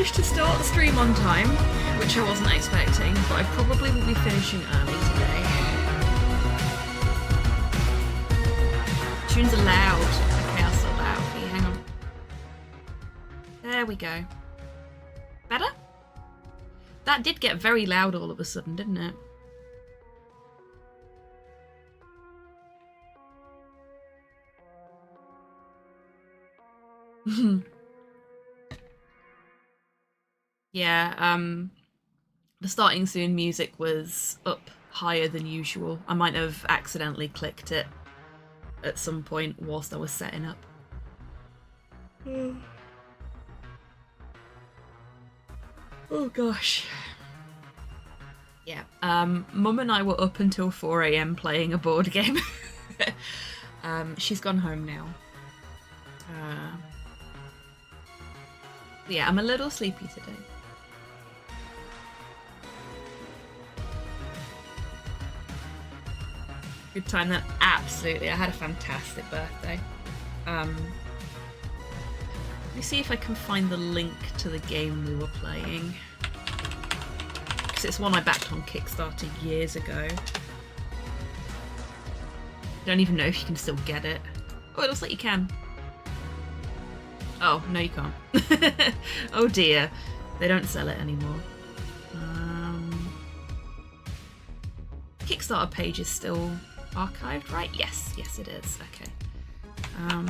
managed to start the stream on time, which I wasn't expecting, but I probably will be finishing early today. Tunes are loud. Okay, I'll sort that out for you. Hang on. There we go. Better? That did get very loud all of a sudden, didn't it? Yeah, the starting soon music was up higher than usual. I might have accidentally clicked it at some point whilst I was setting up. Oh gosh. Yeah, Mum and I were up until 4 AM playing a board game. She's gone home now. Yeah, I'm a little sleepy today. Good time then? Absolutely, I had a fantastic birthday. Let me see if I can find the link to the game we were playing. Because it's one I backed on Kickstarter years ago. Don't even know if you can still get it. Oh, it looks like you can. Oh, no you can't. Oh dear. They don't sell it anymore. Kickstarter page is still archived, right? Yes, yes it is. Okay. There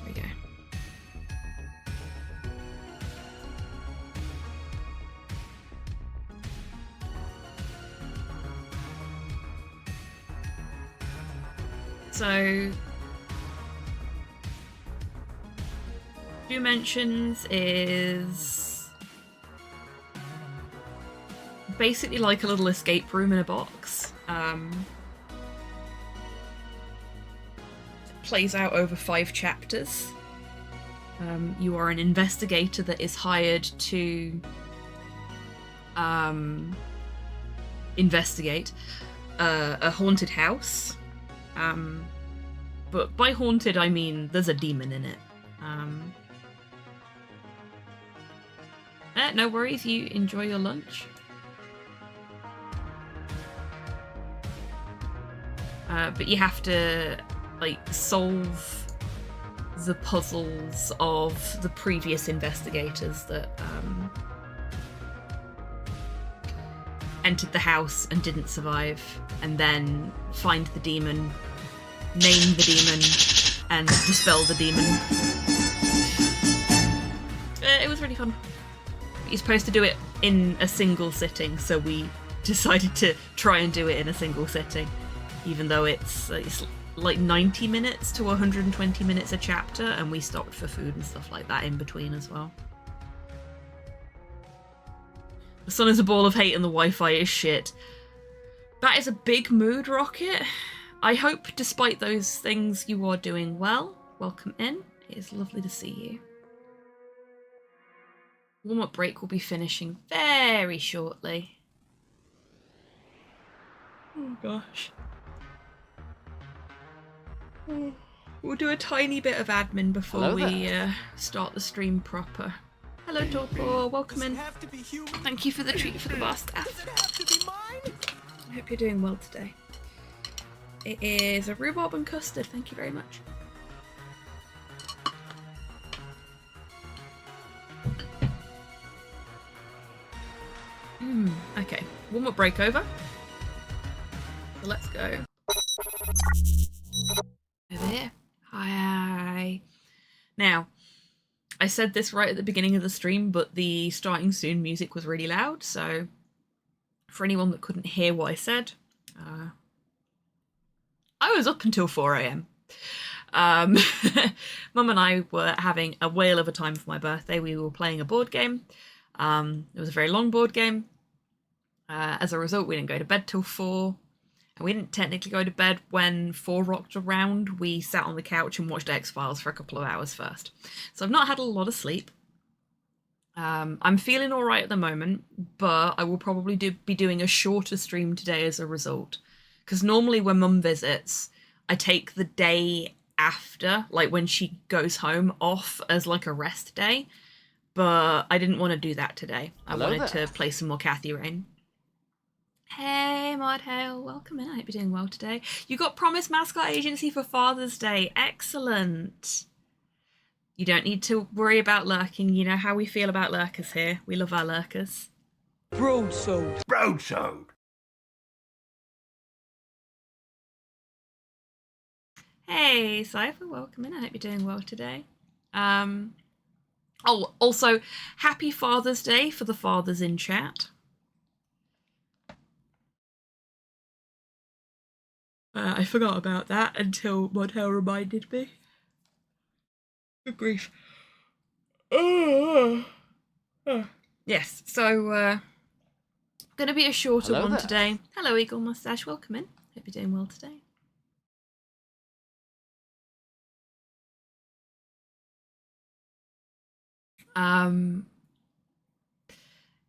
we go. So, Two Mentions is basically like a little escape room in a box. It plays out over 5 chapters. You are an investigator that is hired to investigate a haunted house. But by haunted, I mean there's a demon in it. No worries, you enjoy your lunch. But you have to, like, solve the puzzles of the previous investigators that entered the house and didn't survive, and then find the demon, name the demon, and dispel the demon. It was really fun. You're supposed to do it in a single sitting, so we decided to try and do it in a single sitting, even though it's like 90 minutes to 120 minutes a chapter, and we stopped for food and stuff like that in between as well. The sun is a ball of hate and the Wi-Fi is shit. That is a big mood, Rocket. I hope, despite those things, you are doing well. Welcome in. It is lovely to see you. Warm-up break will be finishing very shortly. Oh gosh. We'll do a tiny bit of admin before we start the stream proper. Hello, Torpor. Welcome in. Thank you for the treat for the bar staff. I hope you're doing well today. It is a rhubarb and custard. Thank you very much. Okay, warm-up break over. So let's go. Over here. Hi. Now, I said this right at the beginning of the stream, but the starting soon music was really loud, so for anyone that couldn't hear what I said, I was up until 4 AM. Mum and I were having a whale of a time for my birthday. We were playing a board game. It was a very long board game. As a result, we didn't go to bed till 4. And we didn't technically go to bed when 4 rocked around. We sat on the couch and watched X-Files for a couple of hours first. So I've not had a lot of sleep. I'm feeling all right at the moment, but I will probably be doing a shorter stream today as a result. Because normally when Mum visits, I take the day after, like when she goes home, off as like a rest day. but I didn't want to do that today. I Hello wanted there. to play some more Kathy Rain. Hey, Mod Hale, welcome in. I hope you're doing well today. You got Promise Mascot Agency for Father's Day. Excellent. You don't need to worry about lurking. You know how we feel about lurkers here. We love our lurkers. Broadsword. Broadsword. Hey, Cypher, welcome in. I hope you're doing well today. Oh, also, happy Father's Day for the fathers in chat. I forgot about that until Modhel reminded me. Good grief. Yes, so gonna be a shorter Hello one there. today. Hello, Eagle Mustache. Welcome in. Hope you're doing well today.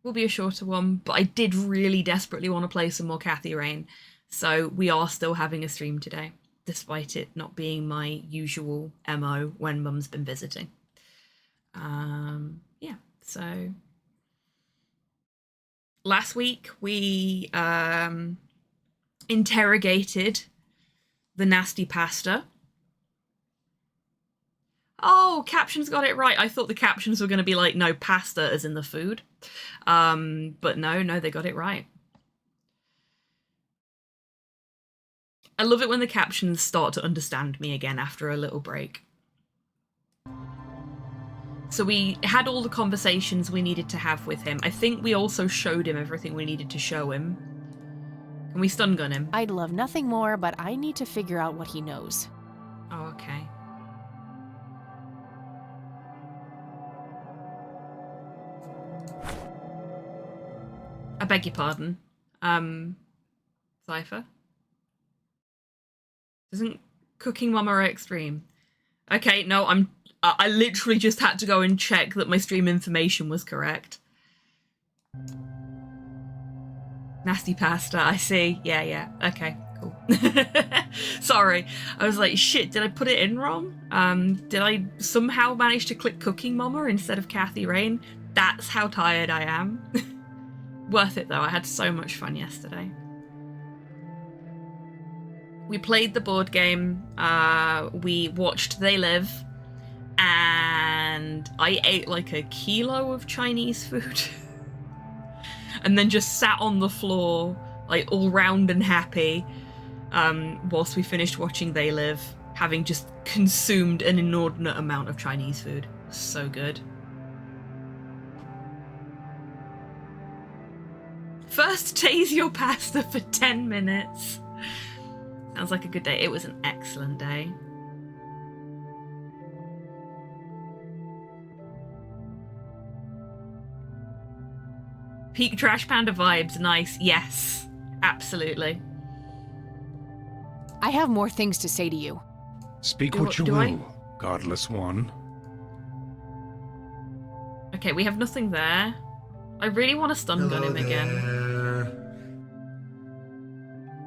Will be a shorter one, but I did really desperately want to play some more Kathy Rain, so we are still having a stream today, despite it not being my usual MO when Mum's been visiting. Yeah, so last week we interrogated the nasty pasta. Oh, captions got it right. I thought the captions were going to be like, no, pasta as in the food. But no, they got it right. I love it when the captions start to understand me again after a little break. So we had all the conversations we needed to have with him. I think we also showed him everything we needed to show him. Can we stun gun him? I'd love nothing more, but I need to figure out what he knows. Oh, okay. I beg your pardon. Cypher? Isn't Cooking Mama extreme? Okay, no, I literally just had to go and check that my stream information was correct. Nasty pasta, I see. Yeah, okay, cool. Sorry, I was like, shit, did I put it in wrong? Did I somehow manage to click Cooking Mama instead of Kathy Rain? That's how tired I am. Worth it though, I had so much fun yesterday. We played the board game, we watched They Live, and I ate like a kilo of Chinese food. And then just sat on the floor, like all round and happy, whilst we finished watching They Live, having just consumed an inordinate amount of Chinese food. So good. First tase your pasta for 10 minutes. Sounds like a good day. It was an excellent day. Peak Trash Panda vibes, nice. Yes, absolutely. I have more things to say to you. Speak what you do I? will, godless one. Okay, we have nothing there. I really want to stun gun him again.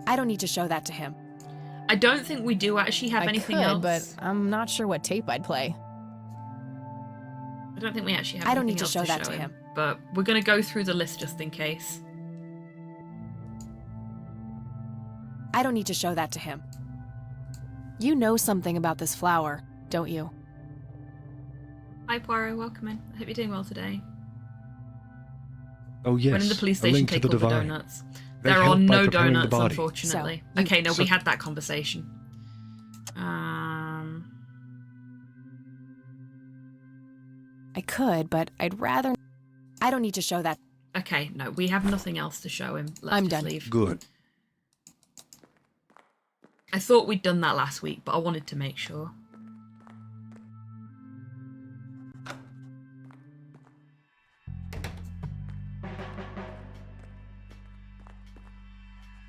I don't need to show that to him. I don't think we do actually have anything else. But I'm not sure what tape I'd play. I don't think we actually have I don't anything need to else show that to him. But we're going to go through the list just in case. I don't need to show that to him. You know something about this flower, don't you? Hi Poirot, welcome in. I hope you're doing well today. Oh yes, When in the police a station, link to take the all the divine. donuts. They There are help by no preparing the donuts, body. unfortunately. So, okay, no, we so- had that conversation. I could, but I'd rather... I don't need to show that. Okay, no, we have nothing else to show him. Let's I'm just done. leave. Good. I thought we'd done that last week, but I wanted to make sure.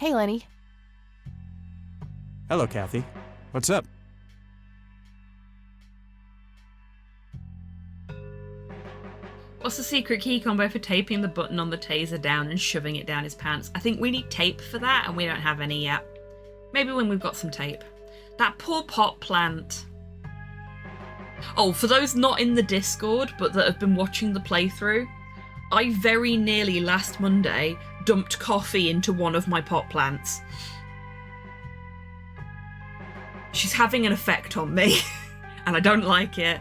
Hey, Lenny. Hello, Kathy. What's up? What's the secret key combo for taping the button on the taser down and shoving it down his pants? I think we need tape for that, and we don't have any yet. Maybe when we've got some tape. That poor pot plant. Oh, for those not in the Discord, but that have been watching the playthrough, I very nearly last Monday dumped coffee into one of my pot plants. She's having an effect on me, and I don't like it.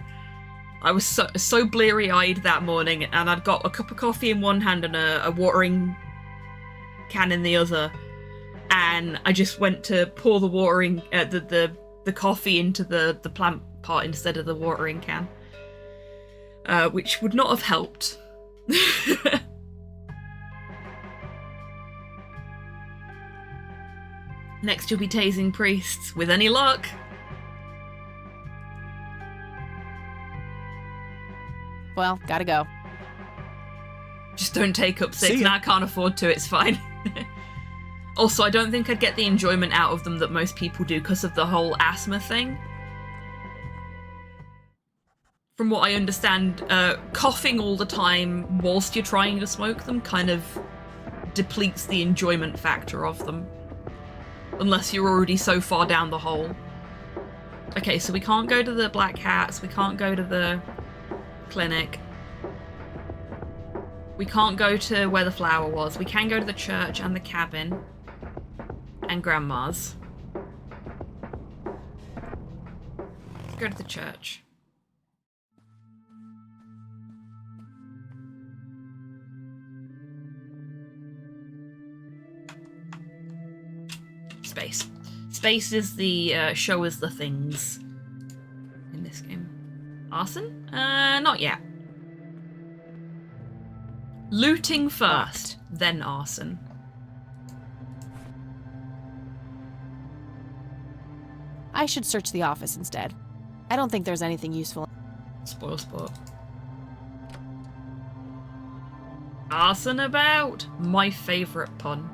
I was so bleary-eyed that morning, and I'd got a cup of coffee in one hand and a watering can in the other, and I just went to pour the watering the coffee into the plant pot instead of the watering can, which would not have helped. Next you'll be tasing priests, with any luck. Well, gotta go. Just don't take up 6. See ya. Nah, I can't afford to, it's fine. Also, I don't think I'd get the enjoyment out of them that most people do because of the whole asthma thing. From what I understand, coughing all the time whilst you're trying to smoke them kind of depletes the enjoyment factor of them. Unless you're already so far down the hole. Okay, so we can't go to the Black Hats, we can't go to the clinic. We can't go to where the flower was. We can go to the church and the cabin. And Grandma's. Let's go to the church. Space. Space is the show us the things in this game. Arson? Not yet. Looting first, then arson. I should search the office instead. I don't think there's anything useful. Spoil sport. Arson about! My favourite pun.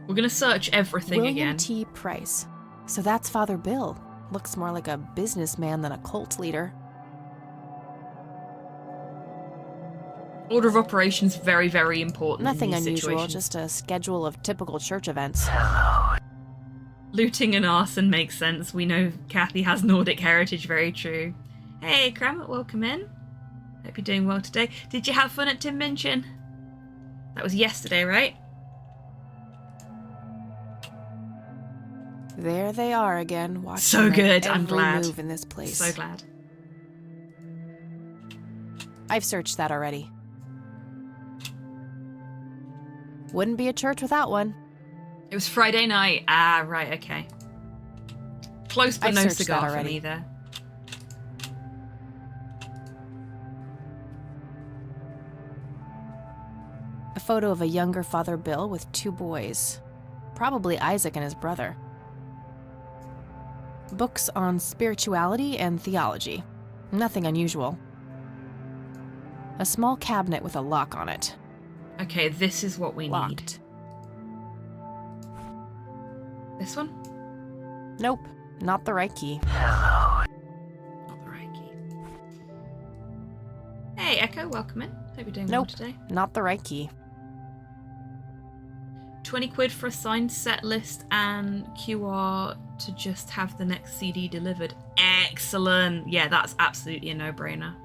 We're gonna search everything William again. T. Price. So that's Father Bill. Looks more like a businessman than a cult leader. Order of operations very, very important. Nothing in these unusual, situations. just a schedule of typical church events. Looting and arson makes sense. We know Kathy has Nordic heritage, very true. Hey, Kramit, welcome in. Hope you're doing well today. Did you have fun at Tim Minchin? That was yesterday, right? There they are again, watching So good, every I'm glad. move in this place. So glad. I've searched that already. Wouldn't be a church without one. It was Friday night. Ah, right, okay. Close but I've no searched cigar that for already. me there. A photo of a younger Father Bill with 2 boys. Probably Isaac and his brother. Books on spirituality and theology. Nothing unusual. A small cabinet with a lock on it. Okay, this is what we need. Locked. This one? Nope, not the right key. Not the right key. Hey, Echo, welcome in. Hope you're doing well Nope, today. not the right key. 20 quid for a signed set list and QR to just have the next CD delivered. Excellent. Yeah, that's absolutely a no-brainer.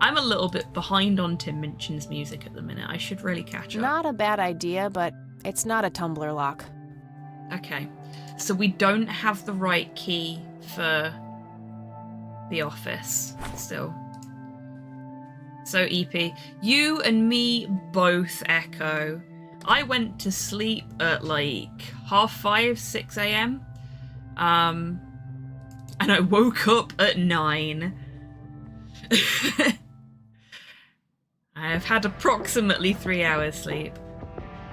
I'm a little bit behind on Tim Minchin's music at the minute. I should really catch up. Not a bad idea, but it's not a tumbler lock. Okay, so we don't have the right key for the office still. So EP, you and me both, Echo. I went to sleep at like 5:30, 6 a.m. And I woke up at 9. I've had approximately 3 hours sleep.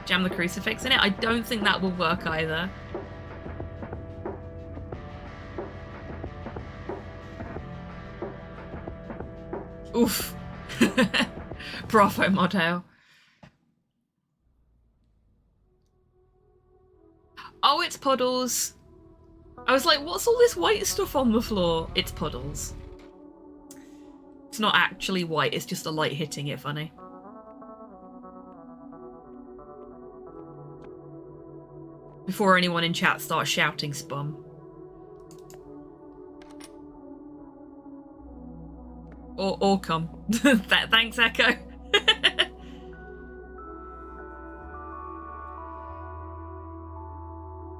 Jam the crucifix in it? I don't think that will work either. Oof. Bravo, Model. Oh, it's puddles. I was like, what's all this white stuff on the floor? It's puddles. It's not actually white, it's just a light hitting it funny. Before anyone in chat starts shouting spum. Or come. Thanks, Echo.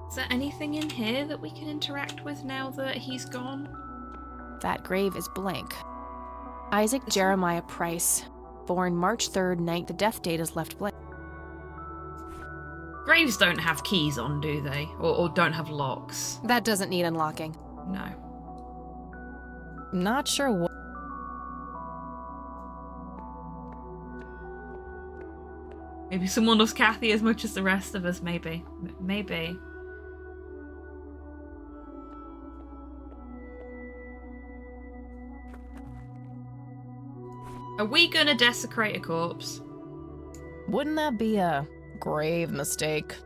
Is there anything in here that we can interact with now that he's gone? That grave is blank. Isaac Jeremiah Price, born March 3rd, night. The death date is left blank. Graves don't have keys on, do they? Or don't have locks? That doesn't need unlocking. No. Not sure what. Maybe someone loves Kathy as much as the rest of us, maybe. Maybe. Are we gonna desecrate a corpse? Wouldn't that be a grave mistake?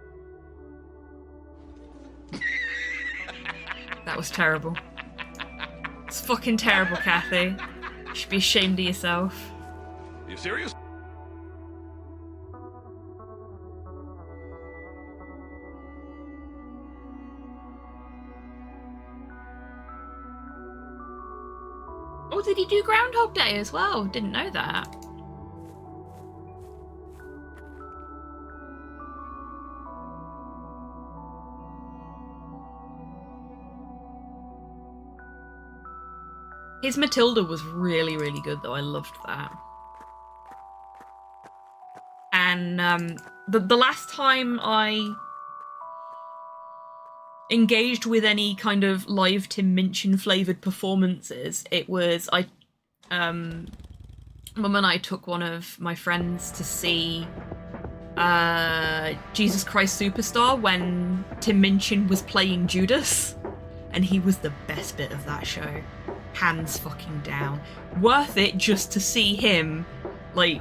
That was terrible. It's fucking terrible, Kathy. You should be ashamed of yourself. You serious? Oh, did he do Groundhog Day as well? Didn't know that. His Matilda was really, really good, though. I loved that. And the last time I engaged with any kind of live Tim Minchin flavoured performances, it was Mum and I took one of my friends to see Jesus Christ Superstar when Tim Minchin was playing Judas, and he was the best bit of that show. Hands fucking down. Worth it just to see him, like,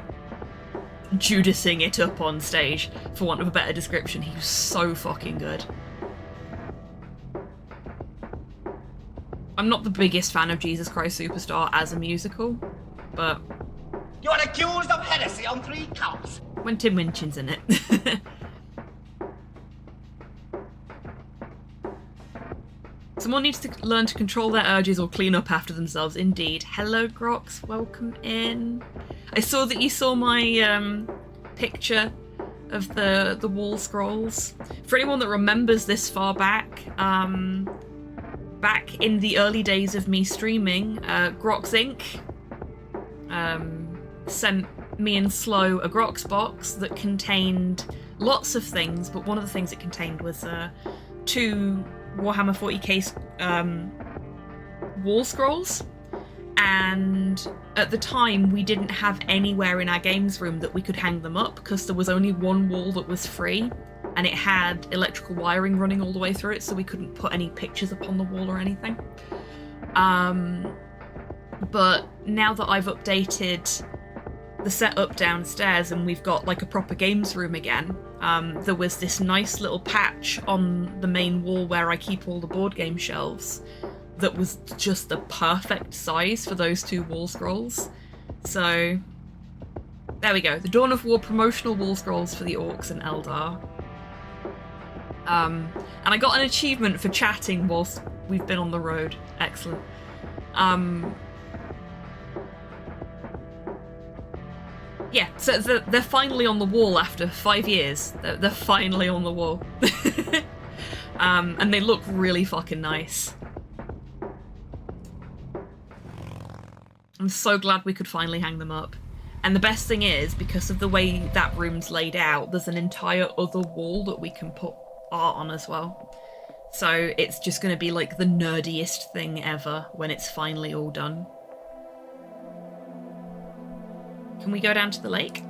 Judasing it up on stage, for want of a better description. He was so fucking good. I'm not the biggest fan of Jesus Christ Superstar as a musical, but... You are accused of heresy on 3 counts. When Tim Minchin's in it. Someone needs to learn to control their urges or clean up after themselves, indeed. Hello, Grox, welcome in. I saw that you saw my picture of the wall scrolls. For anyone that remembers this far back, back in the early days of me streaming, Grox Inc. Sent me and Slow a Grox box that contained lots of things, but one of the things it contained was 2 Warhammer 40k wall scrolls, and at the time we didn't have anywhere in our games room that we could hang them up because there was only one wall that was free and it had electrical wiring running all the way through it, so we couldn't put any pictures up on the wall or anything. But now that I've updated the setup downstairs and we've got like a proper games room again, there was this nice little patch on the main wall where I keep all the board game shelves that was just the perfect size for those 2 wall scrolls. So there we go, the Dawn of War promotional wall scrolls for the Orcs and Eldar. And I got an achievement for chatting whilst we've been on the road. Excellent. Yeah, so they're finally on the wall after 5 years. They're finally on the wall. And they look really fucking nice. I'm so glad we could finally hang them up. And the best thing is, because of the way that room's laid out, there's an entire other wall that we can put art on as well. So it's just going to be like the nerdiest thing ever when it's finally all done. Can we go down to the lake?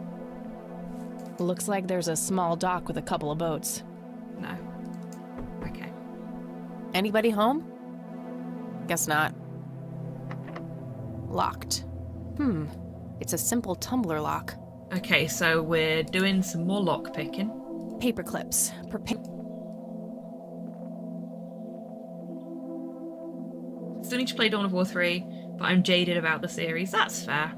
Looks like there's a small dock with a couple of boats. No. Okay. Anybody home? Guess not. Locked. It's a simple tumbler lock. Okay, so we're doing some more lock picking. Paper clips. Still need to play Dawn of War 3, but I'm jaded about the series. That's fair.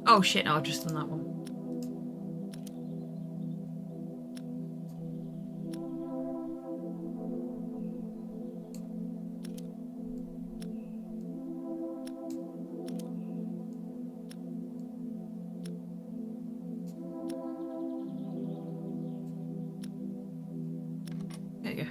Oh shit, no, I've just done that one. There you go.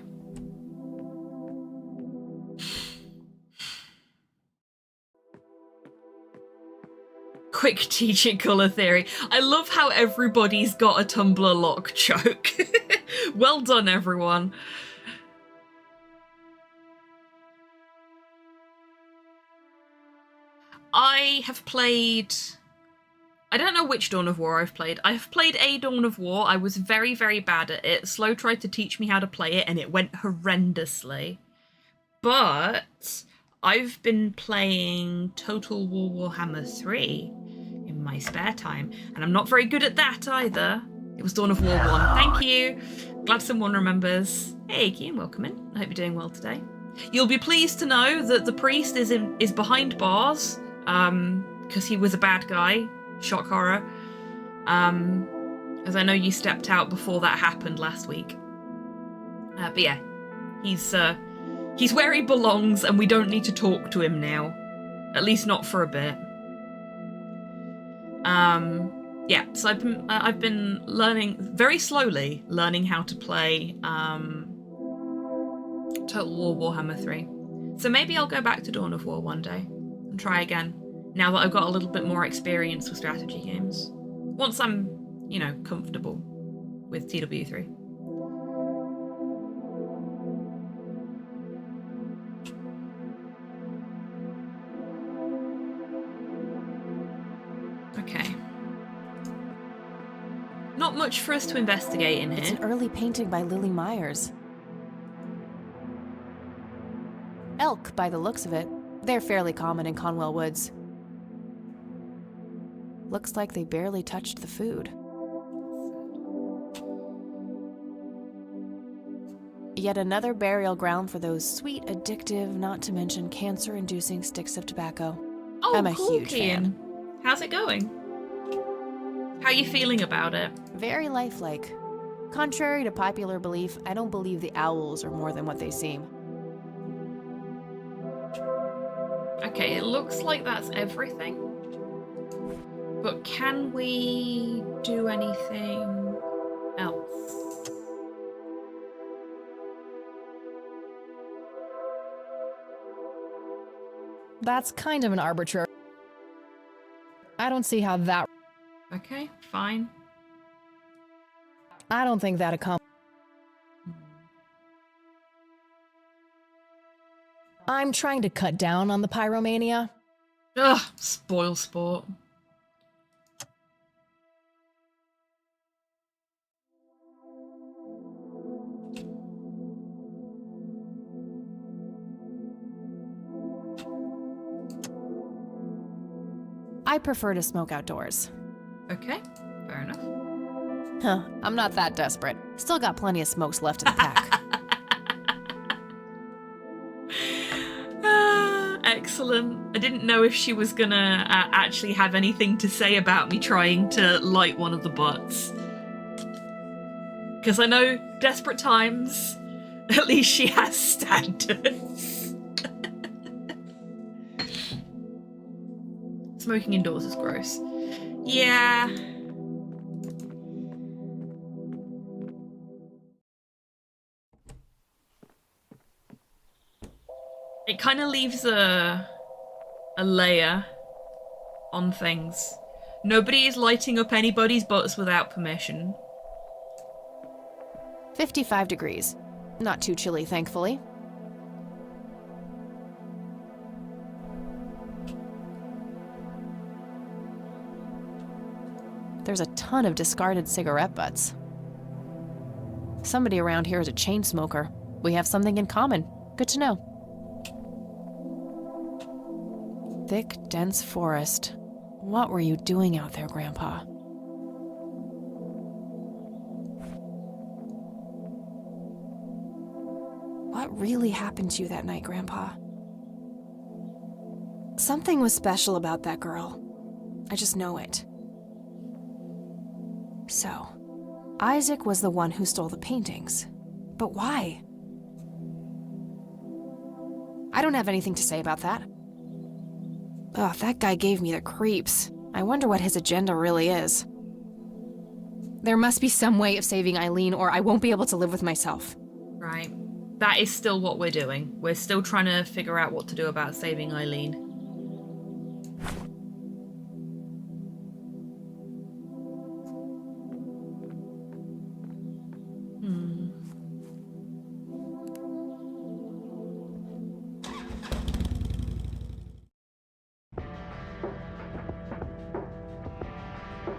Quick teaching colour theory. I love how everybody's got a Tumblr lock joke. Well done, everyone. I have played... I don't know which Dawn of War I've played. I've played a Dawn of War. I was very, very bad at it. Slow tried to teach me how to play it, and it went horrendously. But I've been playing Total War Warhammer 3 in my spare time, and I'm not very good at that either. It was Dawn of War 1. Thank you. Glad someone remembers. Hey, Kian, welcome in. I hope you're doing well today. You'll be pleased to know that the priest is behind bars, because he was a bad guy. Shock horror. As I know you stepped out before that happened last week. But yeah, he's where he belongs, and we don't need to talk to him now. At least not for a bit. Yeah, so I've been learning very slowly, learning how to play Total War Warhammer 3. So maybe I'll go back to Dawn of War one day and try again. Now that I've got a little bit more experience with strategy games. Once I'm, you know, comfortable with TW3. Okay. Not much for us to investigate in It's here. an early painting by Lily Myers. Elk, by the looks of it. They're fairly common in Conwell Woods. Looks like they barely touched the food. Yet another burial ground for those sweet, addictive, not to mention cancer-inducing sticks of tobacco. Oh, I'm a cool, huge fan. Kian. How's it going? How are you feeling about it? Very lifelike. Contrary to popular belief, I don't believe the owls are more than what they seem. Okay, it looks like that's everything. But can we do anything else? That's kind of an arbitrary. I don't see how that. Okay, fine. I don't think that I'm trying to cut down on the pyromania. Ugh, spoil sport. I prefer to smoke outdoors. Okay, fair enough. Huh, I'm not that desperate. Still got plenty of smokes left in the pack. Excellent. I didn't know if she was gonna actually have anything to say about me trying to light one of the butts. Because I know desperate times, at least she has standards. Smoking indoors is gross. Yeah. It kind of leaves a layer on things. Nobody is lighting up anybody's butts without permission. 55 degrees. Not too chilly, thankfully. There's a ton of discarded cigarette butts. Somebody around here is a chain smoker. We have something in common. Good to know. Thick, dense forest. What were you doing out there, Grandpa? What really happened to you that night, Grandpa? Something was special about that girl. I just know it. So, Isaac was the one who stole the paintings. But why? I don't have anything to say about that. Ugh, that guy gave me the creeps. I wonder what his agenda really is. There must be some way of saving Eileen, or I won't be able to live with myself. Right. That is still what we're doing. We're still trying to figure out what to do about saving Eileen.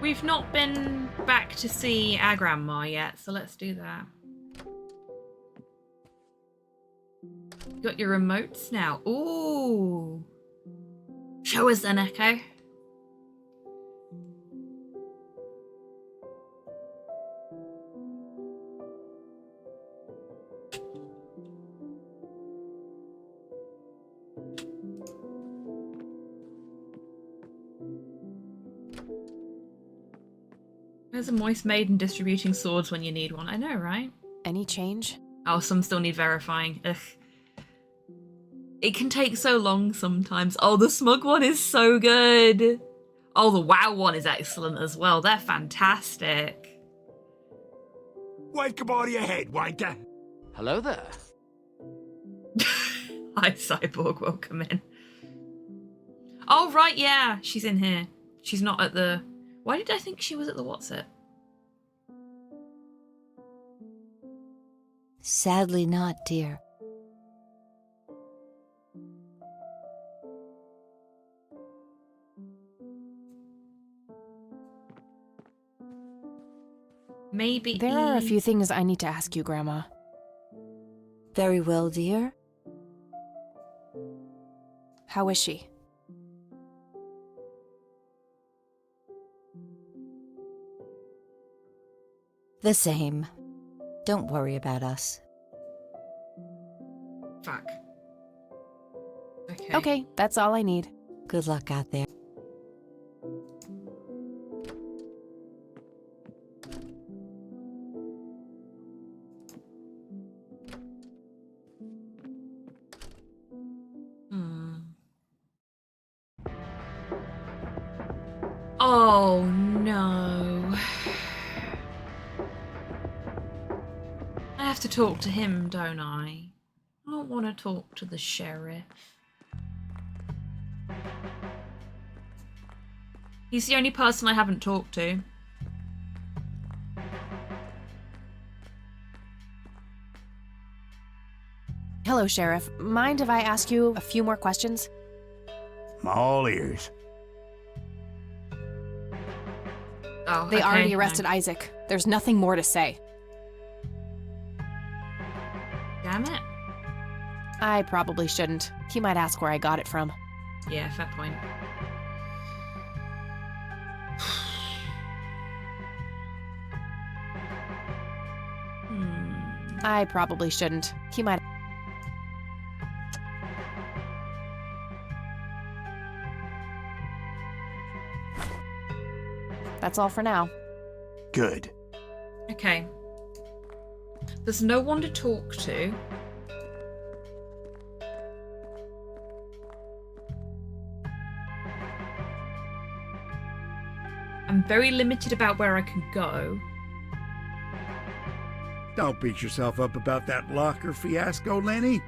We've not been back to see our grandma yet, so let's do that. You got your remotes now. Ooh. Show us then, Echo. There's a moist maiden distributing swords when you need one. I know, right? Any change? Oh, some still need verifying. Ugh. It can take so long sometimes. Oh, the smug one is so good. Oh, the wow one is excellent as well. They're fantastic. Wake up out of your head, wanker. Hello there. Hi, Cyborg. Welcome in. Oh, right, yeah. She's in here. She's not at the... Why did I think she was at the what's it? Sadly not, dear. Maybe... There are a few things I need to ask you, Grandma. Very well, dear. How is she? The same. Don't worry about us. Fuck. Okay. Okay, that's all I need. Good luck out there. Oh, no. I have to talk to him, don't I? I don't want to talk to the sheriff. He's the only person I haven't talked to. Hello, Sheriff. Mind if I ask you a few more questions? I'm all ears. Oh, They okay, already no. arrested Isaac. There's nothing more to say. Damn it. I probably shouldn't. He might ask where I got it from. Yeah, fair point. I probably shouldn't. He might... That's all for now. Good. Okay. There's no one to talk to. I'm very limited about where I can go. Don't beat yourself up about that locker fiasco, Lenny.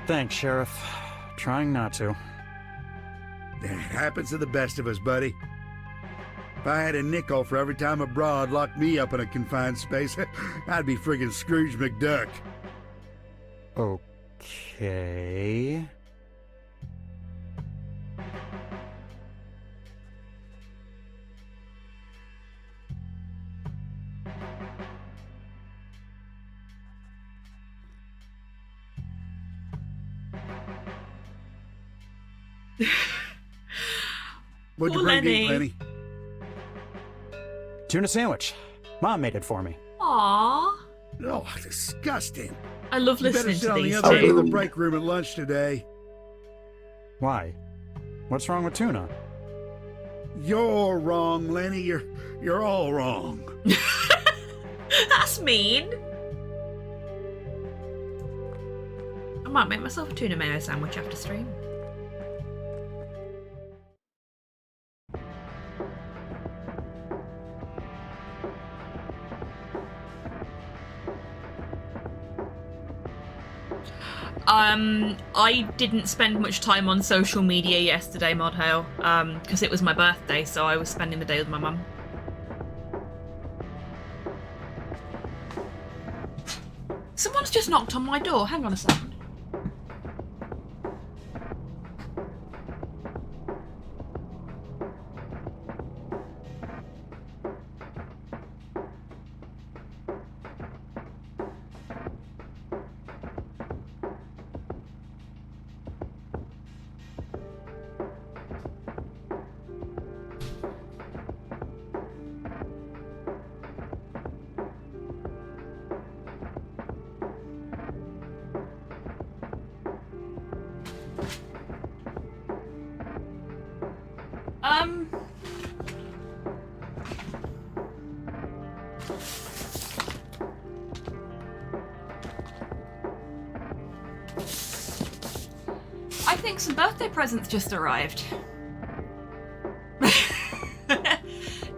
Thanks, Sheriff. Trying not to. It happens to the best of us, buddy. If I had a nickel for every time a broad locked me up in a confined space, I'd be friggin' Scrooge McDuck. Okay. What'd you Poor bring to eat, Lenny. Lenny? Tuna sandwich. Mom made it for me. Aww. Oh, disgusting. I love You better listening sit to on the these other end of two. the break room at lunch today. Why? What's wrong with tuna? You're wrong, Lenny. You're all wrong. That's mean. I might make myself a tuna mayo sandwich after stream. I didn't spend much time on social media yesterday, Modhail, because it was my birthday, so I was spending the day with my mum. Someone's just knocked on my door. Hang on a second. I think some birthday presents just arrived.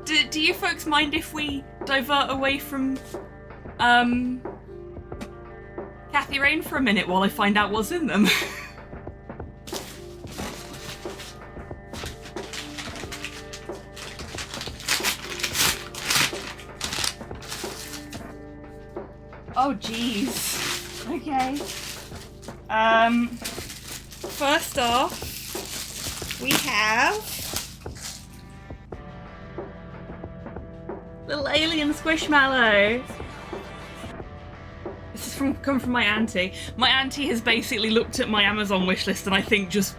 Do you folks mind if we divert away from Kathy Rain for a minute while I find out what's in them? Oh jeez. Okay. First off, we have little alien squishmallow. This is come from my auntie. My auntie has basically looked at my Amazon wishlist and I think just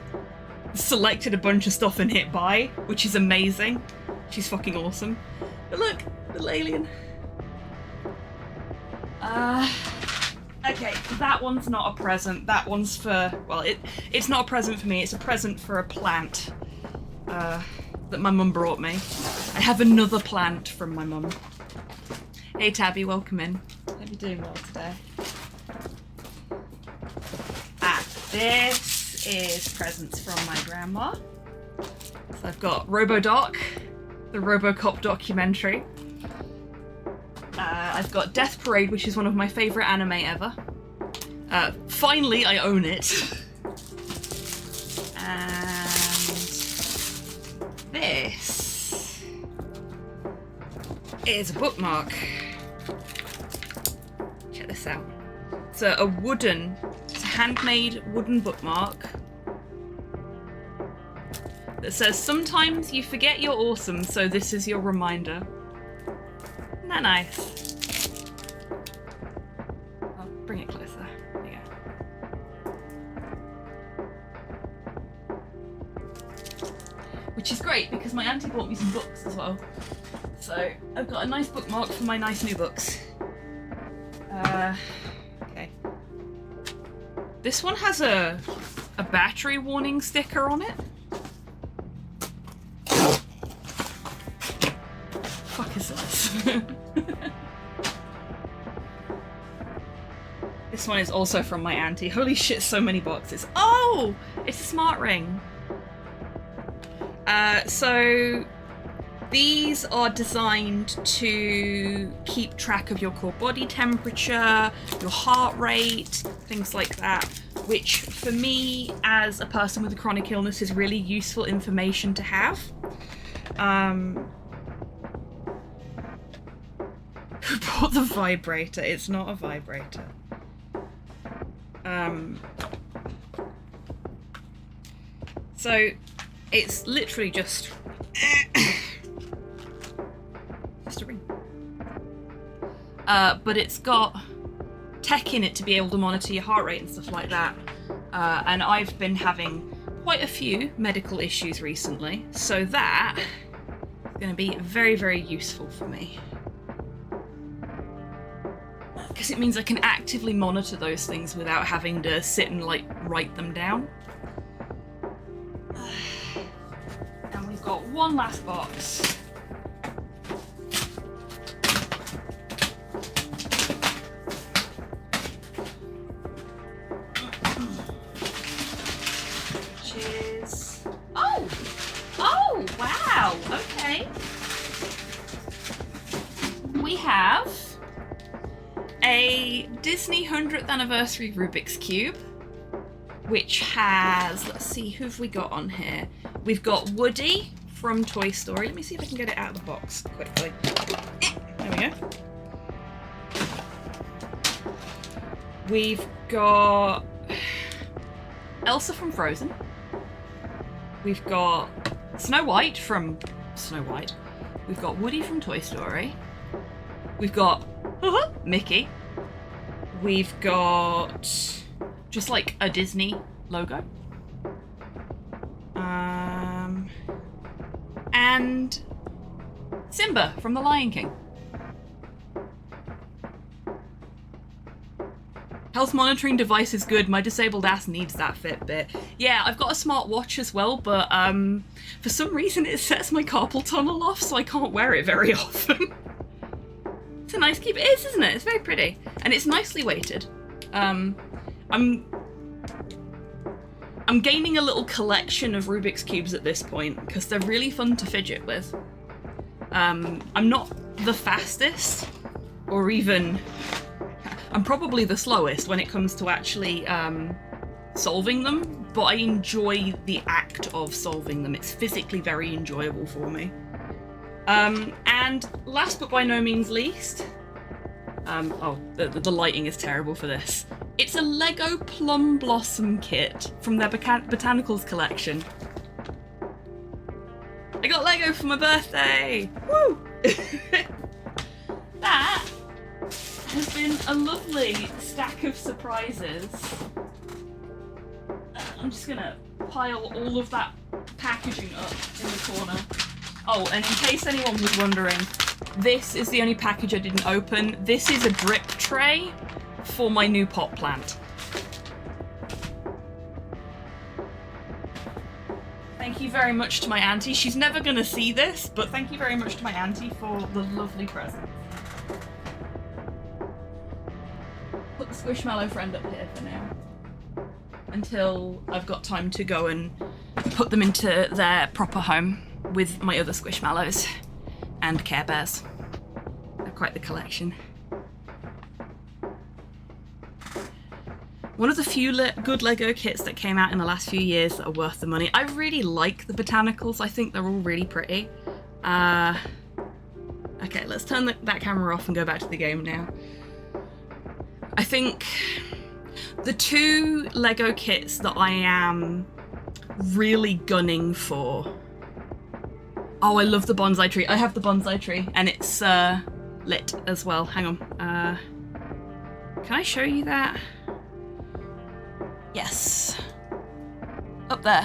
selected a bunch of stuff and hit buy, which is amazing. She's fucking awesome. But look, little alien. Okay, that one's not a present. That one's for, well, it's not a present for me. It's a present for a plant that my mum brought me. I have another plant from my mum. Hey Tabby, welcome in. Hope you're doing well today. This is presents from my grandma. So I've got RoboDoc, the RoboCop documentary. I've got Death Parade, which is one of my favourite anime ever. Finally, I own it. And this is a bookmark. Check this out. It's a handmade wooden bookmark that says, "Sometimes you forget you're awesome, so this is your reminder." Isn't that nice? I'll bring it closer. There you go. Which is great because my auntie bought me some books as well. So I've got a nice bookmark for my nice new books. Okay. This one has a battery warning sticker on it. Fuck is this? This one is also from my auntie. Holy shit, so many boxes. Oh! It's a smart ring. So these are designed to keep track of your core body temperature, your heart rate, things like that, which for me as a person with a chronic illness is really useful information to have. Who bought the vibrator? It's not a vibrator. So it's literally just a ring. But it's got tech in it to be able to monitor your heart rate and stuff like that. And I've been having quite a few medical issues recently, so that is going to be very, very useful for me. Because it means I can actively monitor those things without having to sit and like write them down. And we've got one last box. Cheers. Oh! Oh, wow. Okay. We have a Disney 100th anniversary Rubik's Cube, which has, let's see, who've we got on here? We've got Woody from Toy Story. Let me see if I can get it out of the box quickly. There we go. We've got Elsa from Frozen. We've got Snow White from Snow White. We've got Woody from Toy Story. We've got Mickey. We've got just like a Disney logo. And Simba from The Lion King. Health monitoring device is good. My disabled ass needs that Fitbit. Yeah, I've got a smartwatch as well, but for some reason it sets my carpal tunnel off, so I can't wear it very often. It's a nice cube. It is, isn't it? It's very pretty. And it's nicely weighted. I'm gaining a little collection of Rubik's Cubes at this point, because they're really fun to fidget with. I'm not the fastest, or even... I'm probably the slowest when it comes to actually solving them, but I enjoy the act of solving them. It's physically very enjoyable for me. And last but by no means least, the lighting is terrible for this. It's a Lego Plum Blossom kit from their Botanicals collection. I got Lego for my birthday! Woo! That has been a lovely stack of surprises. I'm just gonna pile all of that packaging up in the corner. Oh, and in case anyone was wondering, this is the only package I didn't open. This is a drip tray for my new pot plant. Thank you very much to my auntie. She's never gonna see this, but thank you very much to my auntie for the lovely present. Put the Squishmallow friend up here for now, until I've got time to go and put them into their proper home with my other Squishmallows and Care Bears. They're quite the collection. One of the few good Lego kits that came out in the last few years that are worth the money. I really like the Botanicals. I think they're all really pretty. Okay, let's turn that camera off and go back to the game now. I think the two Lego kits that I am really gunning for... Oh, I love the bonsai tree. I have the bonsai tree, and it's lit as well. Hang on. Can I show you that? Yes. Up there.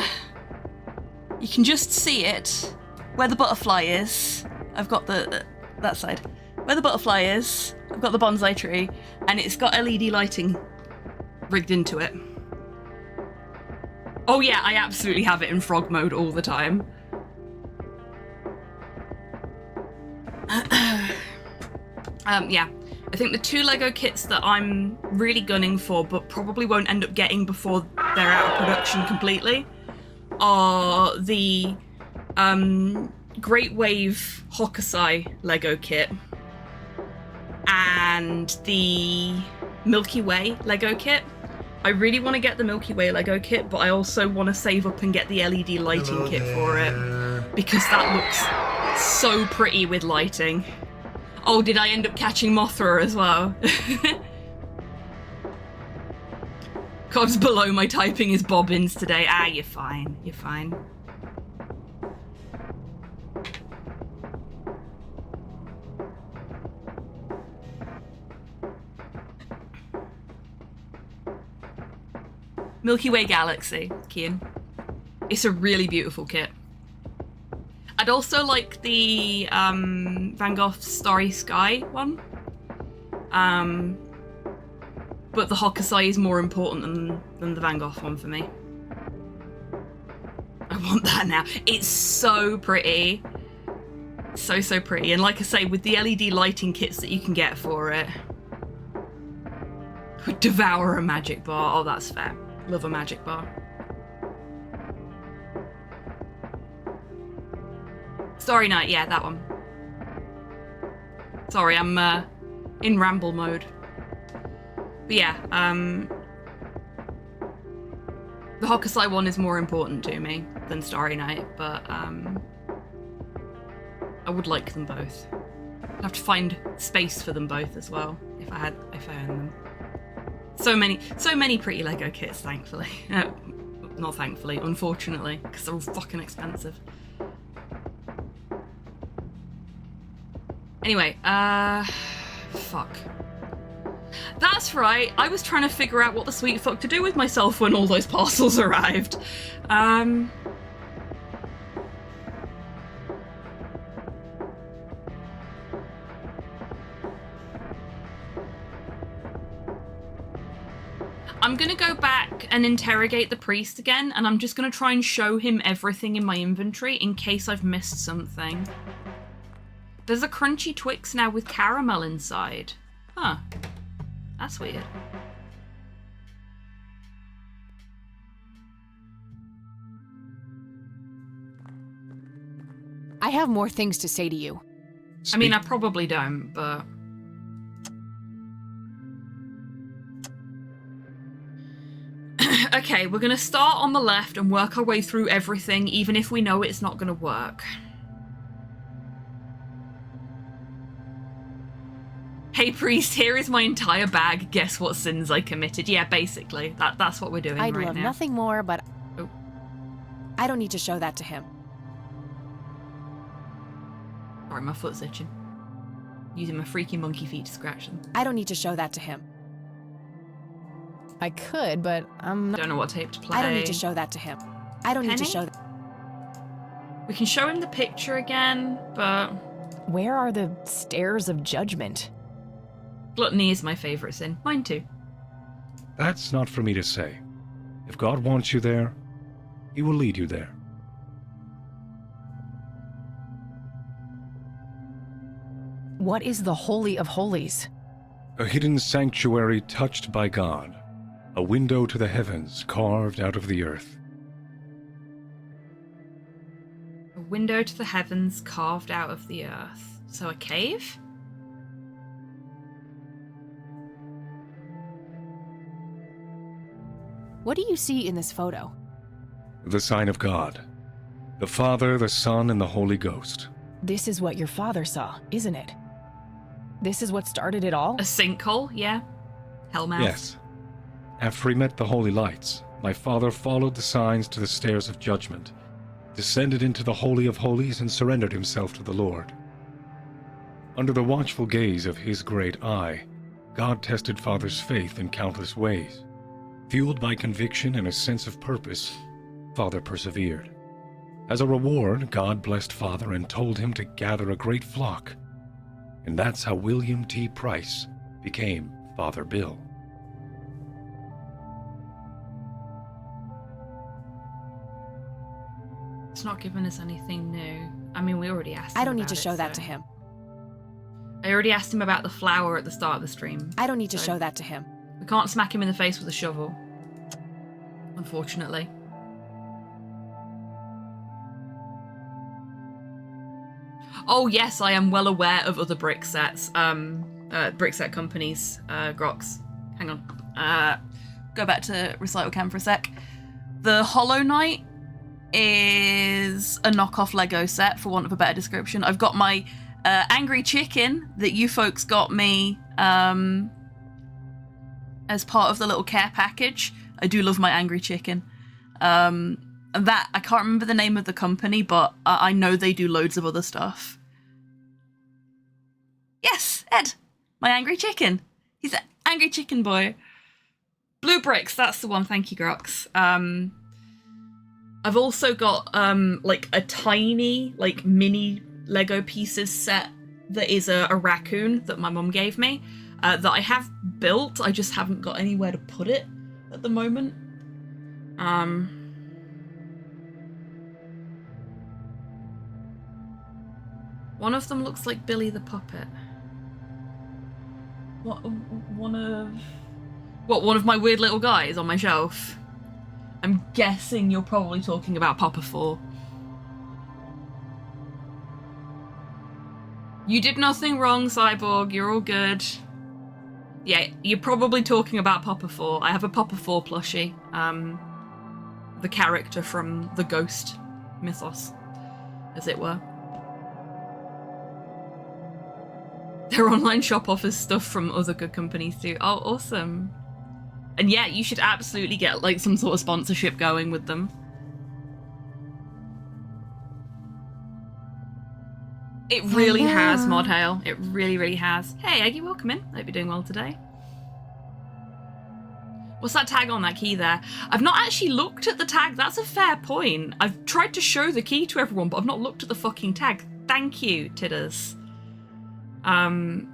You can just see it. Where the butterfly is. I've got that side. Where the butterfly is, I've got the bonsai tree, and it's got LED lighting rigged into it. Oh yeah, I absolutely have it in frog mode all the time. Yeah, I think the two Lego kits that I'm really gunning for, but probably won't end up getting before they're out of production completely, are the Great Wave Hokusai Lego kit and the Milky Way Lego kit. I really want to get the Milky Way Lego kit, but I also want to save up and get the LED lighting kit for it, because that looks so pretty with lighting. Oh, did I end up catching Mothra as well? Cob's below my typing is bobbins today. Ah, you're fine. You're fine. Milky Way Galaxy, Kian. It's a really beautiful kit. I'd also like the Van Gogh Starry Sky one. But the Hokusai is more important than the Van Gogh one for me. I want that now. It's so pretty. So pretty. And like I say, with the LED lighting kits that you can get for it. Would devour a magic bar. Oh, that's fair. Love a magic bar. Starry Night, yeah, that one. Sorry, I'm in ramble mode. But yeah, the Hokusai one is more important to me than Starry Night, but I would like them both. I'd have to find space for them both as well if I own them. So many pretty Lego kits, thankfully. Not thankfully, unfortunately, because they're all fucking expensive. Anyway, fuck. That's right, I was trying to figure out what the sweet fuck to do with myself when all those parcels arrived. I'm gonna go back and interrogate the priest again, and I'm just gonna try and show him everything in my inventory in case I've missed something. There's a crunchy Twix now with caramel inside. Huh. That's weird. I have more things to say to you. I mean, I probably don't, but... Okay, we're gonna start on the left and work our way through everything, even if we know it's not gonna work. Hey priest, here is my entire bag. Guess what sins I committed? Yeah, basically. That's what we're doing I'd right love now. nothing more, but Oh. I don't need to show that to him. Sorry, my foot's itching. Using my freaky monkey feet to scratch them. I don't need to show that to him. I could, but I'm not. Don't know what tape to play. I don't need to show that to him. I don't need to Penny? show We can show him the picture again, but... Where are the stairs of judgment? Gluttony is my favourite sin. Mine too. That's not for me to say. If God wants you there, He will lead you there. What is the Holy of Holies? A hidden sanctuary touched by God. A window to the heavens carved out of the earth. A window to the heavens carved out of the earth. So a cave? What do you see in this photo? The sign of God. The Father, the Son, and the Holy Ghost. This is what your father saw, isn't it? This is what started it all? A sinkhole, yeah. Hellmouth. Yes. After he met the holy lights, my father followed the signs to the stairs of judgment, descended into the Holy of Holies, and surrendered himself to the Lord. Under the watchful gaze of his great eye, God tested Father's faith in countless ways. Fueled by conviction and a sense of purpose, Father persevered. As a reward, God blessed Father and told him to gather a great flock. And that's how William T. Price became Father Bill. It's not giving us anything new. I mean, we already asked him I don't need about to it, show that so- to him. I already asked him about the flower at the start of the stream. I don't need to So- show that to him. We can't smack him in the face with a shovel. Unfortunately. Oh yes, I am well aware of other brick sets. Brick set companies. Grox. Hang on. Go back to Recital Cam for a sec. The Hollow Knight is a knockoff Lego set, for want of a better description. I've got my Angry Chicken that you folks got me as part of the little care package. I do love my Angry Chicken. And that, I can't remember the name of the company, but I know they do loads of other stuff. Yes, Ed, my Angry Chicken. He's an Angry Chicken boy. Blue Bricks, that's the one, thank you, Grox. I've also got like a tiny, like mini Lego pieces set that is a raccoon that my mum gave me that I have built. I just haven't got anywhere to put it at the moment. One of them looks like Billy the Puppet. What? One of my weird little guys on my shelf? I'm guessing you're probably talking about Papa 4. You did nothing wrong, Cyborg. You're all good. Yeah, you're probably talking about Papa 4. I have a Papa 4 plushie. The character from the Ghost mythos, as it were. Their online shop offers stuff from other good companies too. Oh, awesome. And yeah, you should absolutely get like some sort of sponsorship going with them. It really has, Modhail. It really, really has. Hey, Eggy, welcome in. Hope you're doing well today. What's that tag on that key there? I've not actually looked at the tag. That's a fair point. I've tried to show the key to everyone, but I've not looked at the fucking tag. Thank you, Tidders. I'm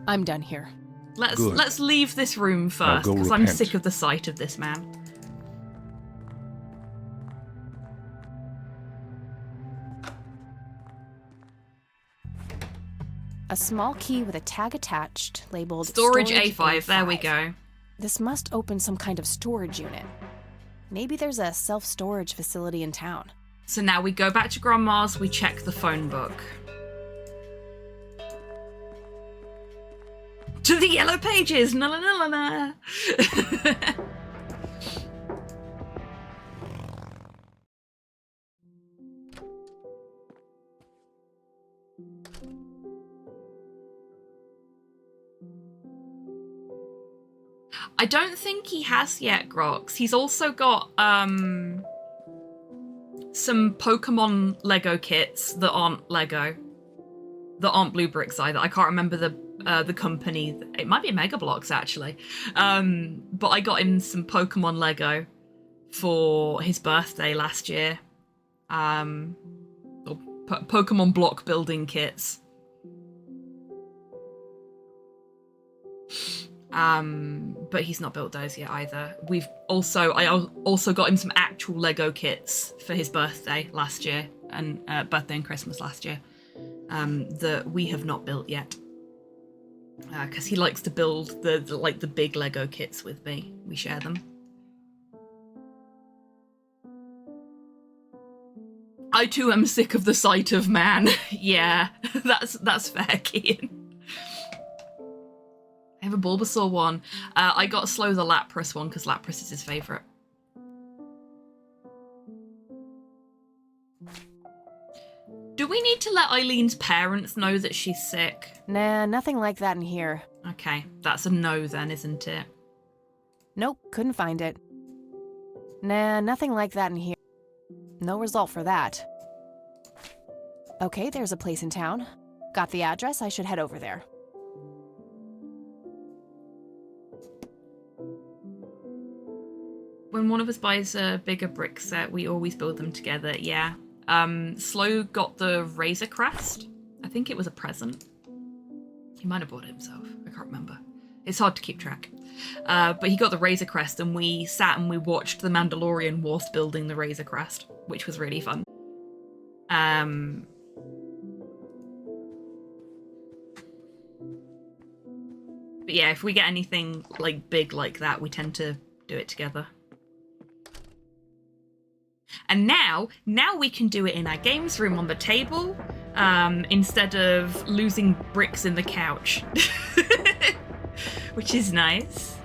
done here. Let's leave this room first, because I'm sick of the sight of this man. A small key with a tag attached, labeled Storage A5. There we go. This must open some kind of storage unit. Maybe there's a self-storage facility in town. So now we go back to Grandma's, we check the phone book. To the yellow pages! Na la la la la! I don't think he has yet, Grox. He's also got some Pokemon Lego kits that aren't Lego. That aren't Blue Bricks either. I can't remember the company. It might be Mega Bloks actually. But I got him some Pokemon Lego for his birthday last year. Pokemon block building kits. But he's not built those yet either. I also got him some actual Lego kits for his birthday last year and birthday and Christmas last year that we have not built yet. Because he likes to build the big Lego kits with me. We share them. I too am sick of the sight of man. Yeah, that's fair, Kian. I have a Bulbasaur one. I got Slow the Lapras one because Lapras is his favourite. Do we need to let Eileen's parents know that she's sick? Nah, nothing like that in here. Okay, that's a no then, isn't it? Nope, couldn't find it. Nah, nothing like that in here. No result for that. Okay, there's a place in town. Got the address, I should head over there. When one of us buys a bigger brick set, we always build them together, yeah. Slow got the Razor Crest. I think it was a present. He might have bought it himself. I can't remember. It's hard to keep track. But he got the Razor Crest and we sat and we watched The Mandalorian whilst building the Razor Crest, which was really fun. But yeah, if we get anything like big like that, we tend to do it together. And now we can do it in our games room on the table, instead of losing bricks in the couch, which is nice.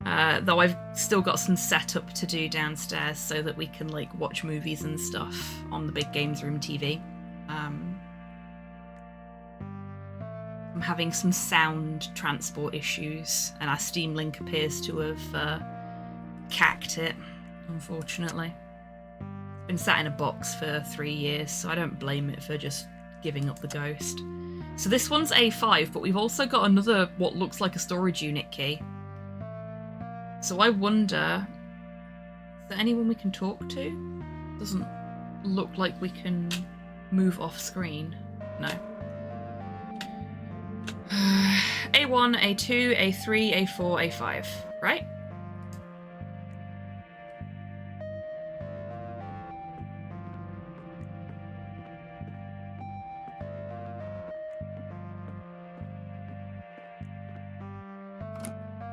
Though I've still got some setup to do downstairs so that we can like watch movies and stuff on the big games room TV. I'm having some sound transport issues, and our Steam Link appears to have cacked it, unfortunately. It's been sat in a box for 3 years, so I don't blame it for just giving up the ghost. So this one's A5, but we've also got another, what looks like a storage unit key. So I wonder, is there anyone we can talk to? Doesn't look like we can move off screen. No. A1, A2, A3, A4, A5, right?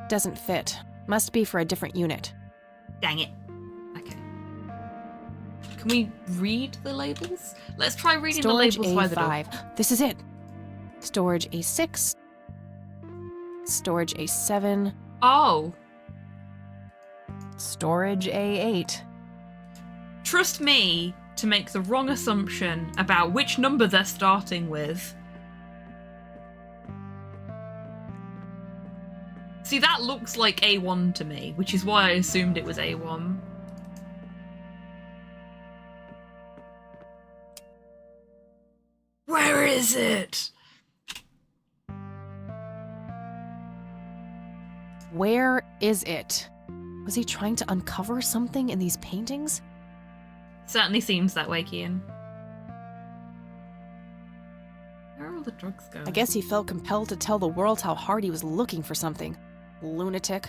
Doesn't fit. Must be for a different unit. Dang it. Okay. Can we read the labels? Let's try reading Storage the labels by the door. A5. This is it. Storage A6. Storage A7. Oh. Storage A8. Trust me to make the wrong assumption about which number they're starting with. See, that looks like A1 to me, which is why I assumed it was A1. Where is it? Where is it? Was he trying to uncover something in these paintings? Certainly seems that way, Kian. Where are all the drugs going? I guess he felt compelled to tell the world how hard he was looking for something. Lunatic.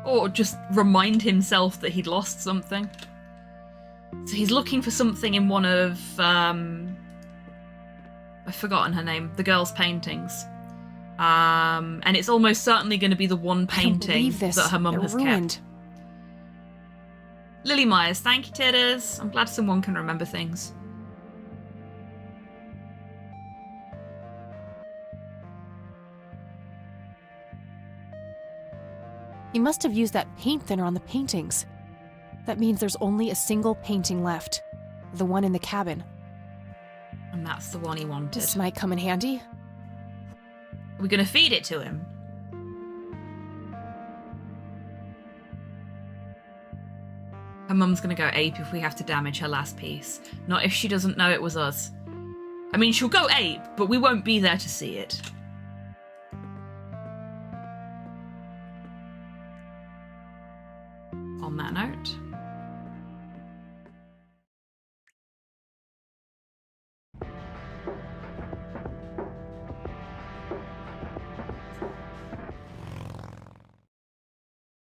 Or just remind himself that he'd lost something. So he's looking for something in one of, I've forgotten her name, the girl's paintings. And it's almost certainly going to be the one painting that her mum has kept. Lily Myers, thank you, Titters. I'm glad someone can remember things. He must have used that paint thinner on the paintings. That means there's only a single painting left. The one in the cabin. And that's the one he wanted. This might come in handy. Are we going to feed it to him? Her mum's going to go ape if we have to damage her last piece. Not if she doesn't know it was us. I mean, she'll go ape, but we won't be there to see it. On that note...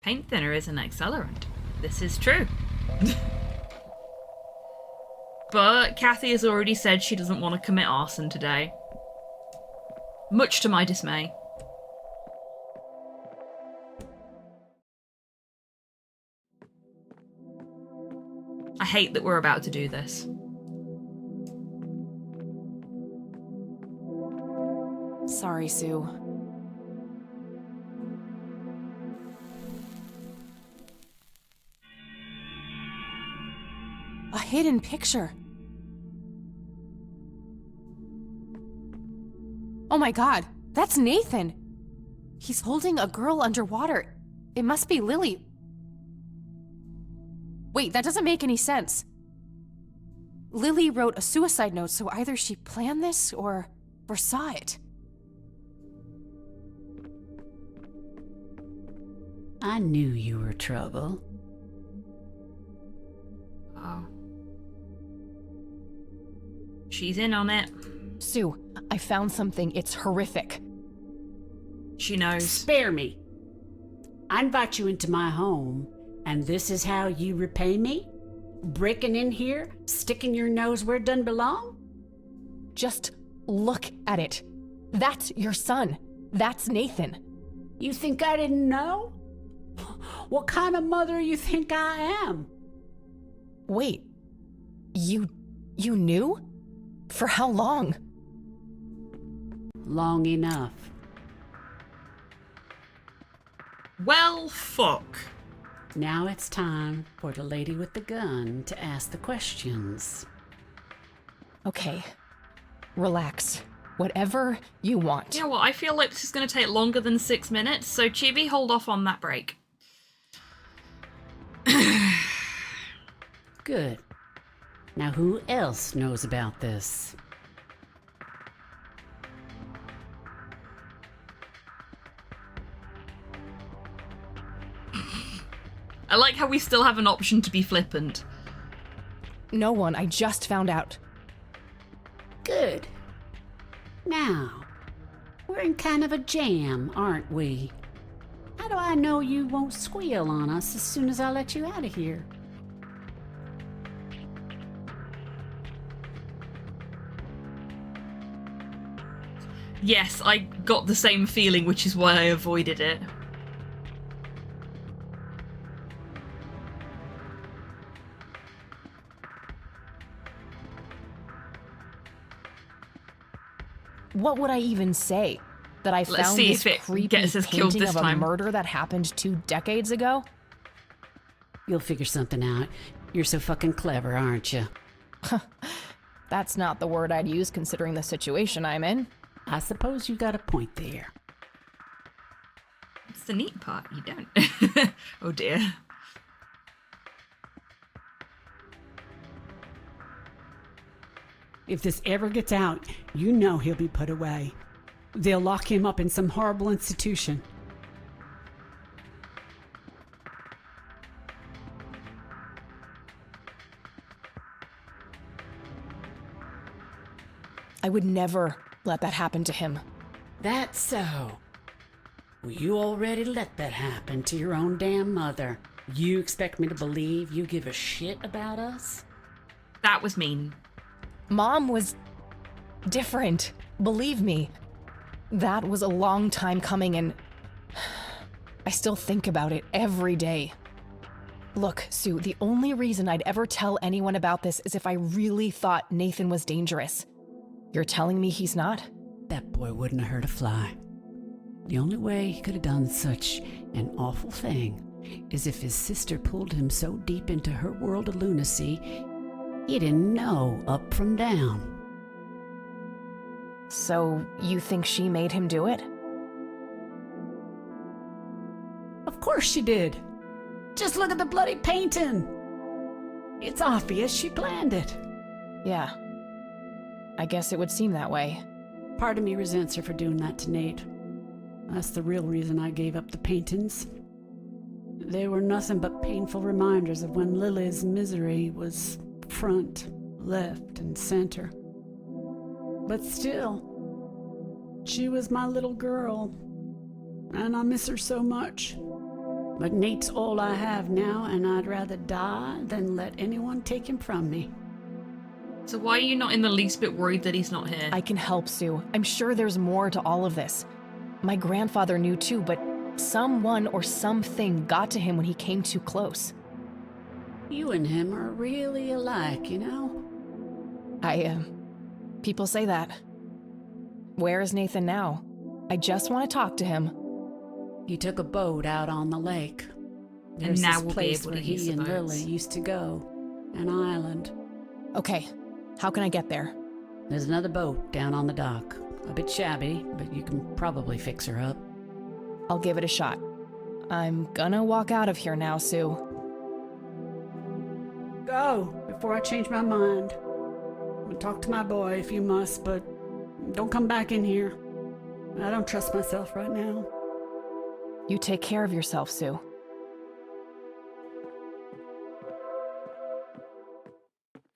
paint thinner is an accelerant. This is true. But Kathy has already said she doesn't want to commit arson today. Much to my dismay. I hate that we're about to do this. Sorry, Sue. A hidden picture. Oh my god, that's Nathan! He's holding a girl underwater. It must be Lily. Wait, that doesn't make any sense. Lily wrote a suicide note, so either she planned this or foresaw it. I knew you were trouble. Oh. She's in on it. Sue, I found something. It's horrific. She knows. Spare me. I invite you into my home, and this is how you repay me? Breaking in here, sticking your nose where it doesn't belong? Just look at it. That's your son. That's Nathan. You think I didn't know? What kind of mother you think I am? Wait. You knew? For how long? Long enough. Well, fuck. Now it's time for the lady with the gun to ask the questions. Okay. Relax. Whatever you want. You know what? I feel like this is going to take longer than 6 minutes, so Chibi, hold off on that break. Good. Now who else knows about this? I like how we still have an option to be flippant. No one. I just found out. Good. Now, we're in kind of a jam, aren't we? How do I know you won't squeal on us as soon as I let you out of here? Yes, I got the same feeling, which is why I avoided it. What would I even say? That I Let's found see this if it creepy gets us killed painting this of a time. murder that happened 2 decades ago? You'll figure something out. You're so fucking clever, aren't you? That's not the word I'd use considering the situation I'm in. I suppose you got a point there. It's the neat part. You don't. Oh dear. If this ever gets out, you know he'll be put away. They'll lock him up in some horrible institution. I would never let that happen to him. That's so. Well, you already let that happen to your own damn mother. You expect me to believe you give a shit about us? That was mean. Mom was different. Believe me. That was a long time coming, and I still think about it every day. Look, Sue, the only reason I'd ever tell anyone about this is if I really thought Nathan was dangerous. You're telling me he's not? That boy wouldn't have hurt a fly. The only way he could have done such an awful thing is if his sister pulled him so deep into her world of lunacy, he didn't know up from down. So, you think she made him do it? Of course she did. Just look at the bloody painting. It's obvious she planned it. Yeah. I guess it would seem that way. Part of me resents her for doing that to Nate. That's the real reason I gave up the paintings. They were nothing but painful reminders of when Lily's misery was front, left, and center. But still, she was my little girl, and I miss her so much. But Nate's all I have now, and I'd rather die than let anyone take him from me. So why are you not in the least bit worried that he's not here? I can help, Sue. I'm sure there's more to all of this. My grandfather knew too, but someone or something got to him when he came too close. You and him are really alike, you know? People say that. Where is Nathan now? I just want to talk to him. He took a boat out on the lake. There's now this we'll be place able where to use he the and boats. Lily used to go. An island. Okay, how can I get there? There's another boat down on the dock. A bit shabby, but you can probably fix her up. I'll give it a shot. I'm gonna walk out of here now, Sue. Go, before I change my mind. Talk to my boy if you must, but don't come back in here. I don't trust myself right now. You take care of yourself, Sue.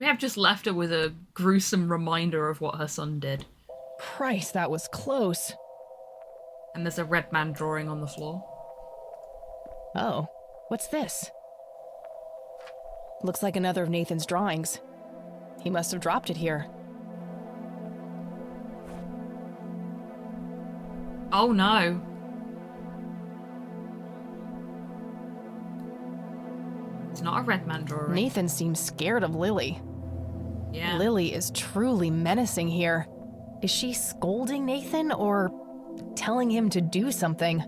We have just left her with a gruesome reminder of what her son did. Christ, that was close. And there's a red man drawing on the floor. Oh, what's this? Looks like another of Nathan's drawings. He must have dropped it here. Oh no. It's not a red man drawing. Nathan seems scared of Lily. Yeah. Lily is truly menacing here. Is she scolding Nathan or telling him to do something?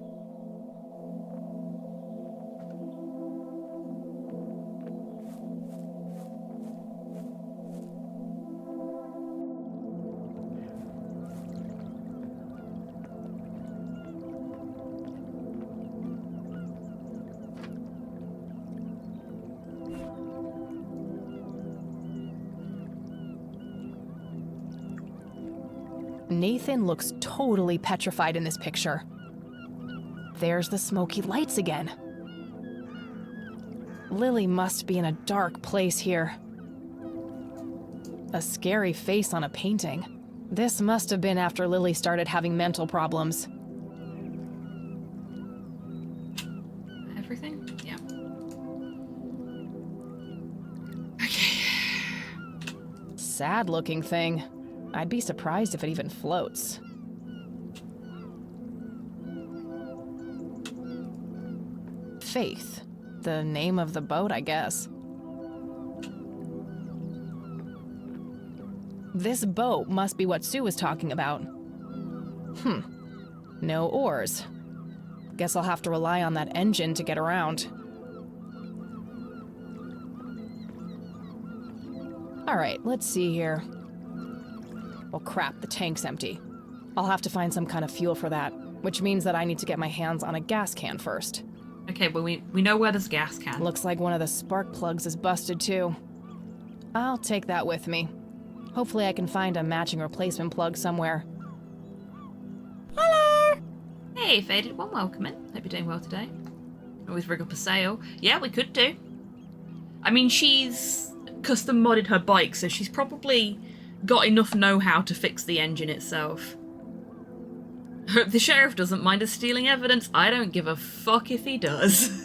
Nathan looks totally petrified in this picture. There's the smoky lights again. Lily must be in a dark place here. A scary face on a painting. This must have been after Lily started having mental problems. Everything? Yeah. Okay. Sad looking thing. I'd be surprised if it even floats. Faith. The name of the boat, I guess. This boat must be what Sue was talking about. No ores. Guess I'll have to rely on that engine to get around. Alright, let's see here. Oh crap, the tank's empty. I'll have to find some kind of fuel for that, which means that I need to get my hands on a gas can first. Okay, well, we know where there's a gas can. Looks like one of the spark plugs is busted too. I'll take that with me. Hopefully I can find a matching replacement plug somewhere. Hello! Hey, Faded One, welcome in. Hope you're doing well today. Always rig up a sail. Yeah, we could do. I mean, she's custom modded her bike, so she's probably got enough know-how to fix the engine itself. Hope the sheriff doesn't mind us stealing evidence. I don't give a fuck if he does.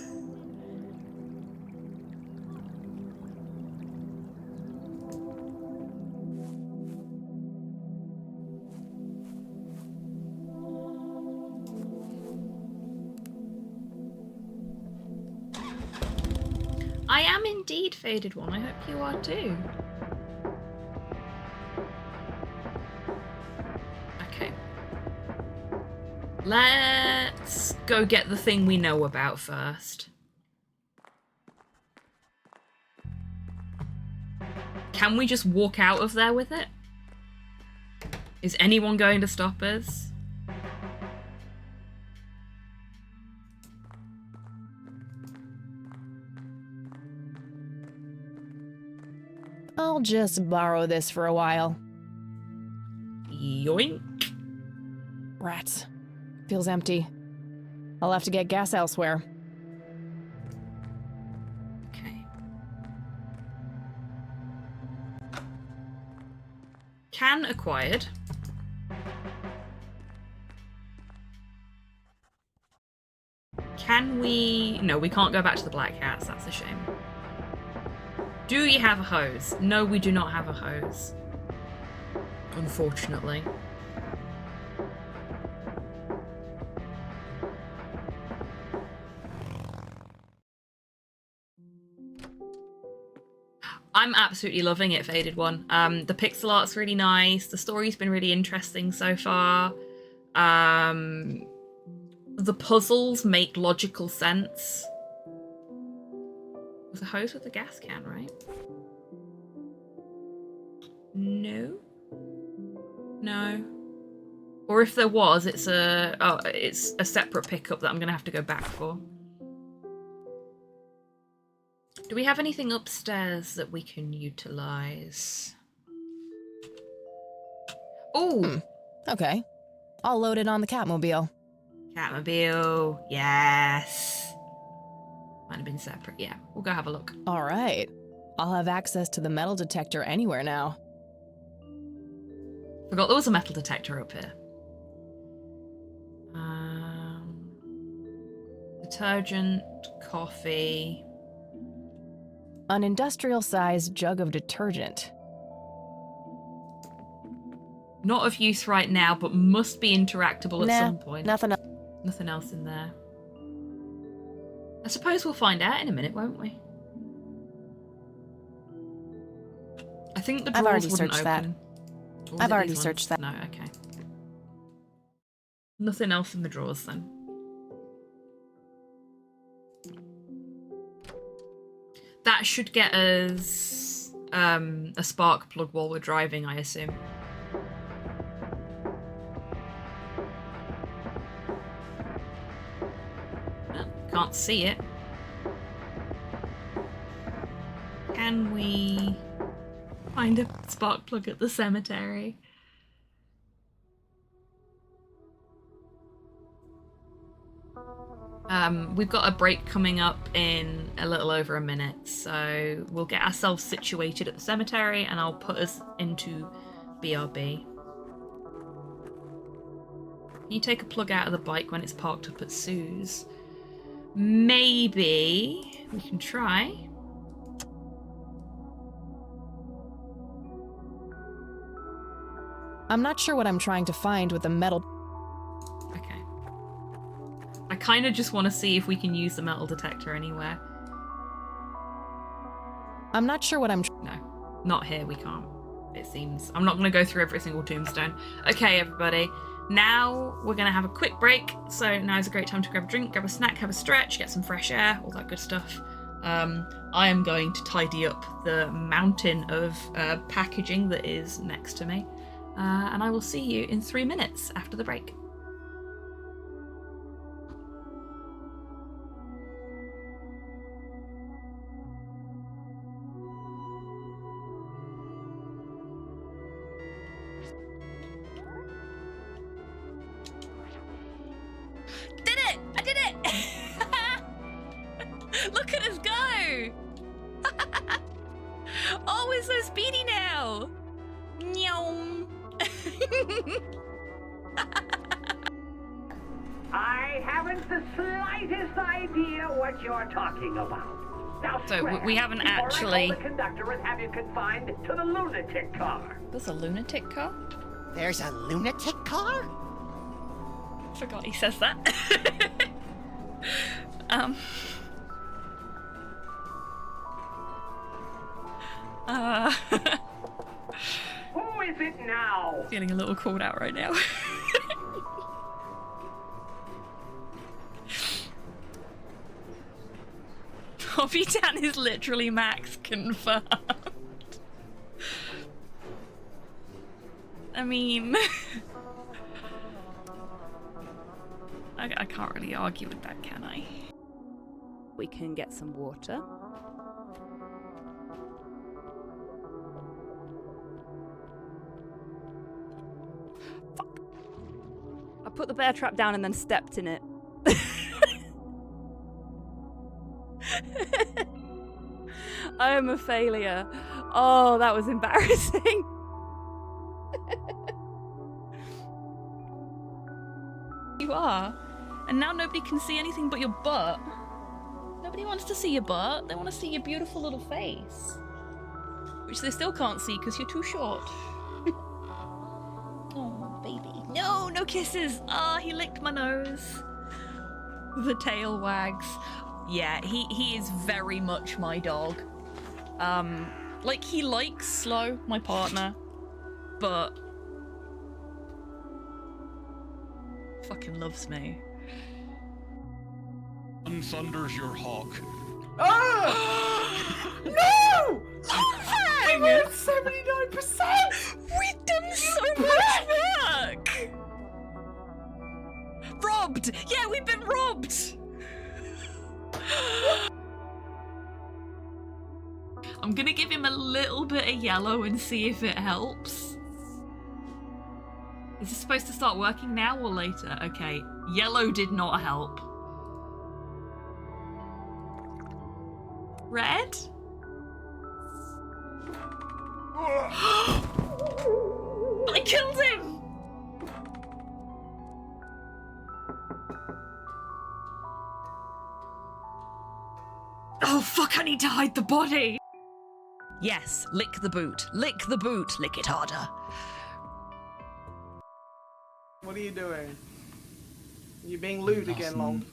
I am indeed, Faded One. I hope you are too. Okay. Let's go get the thing we know about first. Can we just walk out of there with it? Is anyone going to stop us? I'll just borrow this for a while. Yoink. Rats. Feels empty. I'll have to get gas elsewhere. Okay. Can acquired. Can we... No, we can't go back to the Black Cats. That's a shame. Do you have a hose? No, we do not have a hose. Unfortunately. I'm absolutely loving it, Faded One. The pixel art's really nice. The story's been really interesting so far. The puzzles make logical sense. There's a hose with a gas can, right? No. No. Or if there was, it's a separate pickup that I'm gonna have to go back for. Do we have anything upstairs that we can utilize? Oh! Okay. I'll load it on the Catmobile. Catmobile, yes. Might have been separate, yeah. We'll go have a look. All right. I'll have access to the metal detector anywhere now. Forgot there was a metal detector up here. Detergent, coffee. An industrial-sized jug of detergent. Not of use right now, but must be interactable at some point. Nothing else. Nothing else in there. I suppose we'll find out in a minute, won't we? I think the drawers I've already wouldn't searched that. open. Or was I've it already these ones? searched that. No, okay. Nothing else in the drawers then. That should get us a spark plug while we're driving, I assume. Oh, can't see it. Can we find a spark plug at the cemetery? We've got a break coming up in a little over a minute, so we'll get ourselves situated at the cemetery and I'll put us into BRB. Can you take a plug out of the bike when it's parked up at Sue's? Maybe we can try. I'm not sure what I'm trying to find with the metal. Okay. I kind of just want to see if we can use the metal detector anywhere. I'm not sure what I'm. No, not here. We can't. It seems. I'm not going to go through every single tombstone. Okay, everybody. Now we're going to have a quick break. So now is a great time to grab a drink, grab a snack, have a stretch, get some fresh air, all that good stuff. I am going to tidy up the mountain of packaging that is next to me. And I will see you in 3 minutes after the break. Did it! I did it! Look at us go! Oh, we're so speedy now! Nyom! I haven't the slightest idea what you're talking about. Now, So scram, we haven't before actually... I call the conductor and have you confined to the lunatic car. There's a lunatic car? There's a lunatic car? Forgot he says that. Who is it now? Feeling a little called out right now. HobbyTan is literally Max confirmed. I mean... I can't really argue with that, can I? We can get some water. Fuck. I put the bear trap down and then stepped in it. I am a failure. Oh, that was embarrassing. You are. And now nobody can see anything but your butt. Nobody wants to see your butt. They want to see your beautiful little face. Which they still can't see because you're too short. Oh, baby. No, no kisses. Ah, he licked my nose. The tail wags. Yeah, he is very much my dog. Like, he likes Slow, my partner, but fucking loves me. Thunders your hawk. Ah! No! I went 79%! We've done so much work! Robbed! Yeah, we've been robbed! I'm gonna give him a little bit of yellow and see if it helps. Is this supposed to start working now or later? Okay, yellow did not help. Red? I killed him! Oh fuck, I need to hide the body! Yes, lick the boot. Lick the boot. Lick it harder. What are you doing? You being lewd again, Long?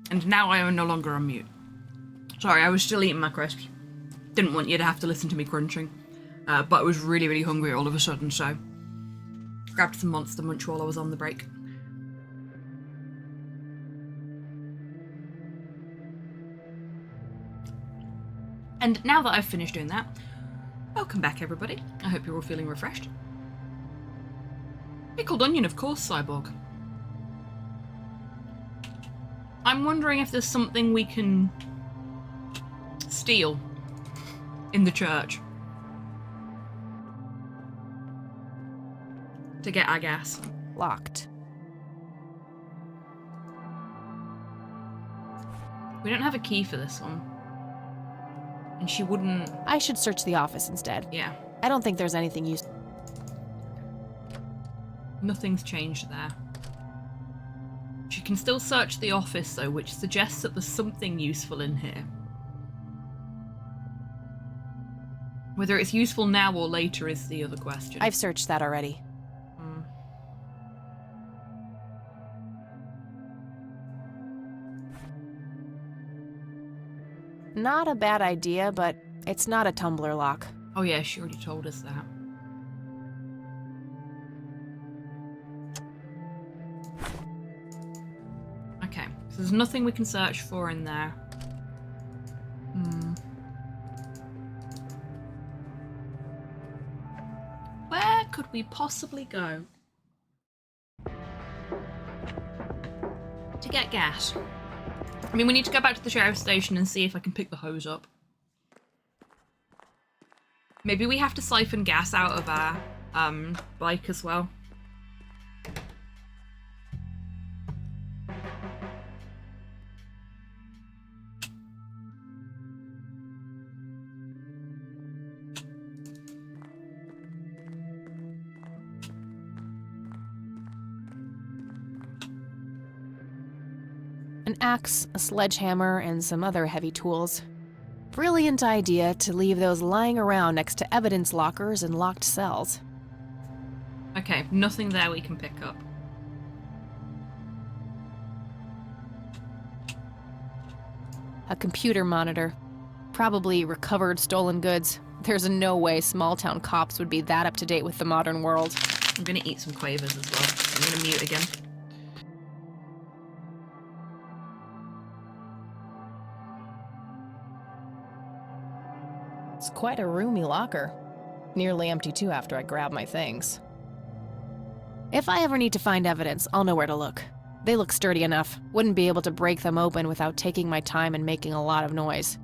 And now I am no longer on mute. Sorry, I was still eating my crisps. Didn't want you to have to listen to me crunching. But I was really, really hungry all of a sudden, so grabbed some Monster Munch while I was on the break. And now that I've finished doing that, welcome back everybody. I hope you're all feeling refreshed. Pickled onion, of course, Cyborg. I'm wondering if there's something we can steal in the church to get our gas. Locked. We don't have a key for this one. And she wouldn't... I should search the office instead. Yeah. I don't think there's anything useful. Nothing's changed there. She can still search the office though, which suggests that there's something useful in here. Whether it's useful now or later is the other question. I've searched that already. Not a bad idea, but it's not a tumbler lock. Oh yeah, she already told us that. Okay, so there's nothing we can search for in there. Where could we possibly go to get gas? I mean, we need to go back to the sheriff's station and see if I can pick the hose up. Maybe we have to siphon gas out of our bike as well. An axe, a sledgehammer, and some other heavy tools. Brilliant idea to leave those lying around next to evidence lockers and locked cells. Okay, nothing there we can pick up. A computer monitor. Probably recovered stolen goods. There's no way small-town cops would be that up to date with the modern world. I'm gonna eat some quavers as well. I'm gonna mute again. It's quite a roomy locker. Nearly empty too after I grab my things. If I ever need to find evidence, I'll know where to look. They look sturdy enough. Wouldn't be able to break them open without taking my time and making a lot of noise.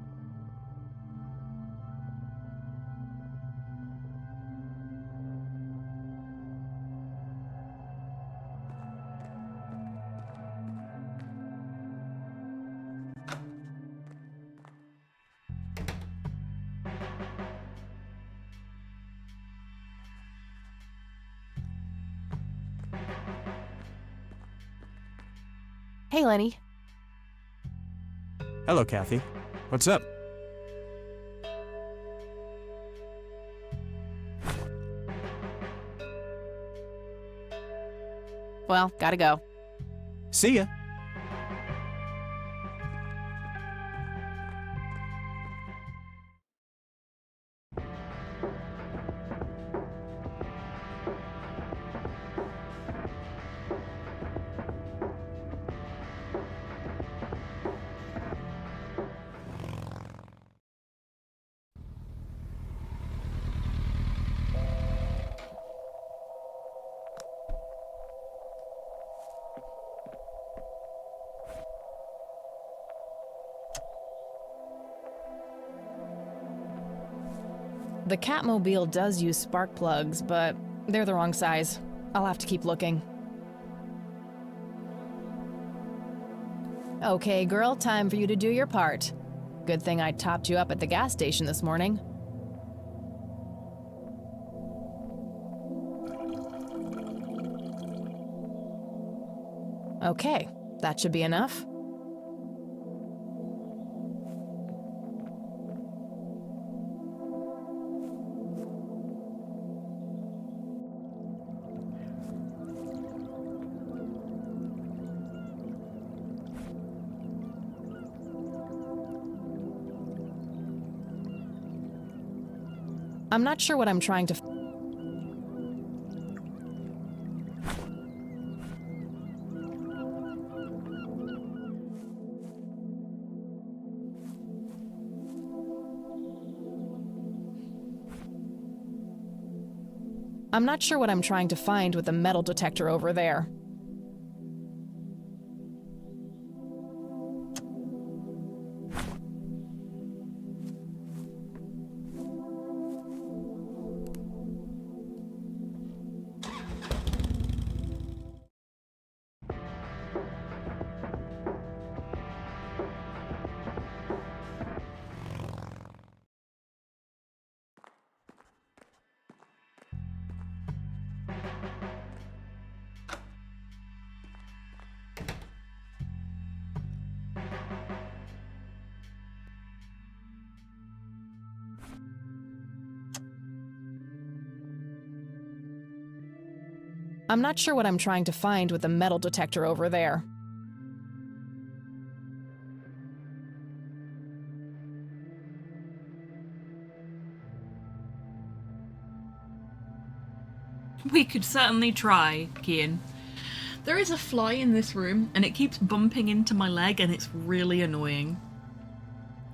Hey, Lenny. Hello, Kathy. What's up? Well, gotta go. See ya. The Catmobile does use spark plugs, but they're the wrong size. I'll have to keep looking. Okay, girl, time for you to do your part. Good thing I topped you up at the gas station this morning. Okay, that should be enough. I'm not sure what I'm trying to... I'm not sure what I'm trying to find with the metal detector over there. I'm not sure what I'm trying to find with the metal detector over there. We could certainly try, Kian. There is a fly in this room, and it keeps bumping into my leg, and it's really annoying.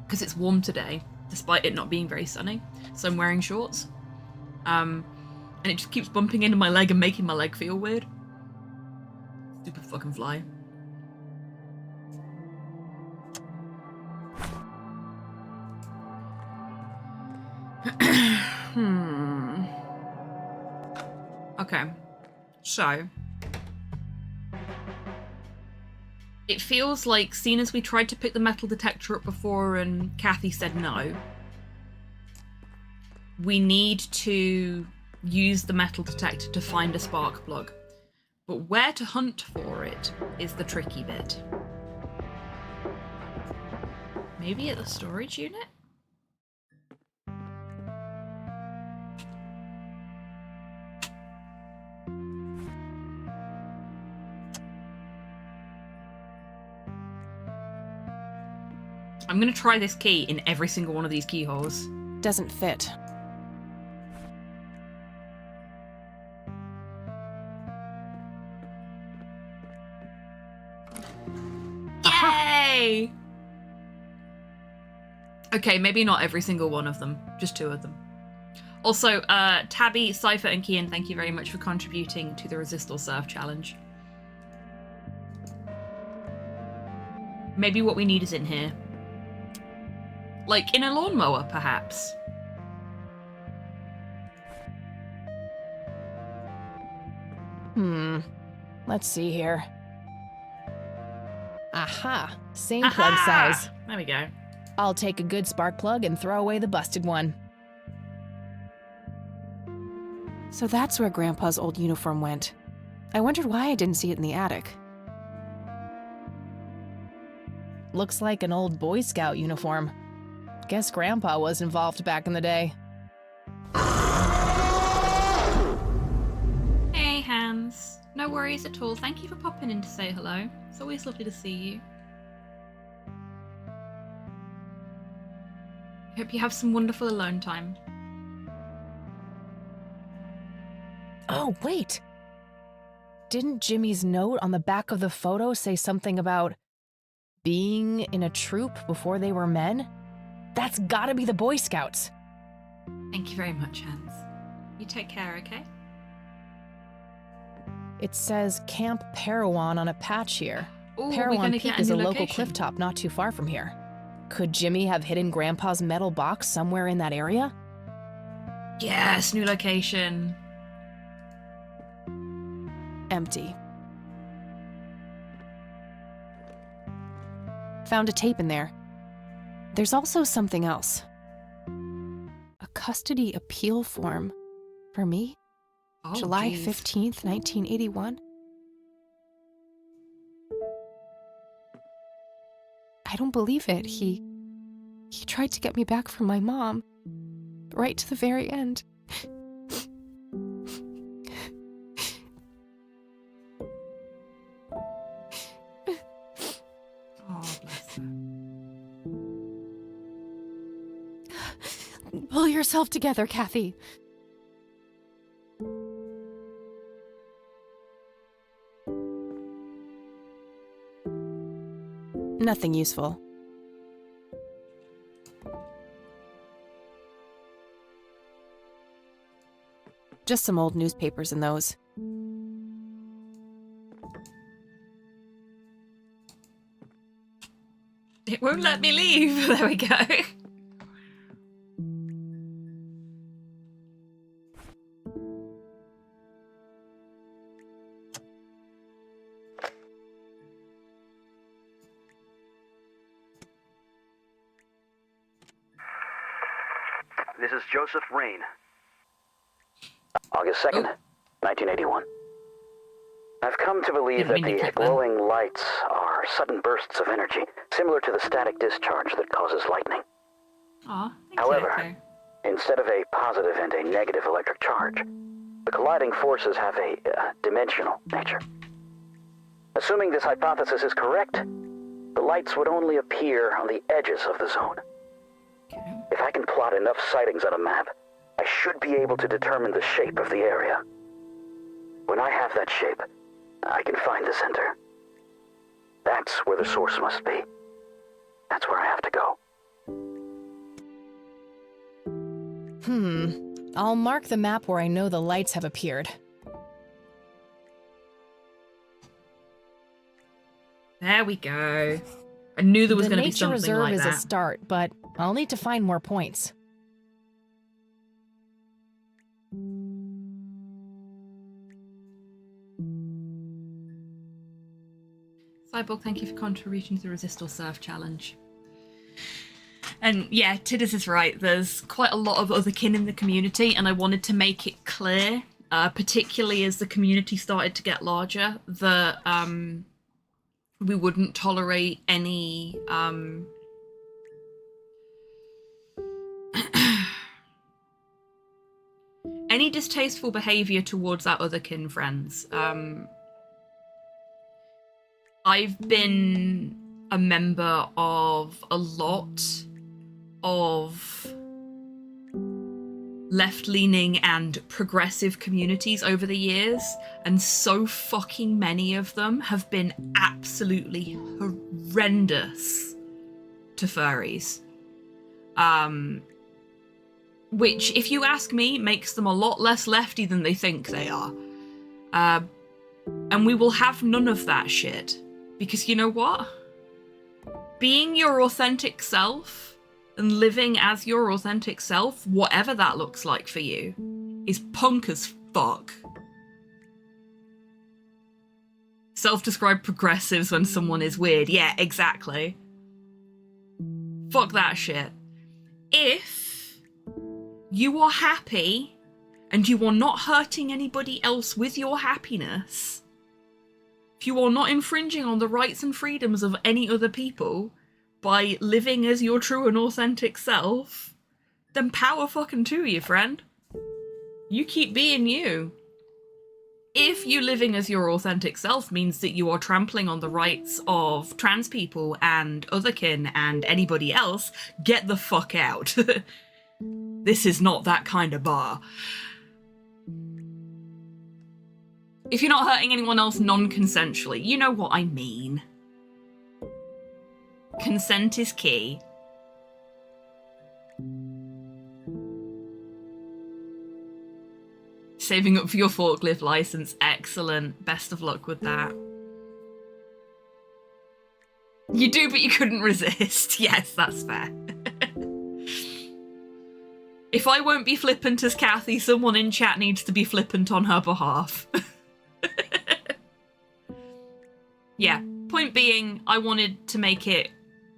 Because it's warm today, despite it not being very sunny. So I'm wearing shorts. And it just keeps bumping into my leg and making my leg feel weird. Stupid fucking fly. Okay. So. It feels like, seeing as we tried to pick the metal detector up before and Kathy said no, we need to use the metal detector to find a spark plug. But where to hunt for it is the tricky bit. Maybe at the storage unit? I'm gonna try this key in every single one of these keyholes. Doesn't fit. Yay! Okay, maybe not every single one of them, just 2 of them. Also, Tabby, Cypher, and Kian, thank you very much for contributing to the Resist or Serve challenge. Maybe what we need is in here. Like in a lawnmower, perhaps. Let's see here. Aha! Same plug size. There we go. I'll take a good spark plug and throw away the busted one. So that's where Grandpa's old uniform went. I wondered why I didn't see it in the attic. Looks like an old Boy Scout uniform. Guess Grandpa was involved back in the day. Hey, Hans. No worries at all. Thank you for popping in to say hello. It's always lovely to see you. Hope you have some wonderful alone time. Oh, wait! Didn't Jimmy's note on the back of the photo say something about being in a troop before they were men? That's gotta be the Boy Scouts. Thank you very much, Hans. You take care, okay? It says Camp Parowan on a patch here. Ooh, Parowan Peak is a local location. cliff top not too far from here. Could Jimmy have hidden Grandpa's metal box somewhere in that area? Yes, new location. Empty. Found a tape in there. There's also something else. A custody appeal form. For me? Oh, July geez. 15th, 1981? I don't believe it. He tried to get me back from my mom. Right to the very end. Oh, bless her. Pull yourself together, Kathy. Nothing useful. Just some old newspapers in those. It won't let me leave. There we go. This is Joseph Rain. August 2nd, 1981. I've come to believe that the glowing lights are sudden bursts of energy, similar to the static discharge that causes lightning. However, instead of a positive and a negative electric charge, the colliding forces have a dimensional nature. Assuming this hypothesis is correct, the lights would only appear on the edges of the zone. If I can plot enough sightings on a map, I should be able to determine the shape of the area. When I have that shape, I can find the center. That's where the source must be. That's where I have to go. I'll mark the map where I know the lights have appeared. There we go. I knew there was going to be something like that. The nature reserve is a start, but I'll need to find more points. Cyborg, thank you for contributing to the Resist or Serve challenge. And yeah, Tidders is right. There's quite a lot of otherkin in the community, and I wanted to make it clear, particularly as the community started to get larger, that we wouldn't tolerate any any distasteful behavior towards our otherkin friends. I've been a member of a lot of left-leaning and progressive communities over the years, and so fucking many of them have been absolutely horrendous to furries. Which, if you ask me, makes them a lot less lefty than they think they are. And we will have none of that shit. Because you know what? Being your authentic self and living as your authentic self, whatever that looks like for you, is punk as fuck. Self-described progressives when someone is weird. Yeah, exactly. Fuck that shit. If you are happy and you are not hurting anybody else with your happiness, if you are not infringing on the rights and freedoms of any other people by living as your true and authentic self, then power fucking to you, friend. You keep being you. If you living as your authentic self means that you are trampling on the rights of trans people and otherkin and anybody else, get the fuck out. This is not that kind of bar. If you're not hurting anyone else non-consensually, you know what I mean. Consent is key. Saving up for your forklift license, excellent. Best of luck with that. You do, but you couldn't resist. Yes, that's fair. If I won't be flippant as Kathy, someone in chat needs to be flippant on her behalf. Yeah, point being, I wanted to make it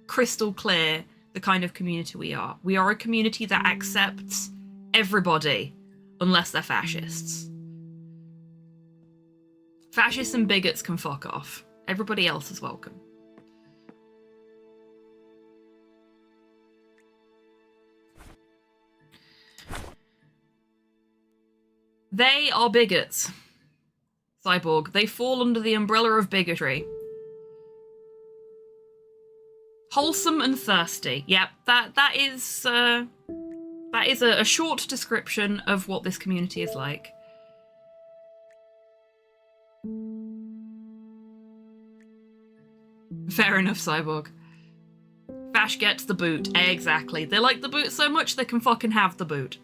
crystal clear the kind of community we are. We are a community that accepts everybody, unless they're fascists. Fascists and bigots can fuck off. Everybody else is welcome. They are bigots. Cyborg. They fall under the umbrella of bigotry. Wholesome and thirsty. Yep, that is a short description of what this community is like. Fair enough, Cyborg. Fash gets the boot. Exactly. They like the boot so much they can fucking have the boot.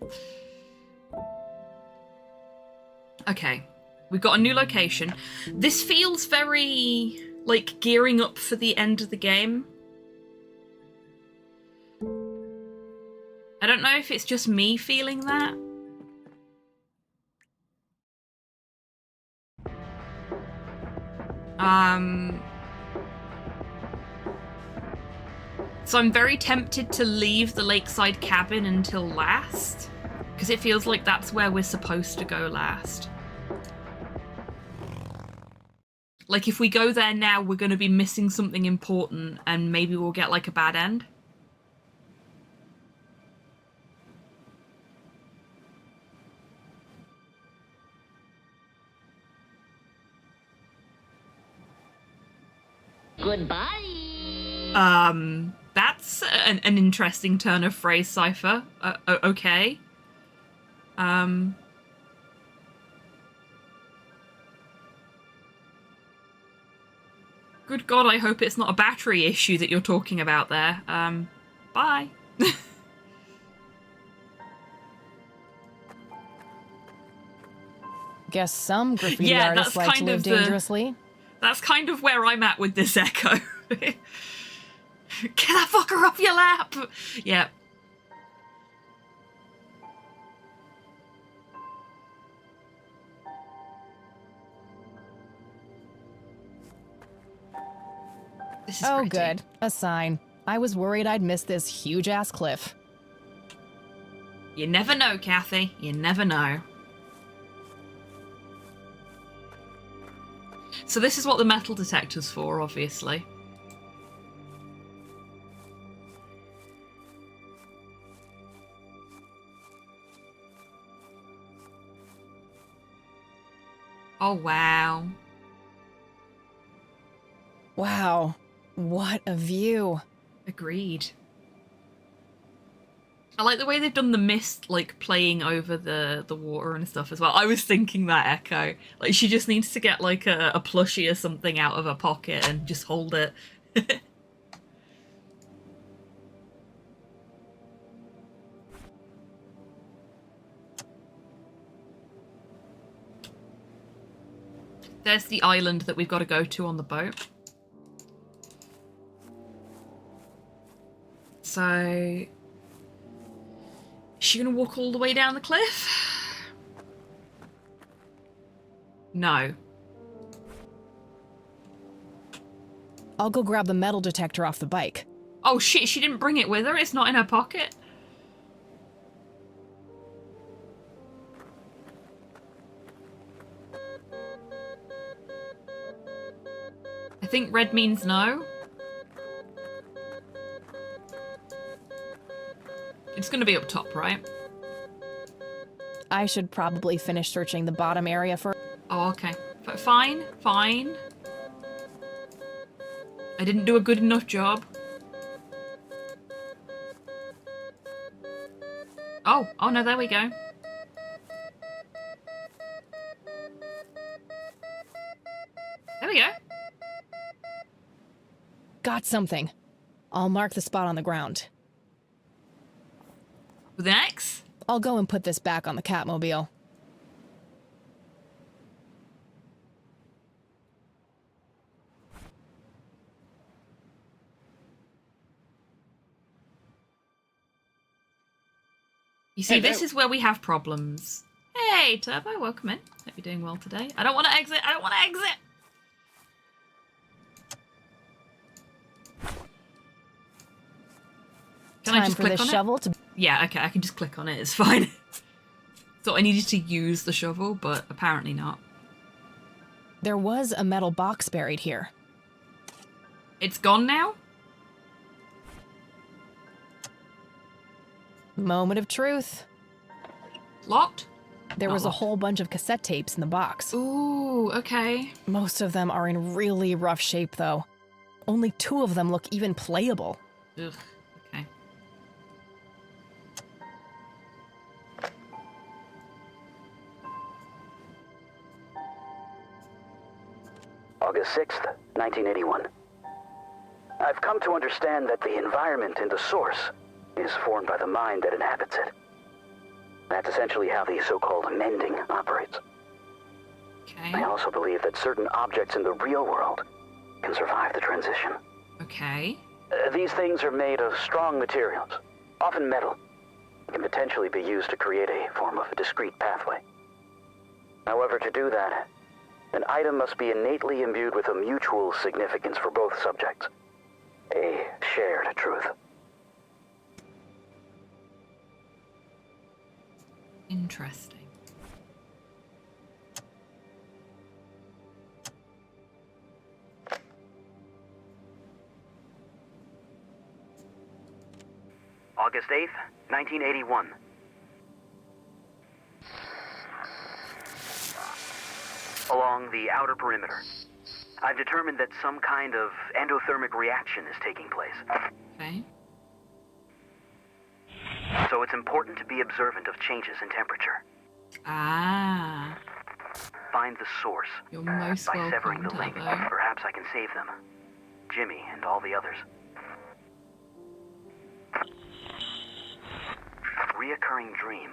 Okay. We've got a new location. This feels very, like, gearing up for the end of the game. I don't know if it's just me feeling that. So I'm very tempted to leave the lakeside cabin until last, because it feels like that's where we're supposed to go last. Like, if we go there now, we're going to be missing something important, and maybe we'll get, like, a bad end. Goodbye. That's an interesting turn of phrase, Cypher. Okay. Good God, I hope it's not a battery issue that you're talking about there. Bye. Guess some graffiti Yeah, artists that's like to kind live of dangerously. That's kind of where I'm at with this Echo. Get that fucker off your lap! Yeah. This is oh, pretty. good. A sign. I was worried I'd miss this huge-ass cliff. You never know, Kathy. You never know. So this is what the metal detector's for, obviously. Oh, wow. Wow. What a view. Agreed. I like the way they've done the mist, like, playing over the water and stuff as well. I was thinking that Echo. Like, she just needs to get, like, a plushie or something out of her pocket and just hold it. There's the island that we've got to go to on the boat. So... is she gonna walk all the way down the cliff? No. I'll go grab the metal detector off the bike. Oh shit, she didn't bring it with her? It's not in her pocket? I think red means no. It's gonna be up top, right? I should probably finish searching the bottom area for... Oh, okay. Fine, fine. I didn't do a good enough job. Oh no, there we go. There we go. Got something. I'll mark the spot on the ground. With an X? I'll go and put this back on the Catmobile. You see, this is where we have problems. Hey, Turbo, welcome in. Hope you're doing well today. I don't want to exit. I don't want to exit. Can I just click on it? Yeah, okay, I can just click on it. It's fine. Thought I needed to use the shovel, but apparently not. There was a metal box buried here. It's gone now? Moment of truth. Locked? There was a whole bunch of cassette tapes in the box. Ooh, okay. Most of them are in really rough shape, though. Only 2 of them look even playable. Ugh, okay. August 6th, 1981. I've come to understand that the environment in the source is formed by the mind that inhabits it. That's essentially how the so-called mending operates. I also believe that certain objects in the real world can survive the transition. Okay. These things are made of strong materials, often metal, and can potentially be used to create a form of a discrete pathway. However, to do that, an item must be innately imbued with a mutual significance for both subjects. A shared truth. Interesting. August 8th, 1981. Along the outer perimeter, I've determined that some kind of endothermic reaction is taking place. Okay. So it's important to be observant of changes in temperature. Ah. Find the source. You're most by severing welcome, the link, Turbo. perhaps I can save them. Jimmy and all the others. Reoccurring dream.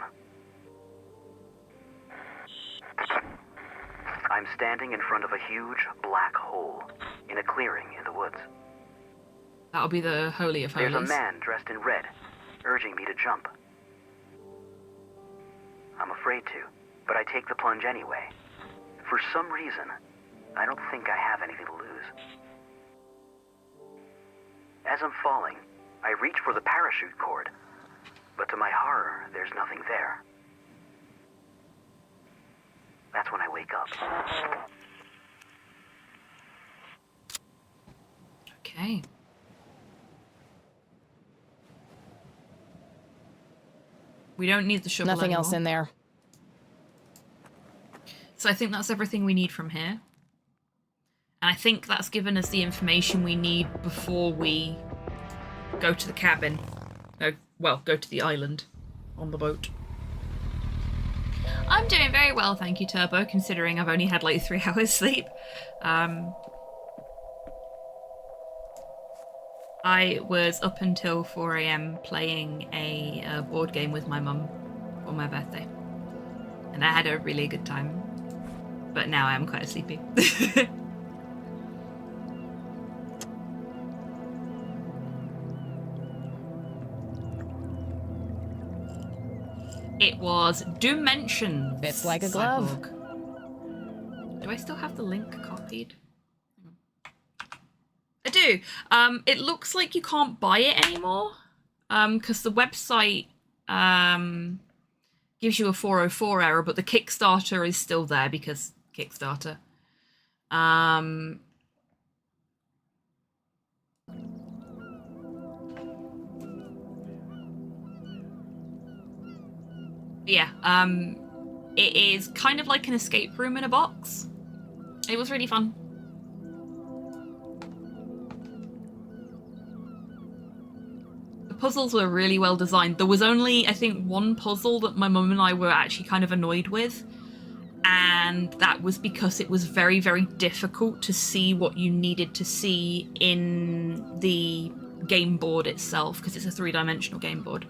I'm standing in front of a huge black hole in a clearing in the woods. That'll be the Holy of Holies. There's a man dressed in red, urging me to jump. I'm afraid to, but I take the plunge anyway. For some reason, I don't think I have anything to lose. As I'm falling, I reach for the parachute cord, but to my horror, there's nothing there. That's when I wake up. Okay. We don't need the shovel Nothing anymore. else in there. So I think that's everything we need from here. And I think that's given us the information we need before we go to the cabin. Well, go to the island on the boat. I'm doing very well, thank you, Turbo, considering I've only had like 3 hours sleep. I was up until 4 AM playing a board game with my mum for my birthday. And I had a really good time. But now I am quite sleepy. It was Dimensions. Fits like a glove. Cyborg. Do I still have the link copied? I do. It looks like you can't buy it anymore. Because the website gives you a 404 error, but the Kickstarter is still there because Kickstarter. Yeah, it is kind of like an escape room in a box. It was really fun. The puzzles were really well designed. There was only, I think, one puzzle that my mum and I were actually kind of annoyed with. And that was because it was very, very difficult to see what you needed to see in the game board itself, because it's a 3-dimensional game board.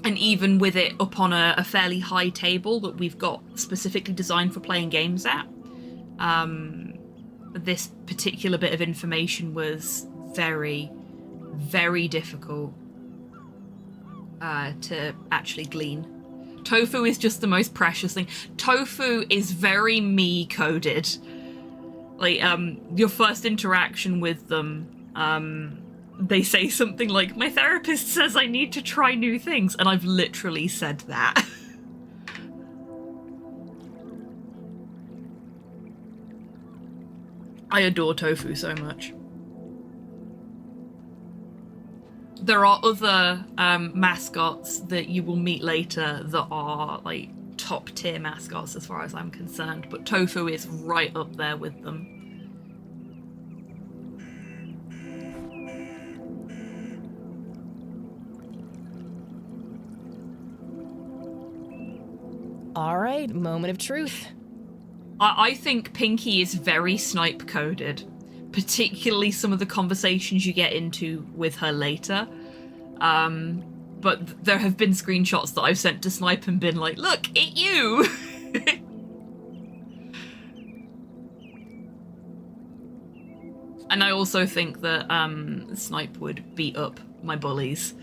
And even with it up on a fairly high table that we've got specifically designed for playing games at, this particular bit of information was very, very difficult to actually glean. Tofu is just the most precious thing. Tofu is very me coded. Like, your first interaction with them, they say something like, my therapist says I need to try new things, and I've literally said that. I adore Tofu so much. There are other mascots that you will meet later that are like top tier mascots as far as I'm concerned, but Tofu is right up there with them. All right, moment of truth. I think Pinky is very snipe coded, particularly some of the conversations you get into with her later. But there have been screenshots that I've sent to Snipe and been like, look, it you! And I also think that Snipe would beat up my bullies.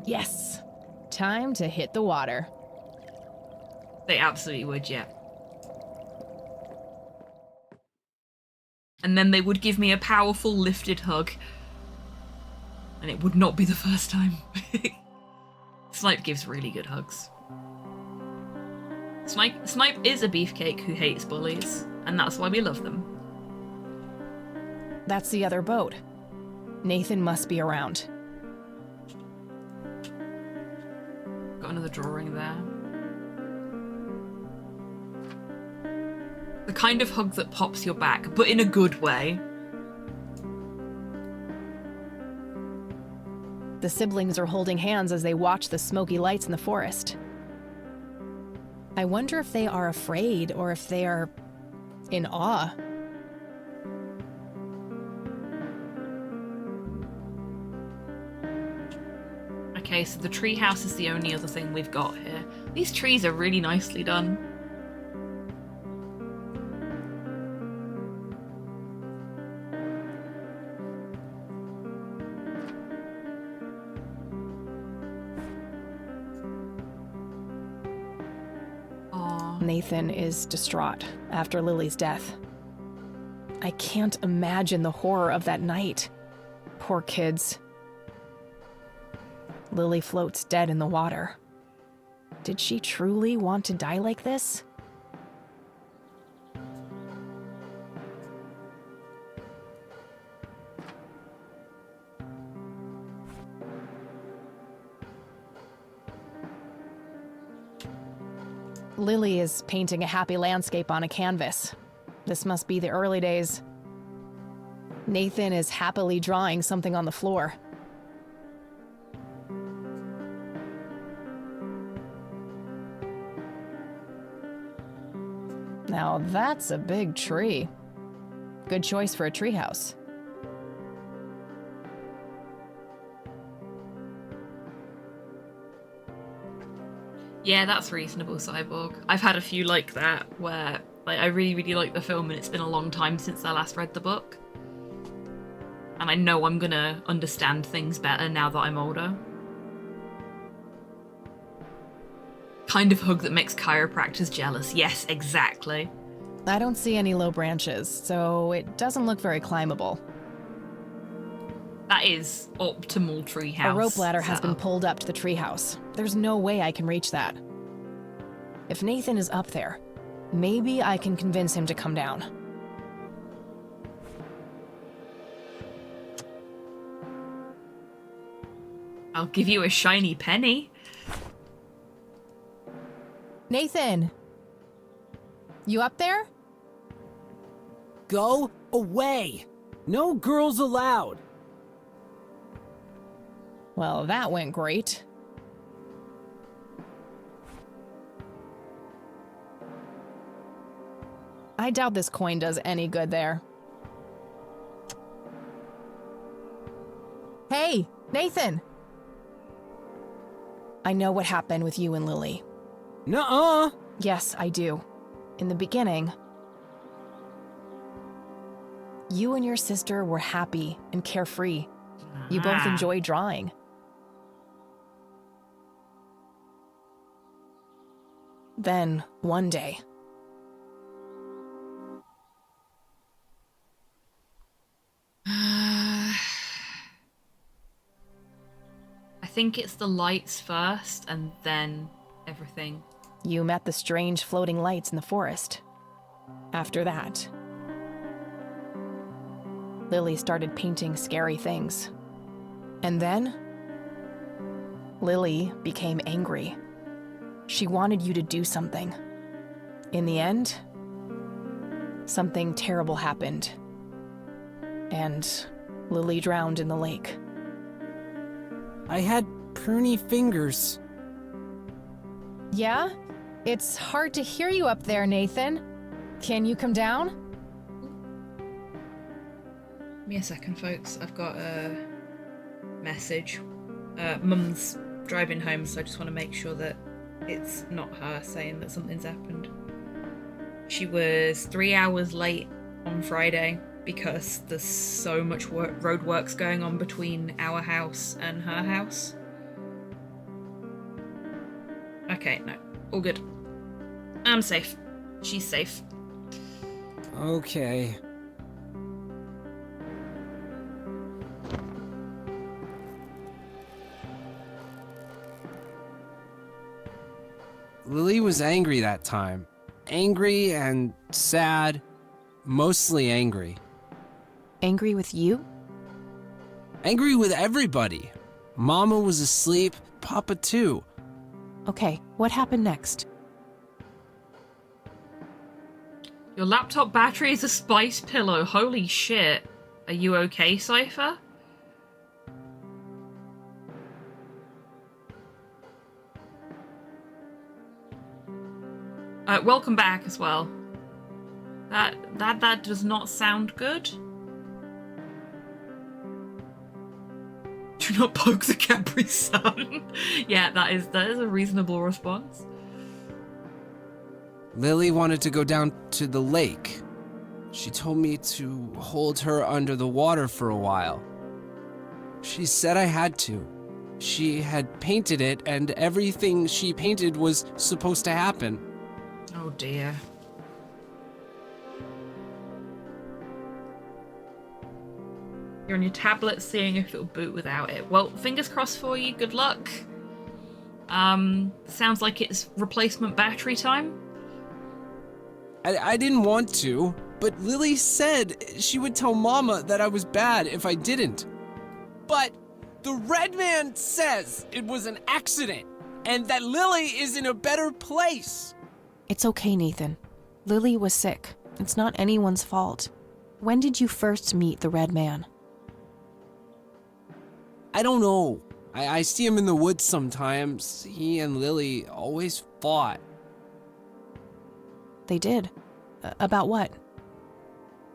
Yes. Time to hit the water. They absolutely would, yeah. And then they would give me a powerful lifted hug. And it would not be the first time. Snipe gives really good hugs. Snipe is a beefcake who hates bullies, and that's why we love them. That's the other boat. Nathan must be around. Got another drawing there. The kind of hug that pops your back, but in a good way. The siblings are holding hands as they watch the smoky lights in the forest. I wonder if they are afraid or if they are in awe. Okay, so the treehouse is the only other thing we've got here. These trees are really nicely done. Nathan is distraught after Lily's death. I can't imagine the horror of that night. Poor kids. Lily floats dead in the water. Did she truly want to die like this? Lily is painting a happy landscape on a canvas. This must be the early days. Nathan is happily drawing something on the floor. Now that's a big tree. Good choice for a treehouse. Yeah, that's reasonable, Cyborg. I've had a few like that where I really, really like the film and it's been a long time since I last read the book. And I know I'm gonna understand things better now that I'm older. Kind of hug that makes chiropractors jealous. Yes, exactly. I don't see any low branches, so it doesn't look very climbable. That is optimal treehouse. A rope ladder has been pulled up to the treehouse. There's no way I can reach that. If Nathan is up there, maybe I can convince him to come down. I'll give you a shiny penny. Nathan! You up there? Go away! No girls allowed! Well, that went great. I doubt this coin does any good there. Hey, Nathan! I know what happened with you and Lily. Nuh-uh! Yes, I do. In the beginning, you and your sister were happy and carefree. You both enjoy drawing. Then, one day, I think it's the lights first and then everything. you met the strange floating lights in the forest. After that, Lily started painting scary things. And then, Lily became angry. She wanted you to do something. In the end, something terrible happened. And Lily drowned in the lake. I had pruny fingers. Yeah? It's hard to hear you up there, Nathan. Can you come down? Give me a second, folks. I've got a message. Mum's driving home, so I just want to make sure that it's not her saying that something's happened. She was 3 hours late on Friday because there's so much road works going on between our house and her house. Okay, no. All good. I'm safe. She's safe. Okay. Lily was angry that time. Angry and sad. Mostly angry. Angry with you? Angry with everybody. Mama was asleep, Papa too. Okay, what happened next? Your laptop battery is a spice pillow. Holy shit. Are you okay, Cypher? Welcome back as well. That does not sound good. Do not poke the Capri Sun. Yeah, that is a reasonable response. Lily wanted to go down to the lake. She told me to hold her under the water for a while. She said I had to. She had painted it, and everything she painted was supposed to happen. Oh dear. You're on your tablet seeing if it'll boot without it. Well, fingers crossed for you. Good luck. Sounds like it's replacement battery time. I didn't want to, but Lily said she would tell Mama that I was bad if I didn't. But the Red Man says it was an accident, and that Lily is in a better place. It's okay, Nathan. Lily was sick. It's not anyone's fault. When did you first meet the Red Man? I don't know. I see him in the woods sometimes. He and Lily always fought. They did. About what?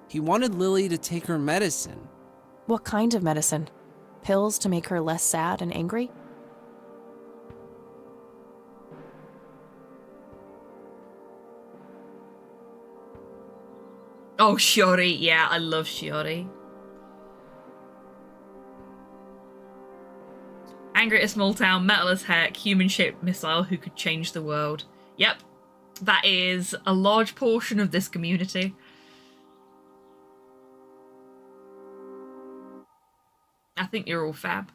He wanted Lily to take her medicine. What kind of medicine? Pills to make her less sad and angry? Oh, Shiori. Yeah, I love Shiori. Angry at a small town, metal as heck, human-shaped missile who could change the world. Yep, that is a large portion of this community. I think you're all fab.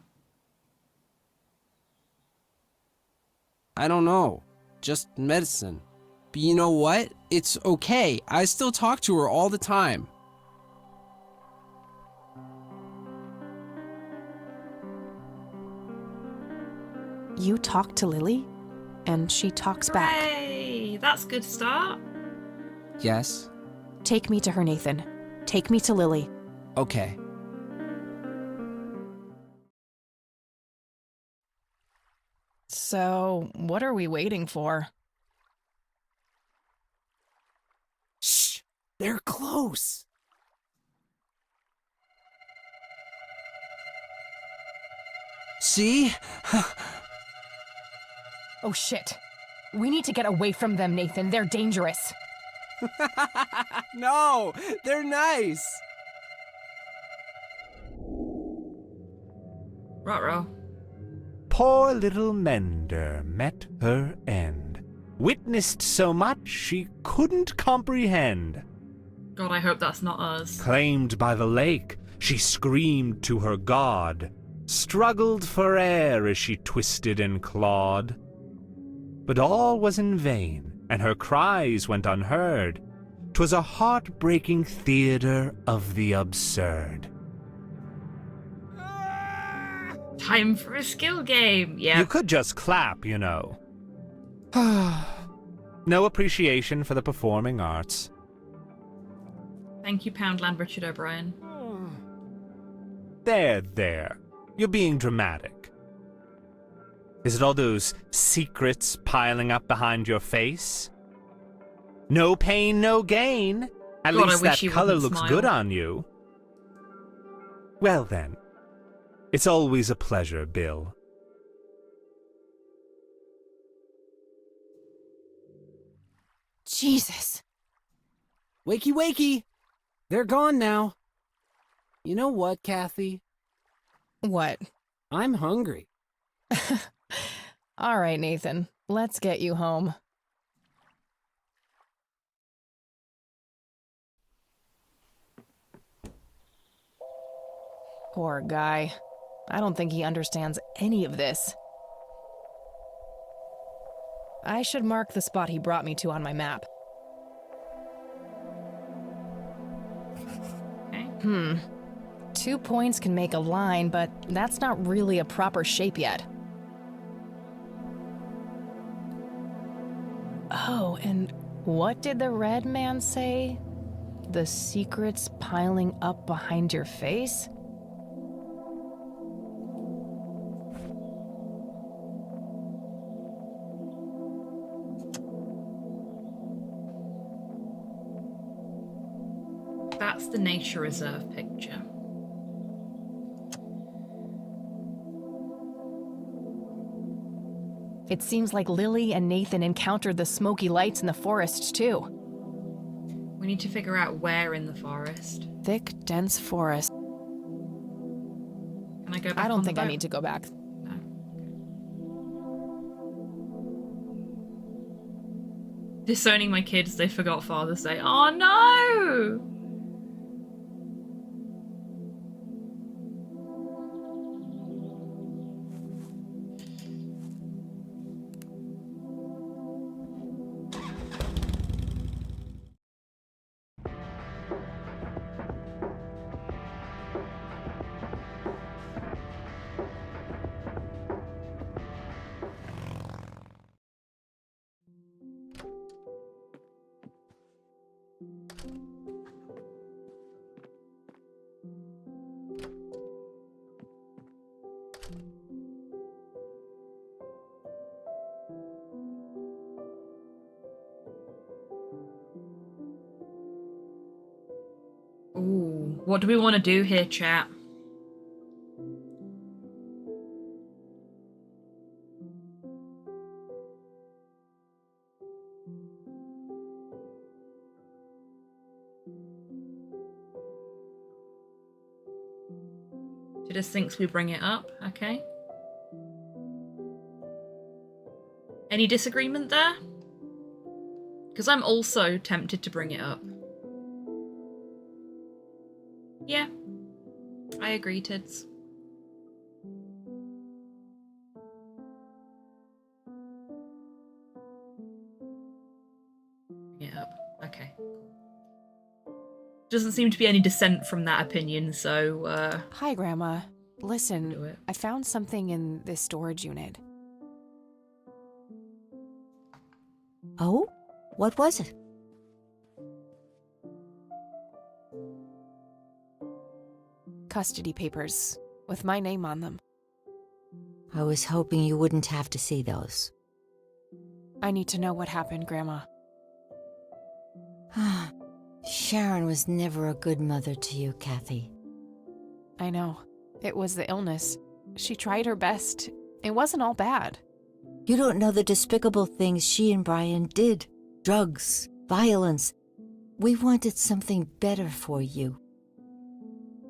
I don't know. Just medicine. But you know what? It's okay. I still talk to her all the time. You talk to Lily, and she talks back. Hey, that's a good start. Yes? Take me to her, Nathan. Take me to Lily. Okay. So, what are we waiting for? Shh! They're close! See? Oh shit. We need to get away from them, Nathan. They're dangerous. No! They're nice! Ruh-roh. Poor little Mender met her end. Witnessed so much she couldn't comprehend. God, I hope that's not us. Claimed by the lake, she screamed to her god. Struggled for air as she twisted and clawed. But all was in vain, and her cries went unheard. 'Twas a heart-breaking theater of the absurd. Time for a skill game. Yeah. You could just clap, you know. No appreciation for the performing arts. Thank you, Poundland Richard O'Brien. There. You're being dramatic. Is it all those secrets piling up behind your face? No pain, no gain. At God, least I wish that you color wouldn't looks smile. good on you. Well then, it's always a pleasure, Bill. Jesus. Wakey, wakey! They're gone now. You know what, Kathy? What? I'm hungry. All right, Nathan. Let's get you home. Poor guy. I don't think he understands any of this. I should mark the spot he brought me to on my map. Okay. 2 points can make a line, but that's not really a proper shape yet. Oh, and what did the red man say? The secrets piling up behind your face? That's the nature reserve picture. It seems like Lily and Nathan encountered the smoky lights in the forest, too. We need to figure out where in the forest. Thick, dense forest. Can I go back? I don't think I need to go back. No. Disowning my kids, they forgot Father's Day. Oh no! Ooh, what do we want to do here, chat? She just thinks we bring it up, okay. Any disagreement there? Because I'm also tempted to bring it up. Yeah, I agree, Tids. Bring it up. Okay. Doesn't seem to be any dissent from that opinion, so, Hi, Grandma. Listen, I found something in this storage unit. Oh? What was it? Custody papers with my name on them. I was hoping you wouldn't have to see those. I need to know what happened, Grandma. Sharon was never a good mother to you, Kathy. I know. It was the illness. She tried her best. It wasn't all bad. You don't know the despicable things she and Brian did. Drugs, violence. We wanted something better for you.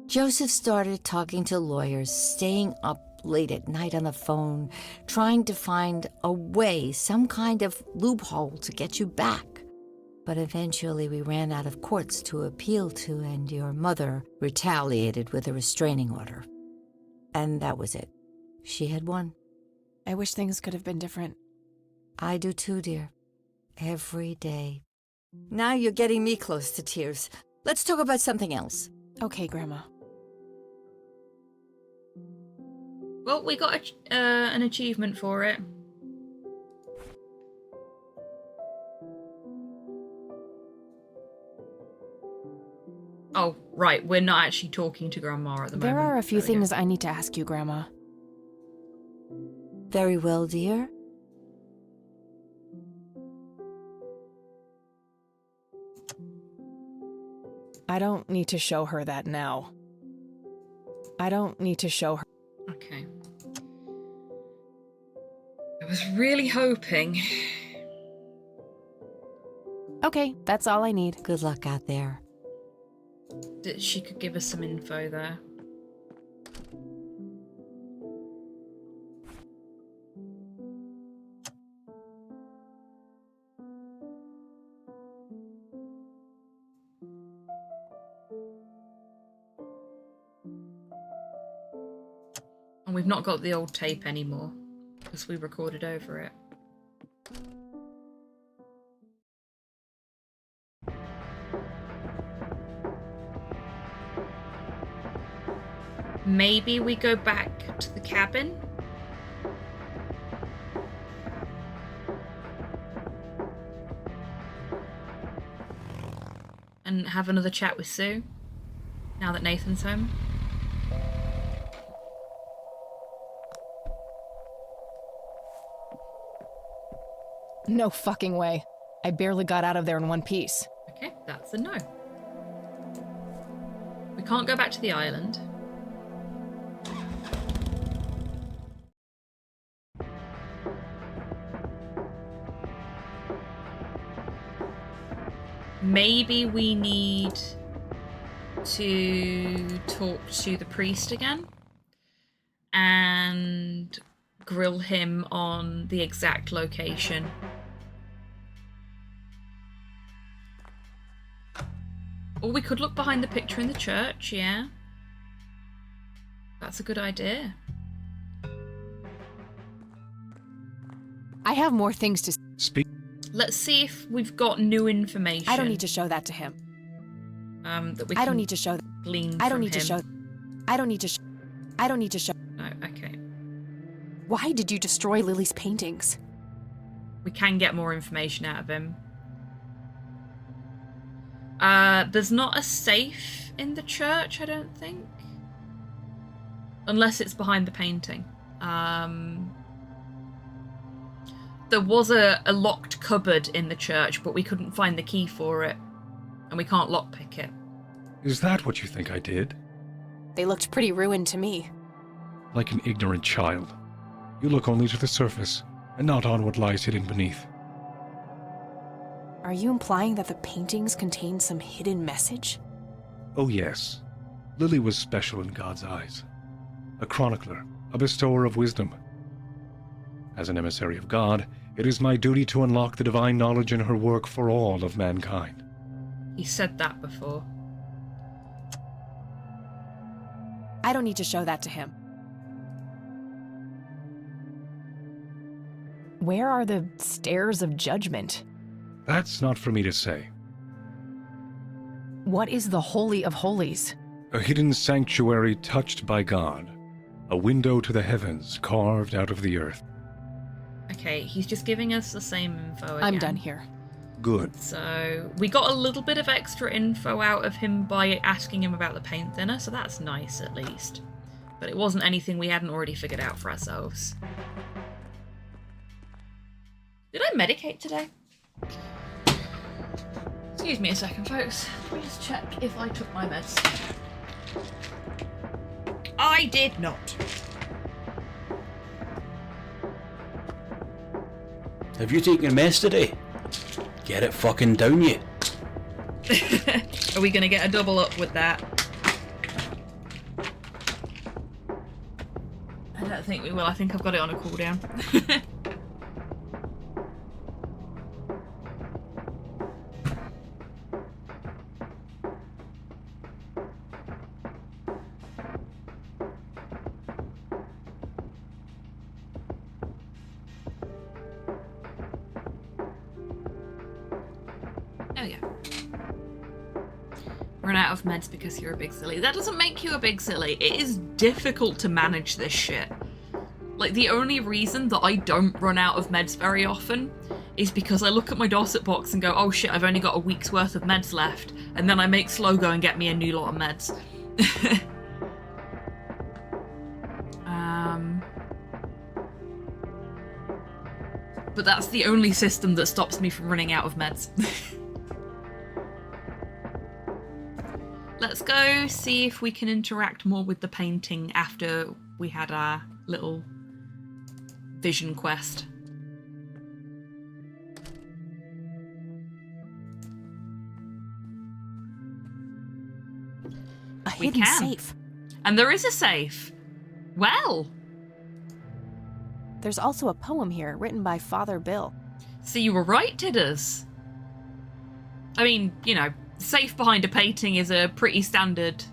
Joseph started talking to lawyers, staying up late at night on the phone, trying to find a way, some kind of loophole to get you back. But eventually we ran out of courts to appeal to, and your mother retaliated with a restraining order. And that was it. She had won. I wish things could have been different. I do too, dear. Every day. Now you're getting me close to tears. Let's talk about something else. Okay, Grandma. well, we got an achievement for it. Oh, right, we're not actually talking to Grandma at the moment. There are a few things I need to ask you, Grandma. Very well, dear. I don't need to show her that now. I don't need to show her. Okay. I was really hoping. Okay, that's all I need. Good luck out there. That she could give us some info there. And we've not got the old tape anymore because we recorded over it. Maybe we go back to the cabin? And have another chat with Sue, now that Nathan's home? No fucking way. I barely got out of there in one piece. Okay, that's a no. We can't go back to the island. Maybe we need to talk to the priest again and grill him on the exact location. Or we could look behind the picture in the church, yeah. That's a good idea. I have more things to speak. Let's see if we've got new information. I don't need to show that to him. That we I don't need to show glean I don't from need to him. show I don't need to I don't need to show. No, okay. Why did you destroy Lily's paintings? We can get more information out of him. There's not a safe in the church, I don't think. Unless it's behind the painting. There was a locked cupboard in the church, but we couldn't find the key for it. And we can't lockpick it. Is that what you think I did? They looked pretty ruined to me. Like an ignorant child. You look only to the surface, and not on what lies hidden beneath. Are you implying that the paintings contain some hidden message? Oh yes. Lily was special in God's eyes. A chronicler, a bestower of wisdom. As an emissary of God, it is my duty to unlock the divine knowledge in her work for all of mankind. He said that before. I don't need to show that to him. Where are the stairs of judgment? That's not for me to say. What is the Holy of Holies? A hidden sanctuary touched by God. A window to the heavens carved out of the earth. Okay, he's just giving us the same info again. I'm done here. Good. So, we got a little bit of extra info out of him by asking him about the paint thinner, so that's nice at least. But it wasn't anything we hadn't already figured out for ourselves. Did I medicate today? Excuse me a second, folks. Let me just check if I took my meds. I did not. Have you taken a mess today? Get it fucking down, you. Are we gonna get a double up with that? I don't think we will. I think I've got it on a cooldown. Oh yeah. Run out of meds because you're a big silly. That doesn't make you a big silly. It is difficult to manage this shit. Like, the only reason that I don't run out of meds very often is because I look at my Dorset box and go, oh shit, I've only got a week's worth of meds left. And then I make Slow go and get me a new lot of meds. But that's the only system that stops me from running out of meds. Let's go see if we can interact more with the painting after we had our little vision quest. A hidden safe. And there is a safe. Well. There's also a poem here written by Father Bill. So you were right, Tidders. I mean, you know, safe behind a painting is a pretty standard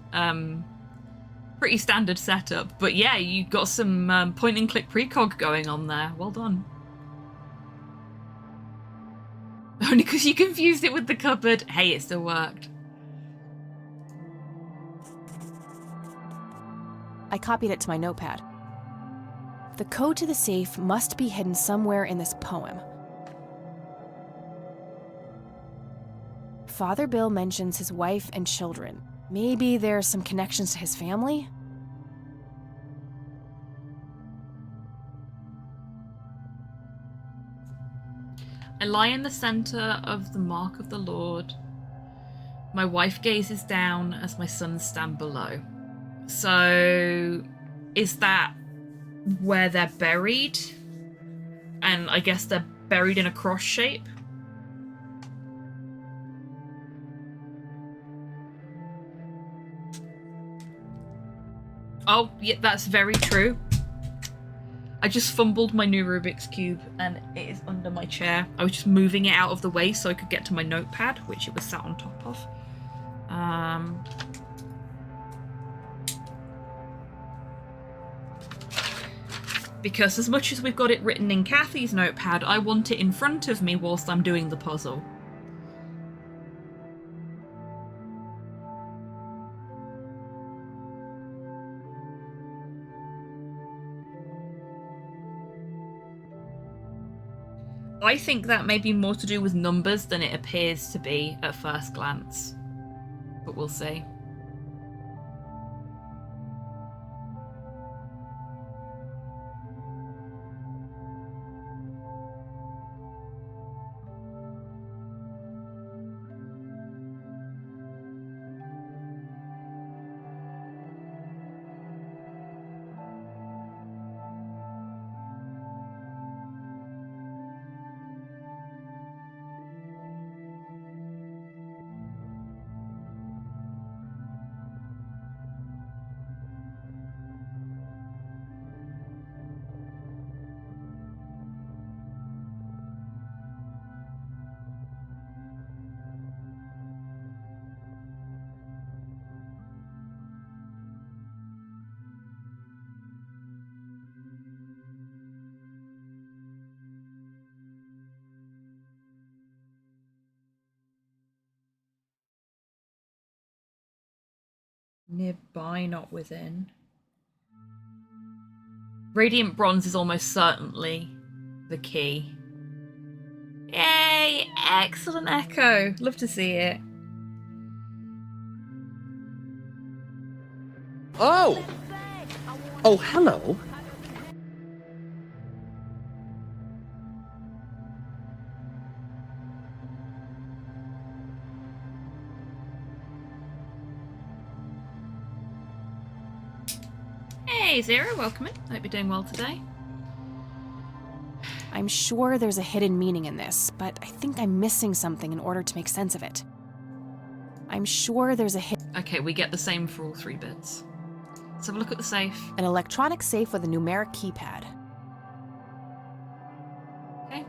setup. But yeah, you got some point and click precog going on there. Well done. Only because you confused it with the cupboard. Hey, it still worked. I copied it to my notepad. The code to the safe must be hidden somewhere in this poem. Father Bill mentions his wife and children. Maybe there's some connections to his family? I lie in the center of the mark of the Lord. My wife gazes down as my sons stand below. So, is that where they're buried? And I guess they're buried in a cross shape? Oh, yeah, that's very true. I just fumbled my new Rubik's Cube and it is under my chair. I was just moving it out of the way so I could get to my notepad, which it was sat on top of. Because as much as we've got it written in Kathy's notepad, I want it in front of me whilst I'm doing the puzzle. I think that may be more to do with numbers than it appears to be at first glance. But we'll see. Nearby, not within. Radiant bronze is almost certainly the key. Yay! Excellent echo. Love to see it. Oh! Oh, hello. Hey, Zero, welcome in. Hope you're doing well today. I'm sure there's a hidden meaning in this, but I think I'm missing something in order to make sense of it. I'm sure there's a Okay, we get the same for all 3 bits. Let's have a look at the safe. An electronic safe with a numeric keypad. Okay.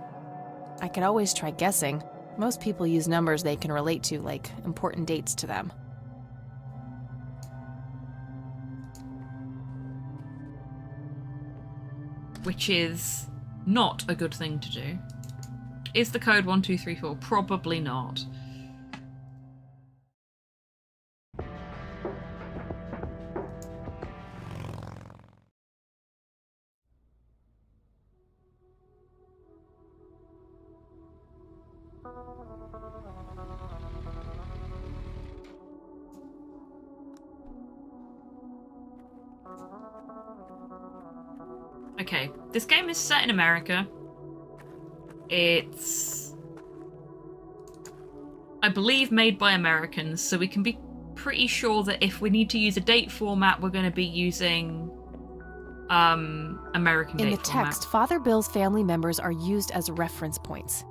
I could always try guessing. Most people use numbers they can relate to, like important dates to them. Which is not a good thing to do. Is the code 1234? Probably not. Okay, this game is set in America. It's, I believe, made by Americans, so we can be pretty sure that if we need to use a date format, we're going to be using American date In the format. text, Father Bill's family members are used as reference points.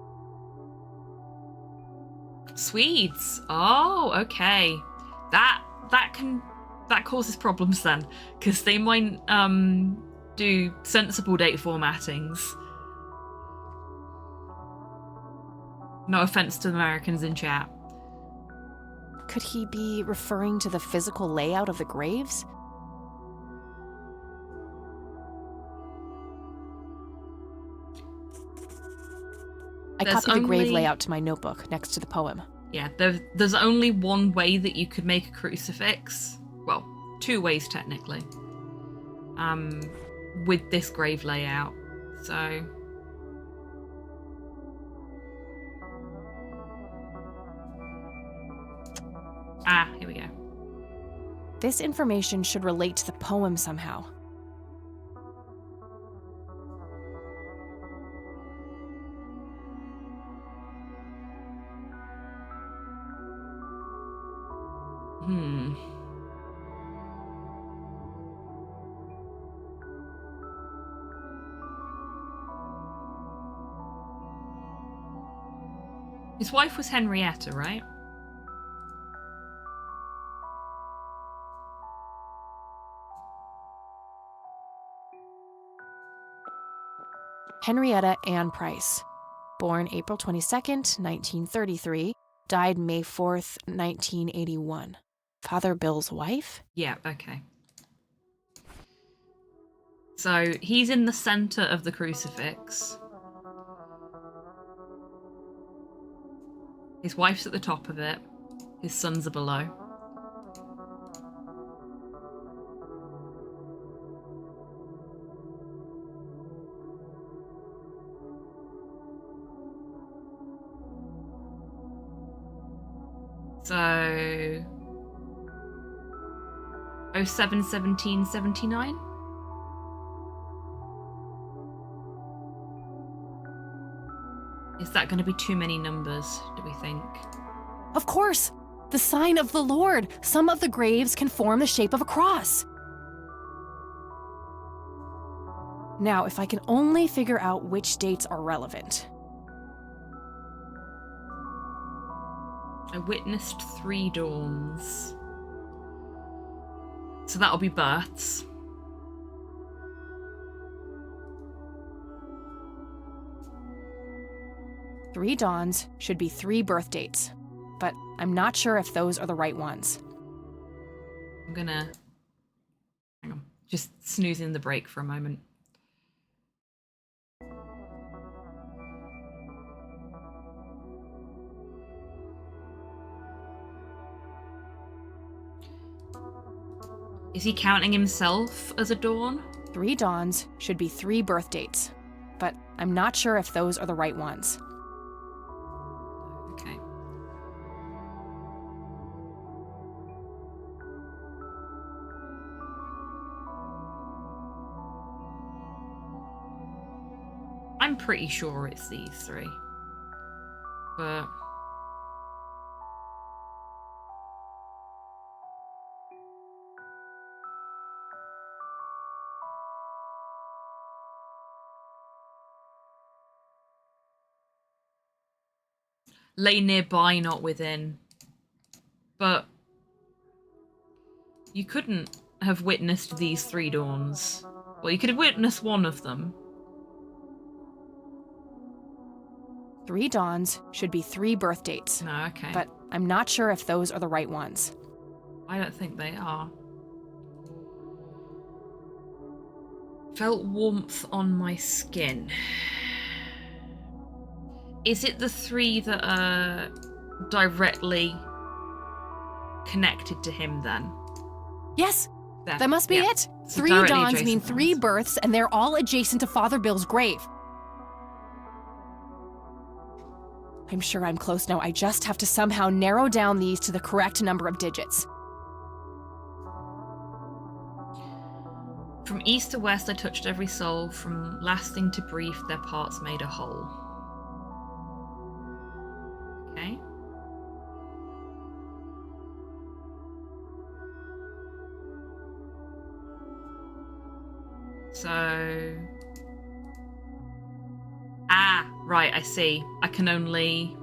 Swedes. Oh, okay. That causes problems then, because they might do sensible date formattings. No offense to the Americans in chat. Could he be referring to the physical layout of the graves? I copied the grave layout to my notebook next to the poem. Yeah, there's only one way that you could make a crucifix. Well, two ways technically. With this grave layout. So here we go. This information should relate to the poem somehow. His wife was Henrietta, right? Henrietta Ann Price, born April 22nd, 1933, died May 4th, 1981. Father Bill's wife? Yeah, okay. So he's in the center of the crucifix. His wife's at the top of it. His sons are below. So 07, 17, 79? Is that going to be too many numbers, do we think? Of course! The sign of the Lord! Some of the graves can form the shape of a cross. Now, if I can only figure out which dates are relevant. I witnessed 3 dawns. So that'll be births. Three dawns should be 3 birth dates, but I'm not sure if those are the right ones. I'm gonna... Hang on. Just snoozing the break for a moment. Is he counting himself as a dawn? 3 dawns should be 3 birth dates, but I'm not sure if those are the right ones. Okay. I'm pretty sure it's these 3. But... lay nearby, not within. But you couldn't have witnessed these 3 dawns. Well, you could have witnessed one of them. 3 dawns should be 3 birth dates. No, okay. But I'm not sure if those are the right ones. I don't think they are. Felt warmth on my skin. Is it the 3 that are directly connected to him then? Yes! There. That must be it! So 3 directly dawns mean adjacent 3 ones. births, and they're all adjacent to Father Bill's grave. I'm sure I'm close now. I just have to somehow narrow down these to the correct number of digits. From east to west I touched every soul, from lasting to brief their parts made a whole. Okay. So... Ah, right, I see. I can only...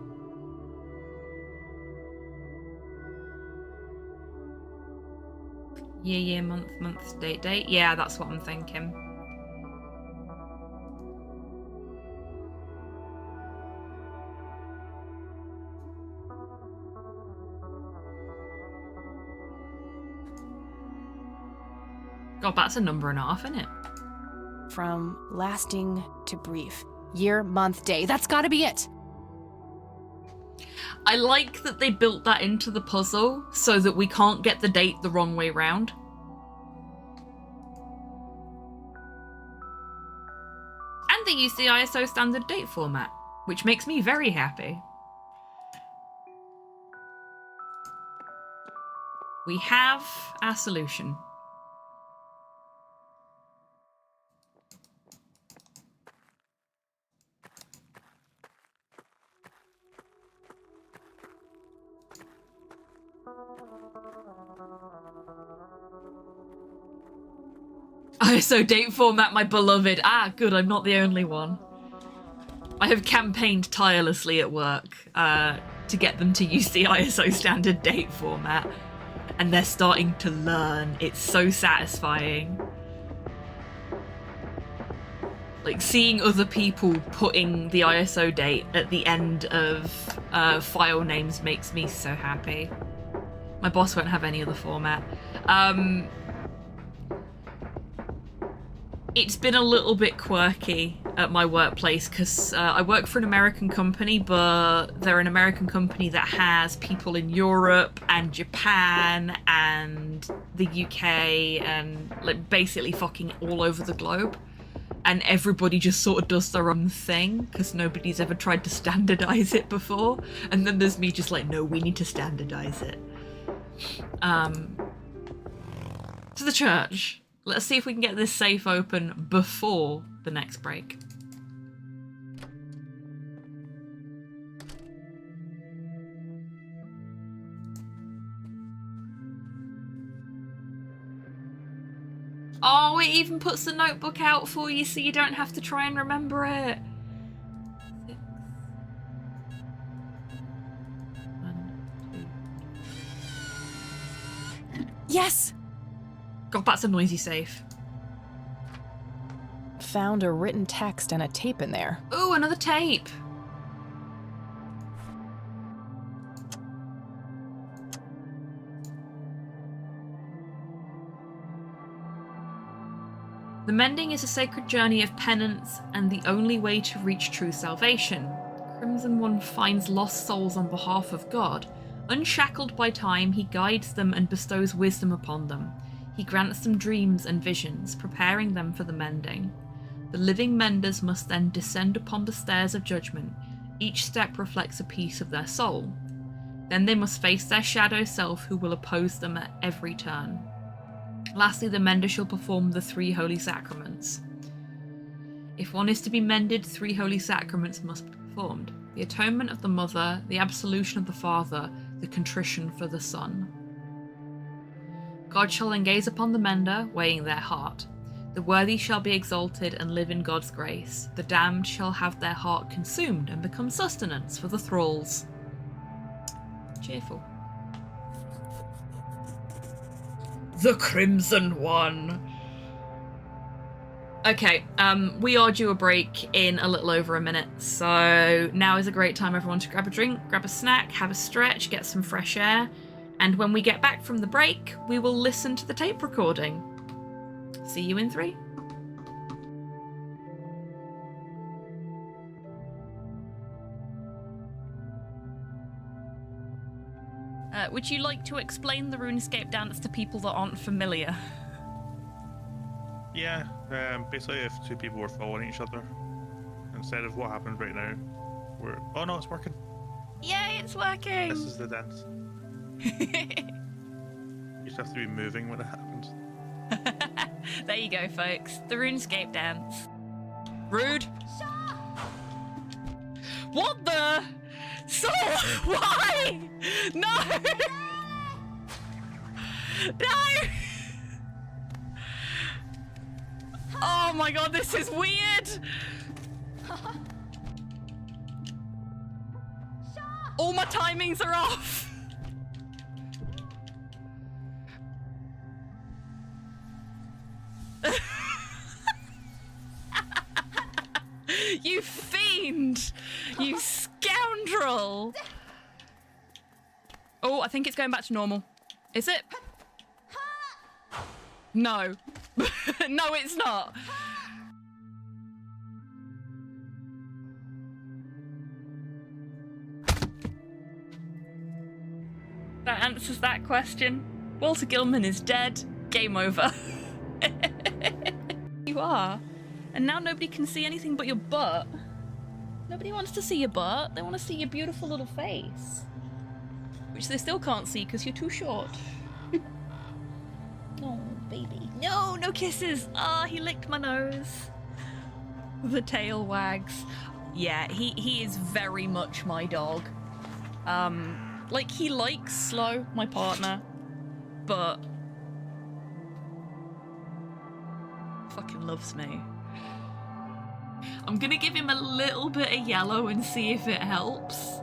Year, month, date. Yeah, that's what I'm thinking. God, that's a number and a half, isn't it? From lasting to brief. Year, month, day. That's gotta be it. I like that they built that into the puzzle so that we can't get the date the wrong way round. And they use the ISO standard date format, which makes me very happy. We have our solution. ISO date format, my beloved. Ah, good, I'm not the only one. I have campaigned tirelessly at work to get them to use the ISO standard date format, and they're starting to learn. It's so satisfying. Like, seeing other people putting the ISO date at the end of file names makes me so happy. My boss won't have any other format. It's been a little bit quirky at my workplace because I work for an American company, but they're an American company that has people in Europe and Japan and the UK and like basically fucking all over the globe. And everybody just sort of does their own thing because nobody's ever tried to standardize it before. And then there's me just like, no, we need to standardize it. To the church. Let's see if we can get this safe open before the next break. Oh, it even puts the notebook out for you so you don't have to try and remember it. 6. 1, 2. Yes! God, that's a noisy safe. Found a written text and a tape in there. Ooh, another tape. The mending is a sacred journey of penance and the only way to reach true salvation. Crimson One finds lost souls on behalf of God. Unshackled by time, he guides them and bestows wisdom upon them. He grants them dreams and visions, preparing them for the mending. The living menders must then descend upon the stairs of judgment. Each step reflects a piece of their soul. Then they must face their shadow self who will oppose them at every turn. Lastly, the mender shall perform the 3 holy sacraments. If one is to be mended, 3 holy sacraments must be performed. The atonement of the mother, the absolution of the father, the contrition for the son. God shall then gaze upon the mender, weighing their heart. The worthy shall be exalted and live in God's grace. The damned shall have their heart consumed and become sustenance for the thralls. Cheerful. The Crimson One. Okay, we are due a break in a little over a minute, so now is a great time everyone to grab a drink, grab a snack, have a stretch, get some fresh air. And when we get back from the break, we will listen to the tape recording. See you in 3. Would you like to explain the RuneScape dance to people that aren't familiar? Yeah, basically if 2 people were following each other, instead of what happens right now, we're... Oh no, it's working. Yay, it's working! This is the dance. You just have to be moving when it happens. There you go, folks. The RuneScape dance. Rude. What the? So why? No! No! Oh! my god, this is weird! All my timings are off! You fiend! You scoundrel! Oh, I think it's going back to normal. Is it? No. No, it's not. That answers that question. Walter Gilman is dead. Game over. You are. And now nobody can see anything but your butt. Nobody wants to see your butt. They want to see your beautiful little face. Which they still can't see because you're too short. Oh, baby. No, no kisses. Ah, he licked my nose. The tail wags. Yeah, he is very much my dog. Like, he likes Slow, my partner, but fucking loves me. I'm gonna give him a little bit of yellow and see if it helps.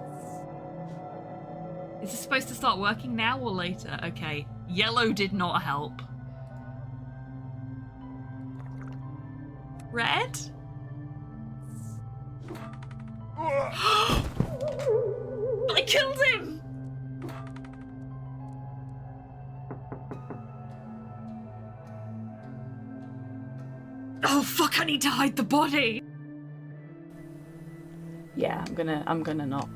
Is this supposed to start working now or later? Okay, yellow did not help. Red? I killed him! Oh fuck, I need to hide the body! Yeah, I'm gonna not.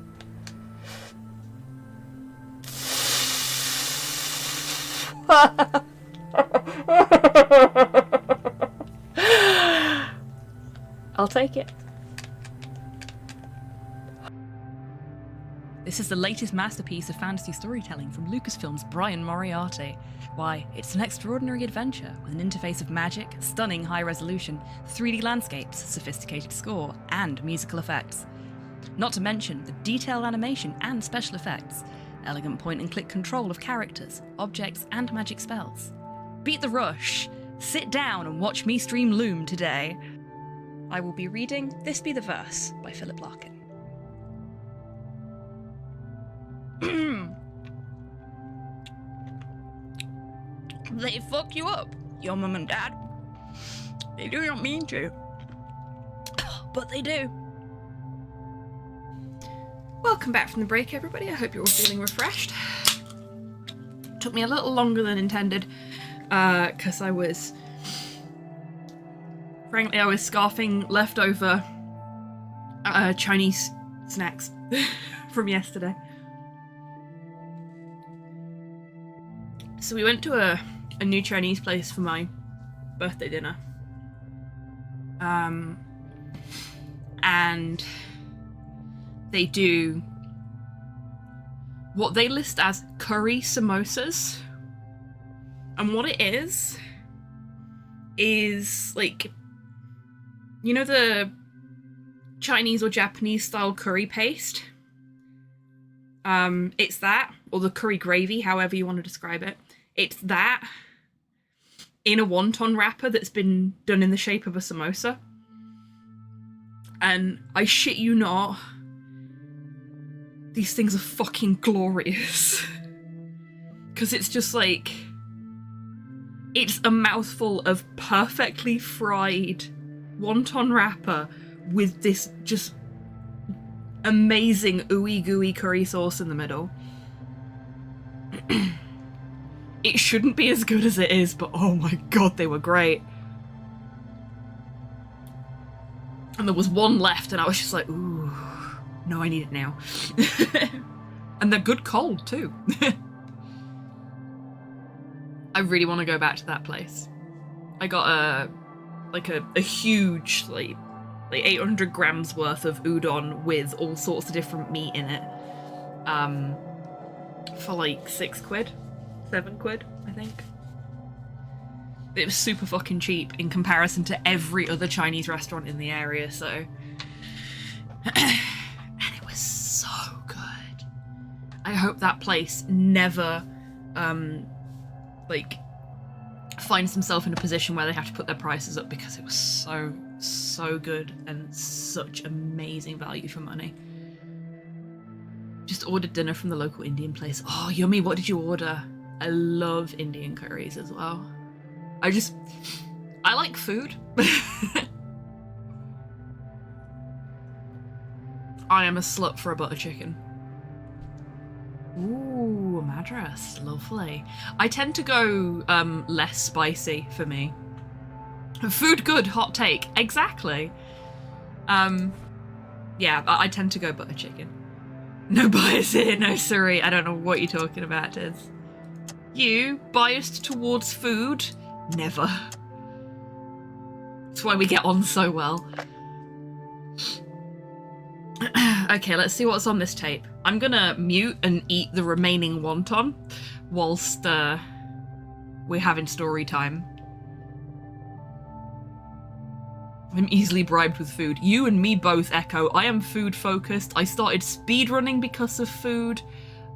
I'll take it. This is the latest masterpiece of fantasy storytelling from Lucasfilm's Brian Moriarty. Why, it's an extraordinary adventure with an interface of magic, stunning high resolution, 3D landscapes, sophisticated score, and musical effects. Not to mention the detailed animation and special effects, elegant point-and-click control of characters, objects, and magic spells. Beat the rush! Sit down and watch me stream Loom today. I will be reading This Be the Verse by Philip Larkin. They fuck you up, your mum and dad. They do not mean to, but they do. Welcome back from the break, everybody. I hope you're all feeling refreshed. Took me a little longer than intended, because I was scarfing leftover Chinese snacks from yesterday. So we went to a new Chinese place for my birthday dinner. And they do what they list as curry samosas. And what it is like, you know the Chinese or Japanese style curry paste? It's that, or the curry gravy, however you want to describe it. It's that in a wonton wrapper that's been done in the shape of a samosa. And I shit you not, these things are fucking glorious. Because it's just like, it's a mouthful of perfectly fried wonton wrapper with this just amazing ooey gooey curry sauce in the middle. It shouldn't be as good as it is, but oh my god, they were great. And there was one left and I was just like, ooh, no, I need it now. And they're good cold too. I really want to go back to that place. I got a huge, like 800 grams worth of udon with all sorts of different meat in it. For like £6, £7, I think. It was super fucking cheap in comparison to every other Chinese restaurant in the area, so. And it was so good. I hope that place never, finds themselves in a position where they have to put their prices up because it was so good and such amazing value for money. Just ordered dinner from the local Indian place. Oh, yummy. What did you order? I love Indian curries as well. I like food. I am a slut for a butter chicken. Ooh, Madras. Lovely. I tend to go less spicy for me. Food good, hot take. Exactly. Yeah, I tend to go butter chicken. No bias here, no sorry. I don't know what you're talking about, Tiz. You, biased towards food? Never. That's why we get on so well. Okay, let's see what's on this tape. I'm gonna mute and eat the remaining wonton whilst we're having story time. I'm easily bribed with food. You and me both, Echo. I am food focused. I started speedrunning because of food.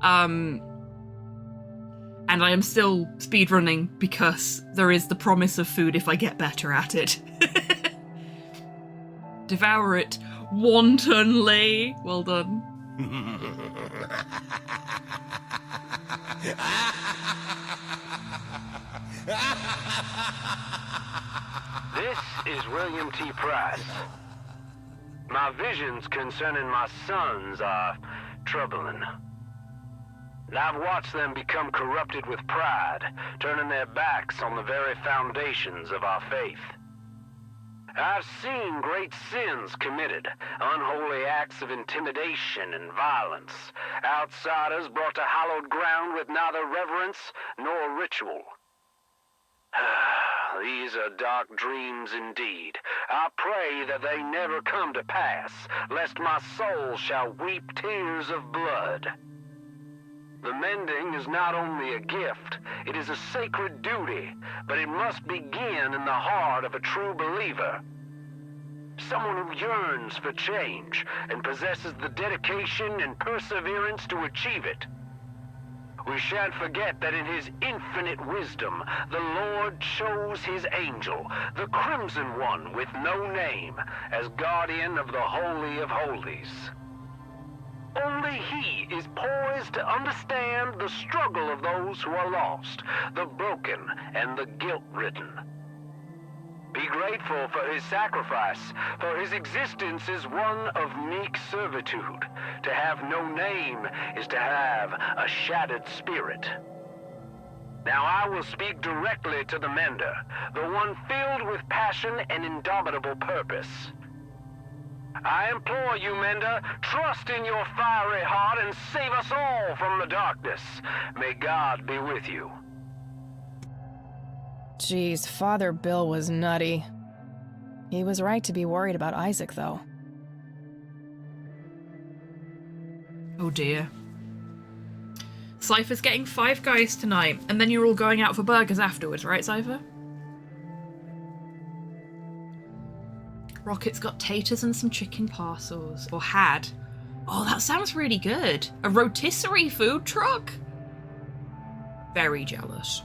And I am still speedrunning because there is the promise of food if I get better at it. Devour it wantonly. Well done. This is William T. Price. My visions concerning my sons are troubling. I've watched them become corrupted with pride, turning their backs on the very foundations of our faith. I've seen great sins committed, unholy acts of intimidation and violence, outsiders brought to hallowed ground with neither reverence nor ritual. These are dark dreams indeed. I pray that they never come to pass, lest my soul shall weep tears of blood. The mending is not only a gift, it is a sacred duty, but it must begin in the heart of a true believer. Someone who yearns for change and possesses the dedication and perseverance to achieve it. We shan't forget that in his infinite wisdom, the Lord chose his angel, the Crimson One with no name, as guardian of the Holy of Holies. Only he is poised to understand the struggle of those who are lost, the broken, and the guilt-ridden. Be grateful for his sacrifice, for his existence is one of meek servitude. To have no name is to have a shattered spirit. Now I will speak directly to the mender, the one filled with passion and indomitable purpose. I implore you, Mender, trust in your fiery heart and save us all from the darkness. May God be with you. Jeez, Father Bill was nutty. He was right to be worried about Isaac, though. Oh dear. Cypher's getting 5 guys tonight, and then you're all going out for burgers afterwards, right, Cypher? Rocket's got taters and some chicken parcels. Or had. Oh, that sounds really good. A rotisserie food truck? Very jealous.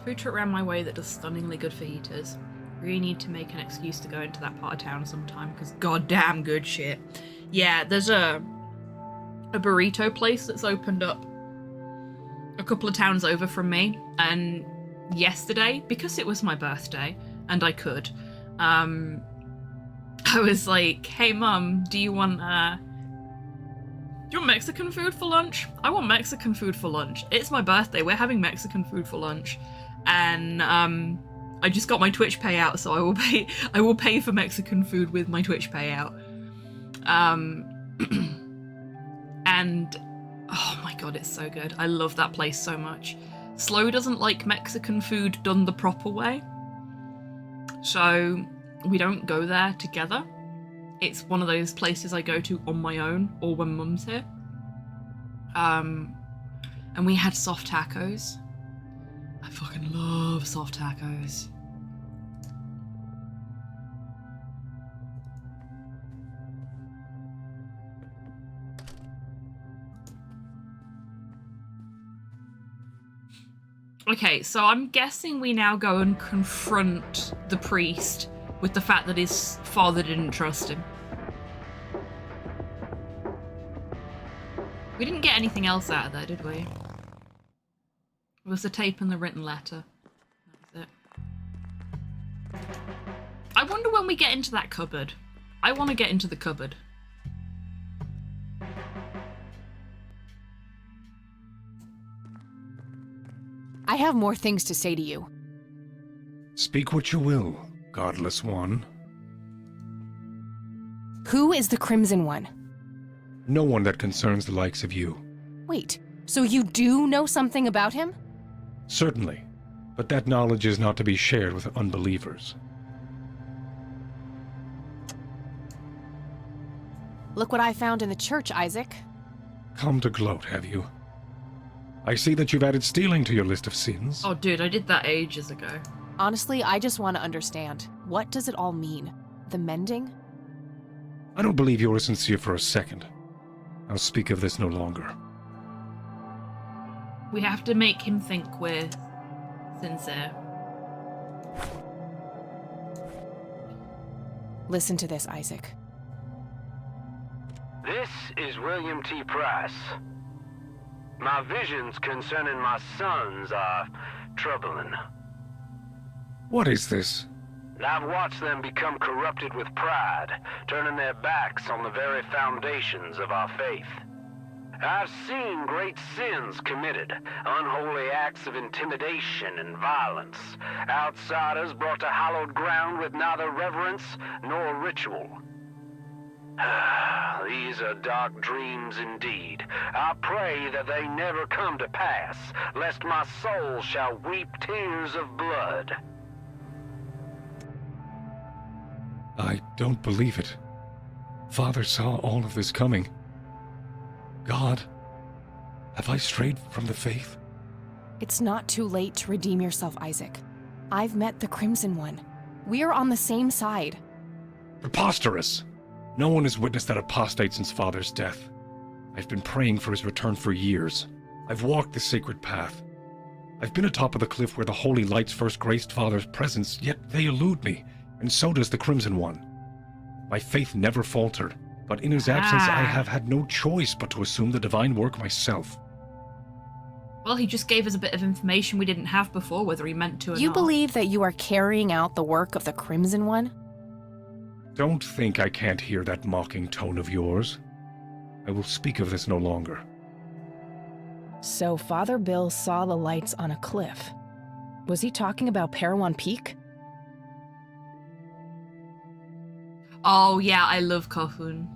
Food truck around my way that does stunningly good fajitas. Really need to make an excuse to go into that part of town sometime because goddamn good shit. Yeah, there's a burrito place that's opened up a couple of towns over from me, and yesterday, because it was my birthday and I could, I was like, hey mum, do you want Mexican food for lunch? I want Mexican food for lunch. It's my birthday, we're having Mexican food for lunch. And I just got my Twitch payout, so I will pay for Mexican food with my Twitch payout. And oh my god, it's so good. I love that place so much. Slow doesn't like Mexican food done the proper way, so we don't go there together. It's one of those places I go to on my own or when mum's here. And we had soft tacos. I fucking love soft tacos. Okay, so I'm guessing we now go and confront the priest with the fact that his father didn't trust him. We didn't get anything else out of there, did we? It was the tape and the written letter. That was it. I wonder when we get into that cupboard. I want to get into the cupboard. I have more things to say to you. Speak what you will, godless one. Who is the Crimson One? No one that concerns the likes of you. Wait, so you do know something about him? Certainly, but that knowledge is not to be shared with unbelievers. Look what I found in the church, Isaac. Come to gloat, have you? I see that you've added stealing to your list of sins. Oh, dude, I did that ages ago. Honestly, I just want to understand. What does it all mean? The mending? I don't believe you are sincere for a second. I'll speak of this no longer. We have to make him think we're sincere. Listen to this, Isaac. This is William T. Price. My visions concerning my sons are troubling. What is this? I've watched them become corrupted with pride, turning their backs on the very foundations of our faith. I've seen great sins committed, unholy acts of intimidation and violence, outsiders brought to hallowed ground with neither reverence nor ritual. These are dark dreams indeed. I pray that they never come to pass, lest my soul shall weep tears of blood. I don't believe it. Father saw all of this coming. God, have I strayed from the faith? It's not too late to redeem yourself, Isaac. I've met the Crimson One. We're on the same side. Preposterous! No one has witnessed that apostate since Father's death. I've been praying for his return for years. I've walked the sacred path. I've been atop of the cliff where the holy lights first graced Father's presence, yet they elude me, and so does the Crimson One. My faith never faltered, but in his absence I have had no choice but to assume the divine work myself. Well, he just gave us a bit of information we didn't have before, whether he meant to or not. You believe that you are carrying out the work of the Crimson One? Don't think I can't hear that mocking tone of yours. I will speak of this no longer. So Father Bill saw the lights on a cliff. Was he talking about Parowan Peak? Oh yeah, I love Kofun.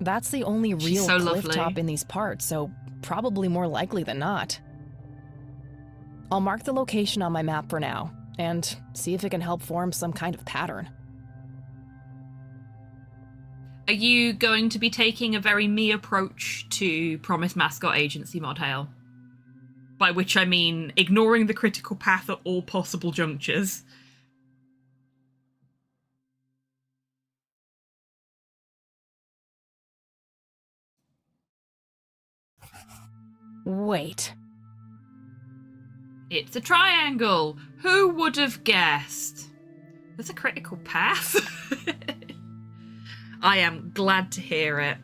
That's the only She's real so cliff lovely. top in these parts, so probably more likely than not. I'll mark the location on my map for now, and see if it can help form some kind of pattern. Are you going to be taking a very me approach to Promise Mascot Agency Mod Hail? By which I mean ignoring the critical path at all possible junctures. Wait. It's a triangle! Who would have guessed? There's a critical path? I am glad to hear it.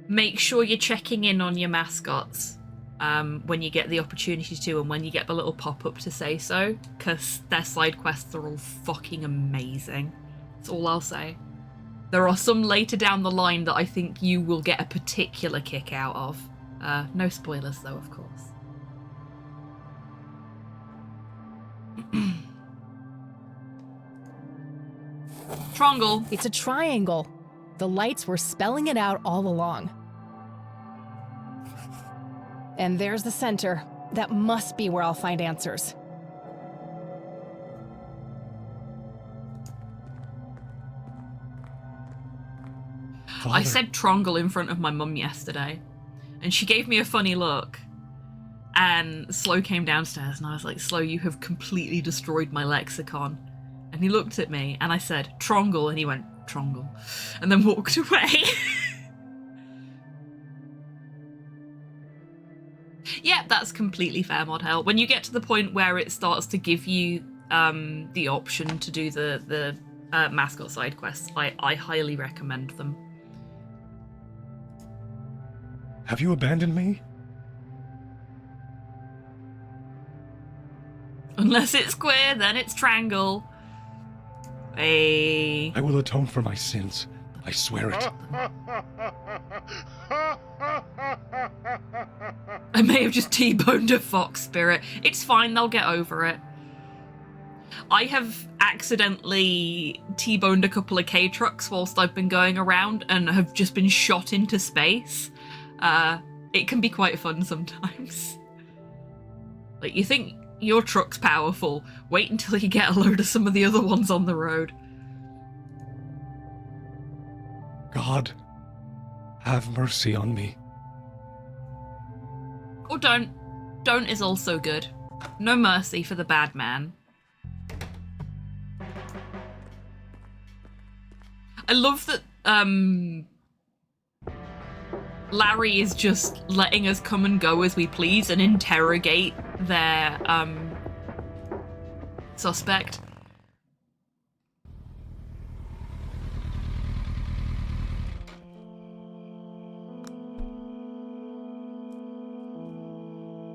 Make sure you're checking in on your mascots when you get the opportunity to, and when you get the little pop-up to say so, because their side quests are all fucking amazing. That's all I'll say. There are some later down the line that I think you will get a particular kick out of. No spoilers though, of course. Triangle. It's a triangle. The lights were spelling it out all along. And there's the center. That must be where I'll find answers. I said Trongle in front of my mum yesterday, and she gave me a funny look. And Slow came downstairs, and I was like, Slow, you have completely destroyed my lexicon. And he looked at me, and I said, Trongle, and he went, Trongle, and then walked away. Yeah, that's completely fair, Mod Hell. When you get to the point where it starts to give you the option to do the mascot side quests, I highly recommend them. Have you abandoned me? Unless it's square, then it's triangle. I will atone for my sins. I swear it. I may have just T-boned a fox spirit. It's fine, they'll get over it. I have accidentally T-boned a couple of K-trucks whilst I've been going around and have just been shot into space. It can be quite fun sometimes. Like, you think your truck's powerful, wait until you get a load of some of the other ones on the road. God, have mercy on me. Or don't. Don't is also good. No mercy for the bad man. I love that Larry is just letting us come and go as we please and interrogate their suspect.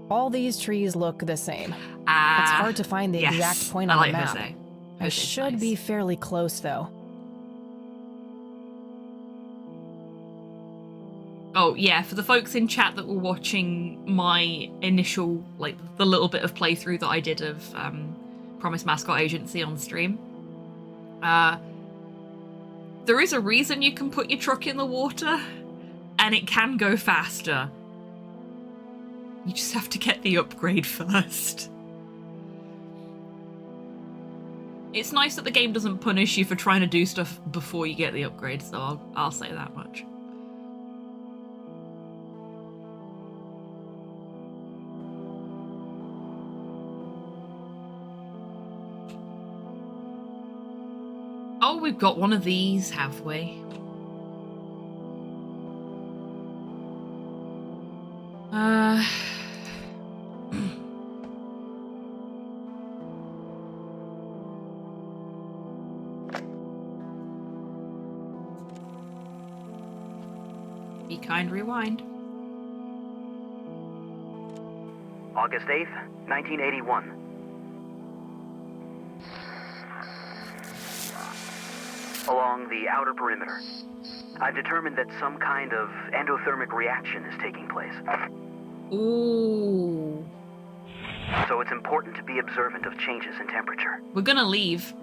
All these trees look the same. It's hard to find the exact point on the map. I should be fairly close, though. Oh, yeah, for the folks in chat that were watching my initial, like, the little bit of playthrough that I did of Promised Mascot Agency on stream, there is a reason you can put your truck in the water, and it can go faster. You just have to get the upgrade first. It's nice that the game doesn't punish you for trying to do stuff before you get the upgrade, so I'll say that much. Oh, we've got one of these, have we? Be kind, rewind. August 8th, 1981. Along the outer perimeter, I've determined that some kind of endothermic reaction is taking place. Ooh. So it's important to be observant of changes in temperature. We're gonna leave.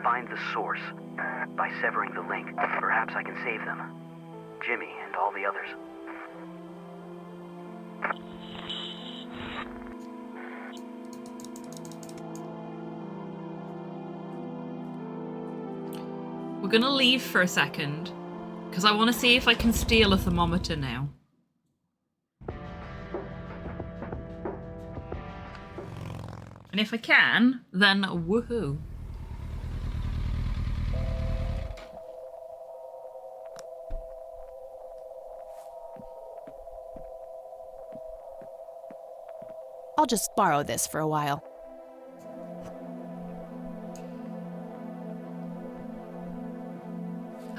Find the source. By severing the link, perhaps I can save them. Jimmy and all the others. We're gonna leave for a second, because I want to see if I can steal a thermometer now. And if I can, then woohoo. I'll just borrow this for a while.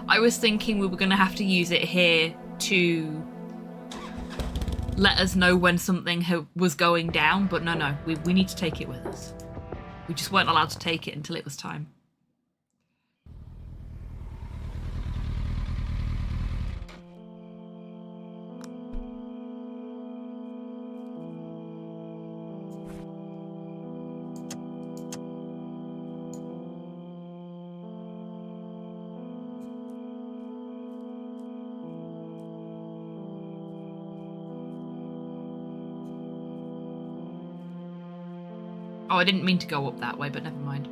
I was thinking we were going to have to use it here to let us know when something was going down, but no, we need to take it with us. We just weren't allowed to take it until it was time. Oh, I didn't mean to go up that way, but never mind.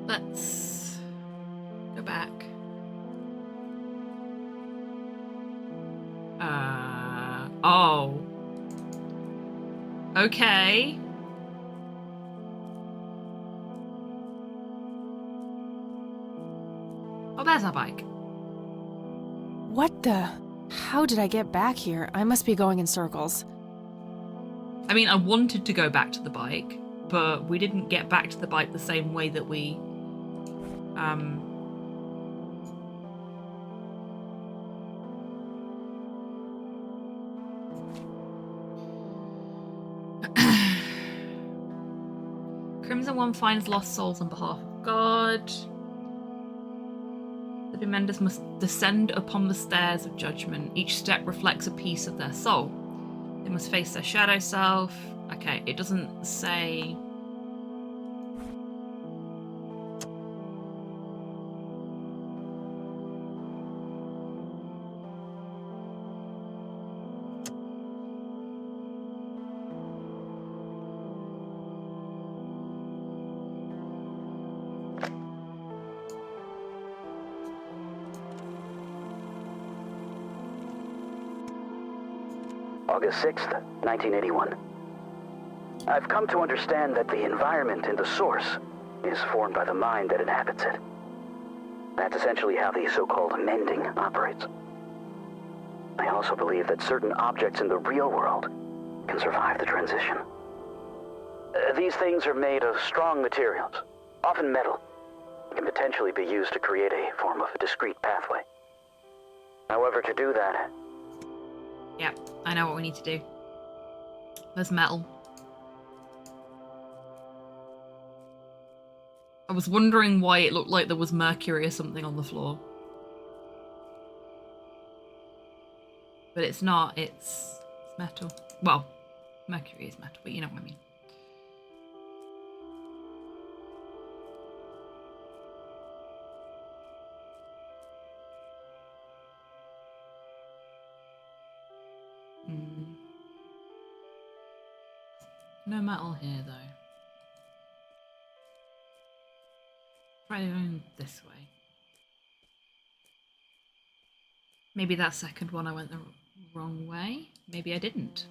Let's go back. Oh. Okay. Oh, there's our bike. What the? How did I get back here? I must be going in circles. I mean, I wanted to go back to the bike, but we didn't get back to the bike the same way that we... Crimson One finds lost souls on behalf of God. The Demenders must descend upon the stairs of judgment. Each step reflects a piece of their soul. They must face their shadow self. Okay, it doesn't say... August 6th, 1981. I've come to understand that the environment in the source is formed by the mind that inhabits it. That's essentially how the so-called mending operates. I also believe that certain objects in the real world can survive the transition. These things are made of strong materials, often metal, and can potentially be used to create a form of a discrete pathway. However, to do that... Yeah, I know what we need to do. There's metal. I was wondering why it looked like there was mercury or something on the floor. But it's not, it's metal. Well, mercury is metal, but you know what I mean. No metal here, though. Try going this way. Maybe that second one I went the wrong way. Maybe I didn't.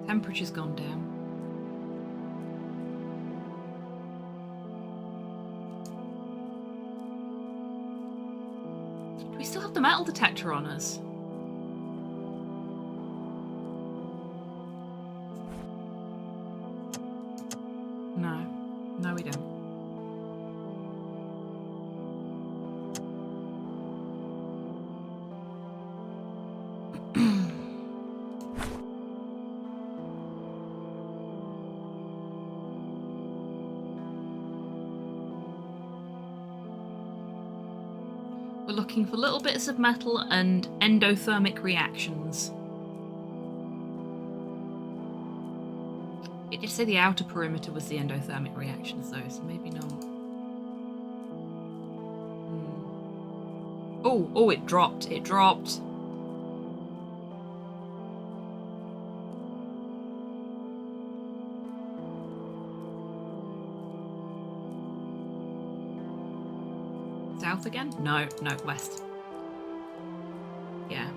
Temperature's gone down. Do we still have the metal detector on us? No. No, we don't. We're looking for little bits of metal and endothermic reactions. It did say the outer perimeter was the endothermic reactions though, so maybe not. Oh, it dropped. It dropped. South again? No, west. Yeah.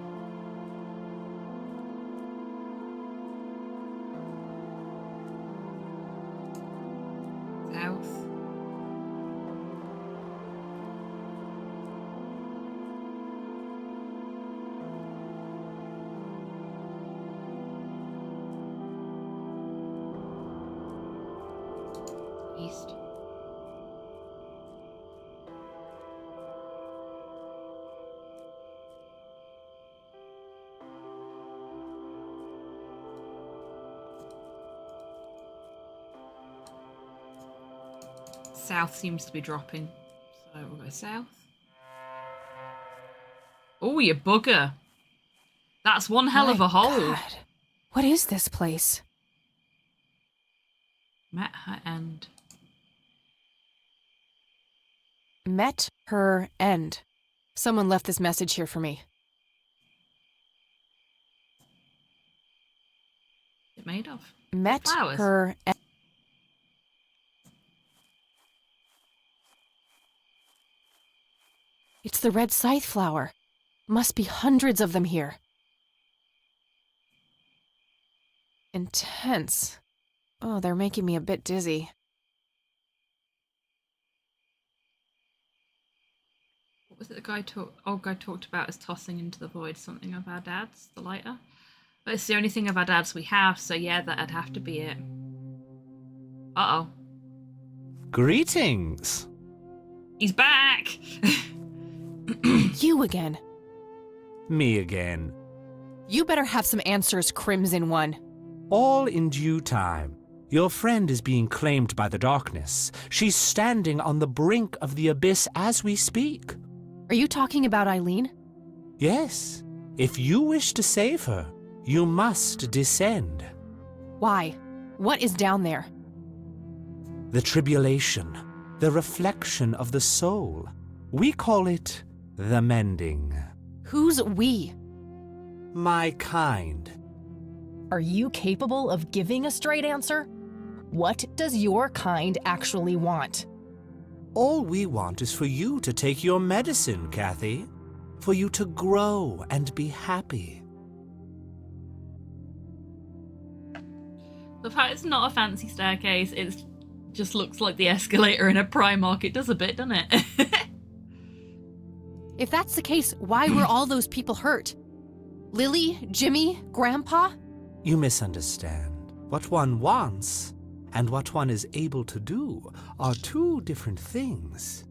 South. East. South seems to be dropping, so we'll go south. Oh, you bugger. That's one hell of a hole. God. What is this place? Met her end. Met her end. Someone left this message here for me. What's it made of? Met Flowers. her end. It's the red scythe flower. Must be hundreds of them here. Intense. Oh, they're making me a bit dizzy. What was it the guy talked about as tossing into the void something of our dad's, the lighter? But it's the only thing of our dad's we have, so yeah, that'd have to be it. Uh-oh. Greetings. He's back! You again. Me again. You better have some answers, Crimson One. All in due time. Your friend is being claimed by the darkness. She's standing on the brink of the abyss as we speak. Are you talking about Eileen? Yes. If you wish to save her, you must descend. Why? What is down there? The tribulation, the reflection of the soul. We call it the mending. Who's we? My kind. Are you capable of giving a straight answer? What does your kind actually want? All we want is for you to take your medicine, Kathy. For you to grow and be happy. The fact it's not a fancy staircase, it just looks like the escalator in a Primark. It does a bit, doesn't it? If that's the case, why were all those people hurt? Lily, Jimmy, Grandpa? You misunderstand. What one wants and what one is able to do are two different things.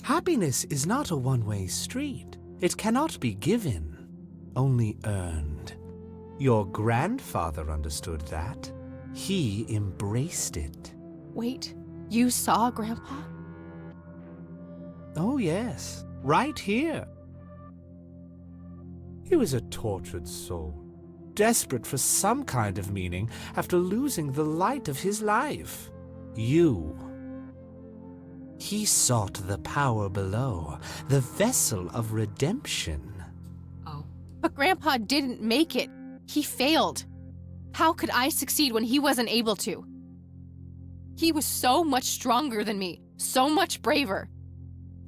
Happiness is not a one-way street. It cannot be given, only earned. Your grandfather understood that. He embraced it. Wait, you saw Grandpa? Oh yes, right here. He was a tortured soul, desperate for some kind of meaning after losing the light of his life. You. He sought the power below, the vessel of redemption. Oh. But Grandpa didn't make it. He failed. How could I succeed when he wasn't able to? He was so much stronger than me, so much braver.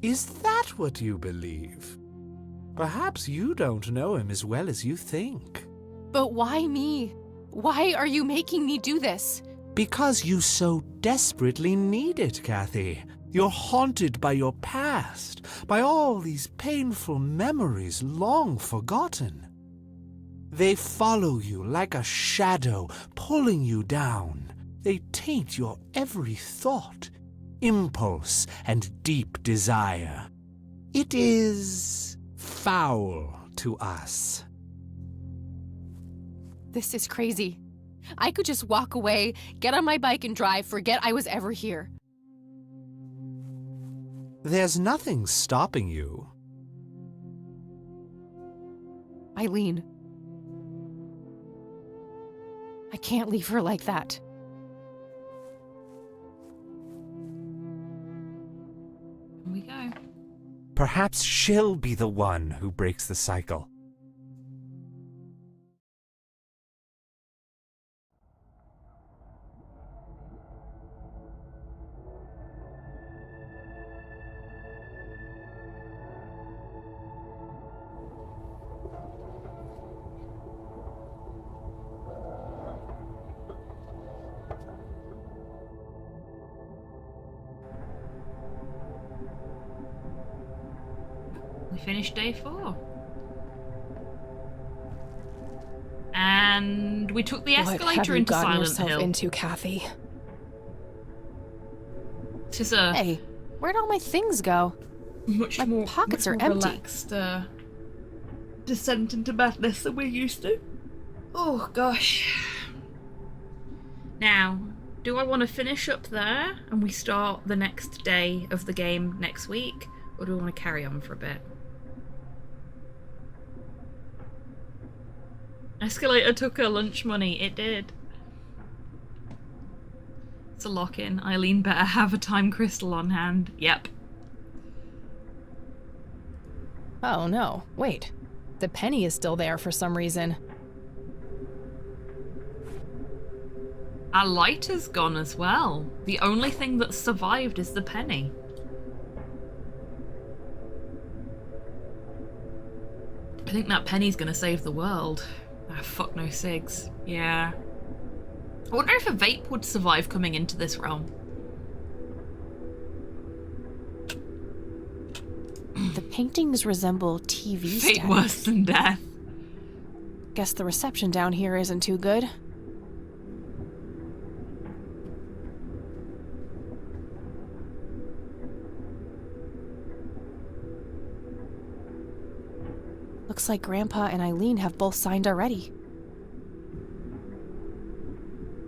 Is that what you believe? Perhaps you don't know him as well as you think. But why me? Why are you making me do this? Because you so desperately need it, Kathy. You're haunted by your past, by all these painful memories long forgotten. They follow you like a shadow, pulling you down. They taint your every thought, impulse, and deep desire. It is foul to us. This is crazy. I could just walk away, get on my bike and drive, forget I was ever here. There's nothing stopping you. Eileen. I can't leave her like that. Here we go. Perhaps she'll be the one who breaks the cycle. We finished day 4. And we took the escalator into Silent Hill. Into, Kathy? Just a Hey, where'd all my things go? much My more pockets much are more empty. relaxed descent into madness than we're used to. Oh gosh. Now, do I want to finish up there and we start the next day of the game next week, or do I want to carry on for a bit? Escalator took her lunch money. It did. It's a lock-in. Eileen better have a time crystal on hand. Yep. Oh no, wait. The penny is still there for some reason. Our lighter's gone as well. The only thing that's survived is the penny. I think that penny's gonna save the world. Ah, fuck no cigs. Yeah. I wonder if a vape would survive coming into this realm. The paintings resemble TV Fate static. worse than death. Guess the reception down here isn't too good. Looks like Grandpa and Eileen have both signed already.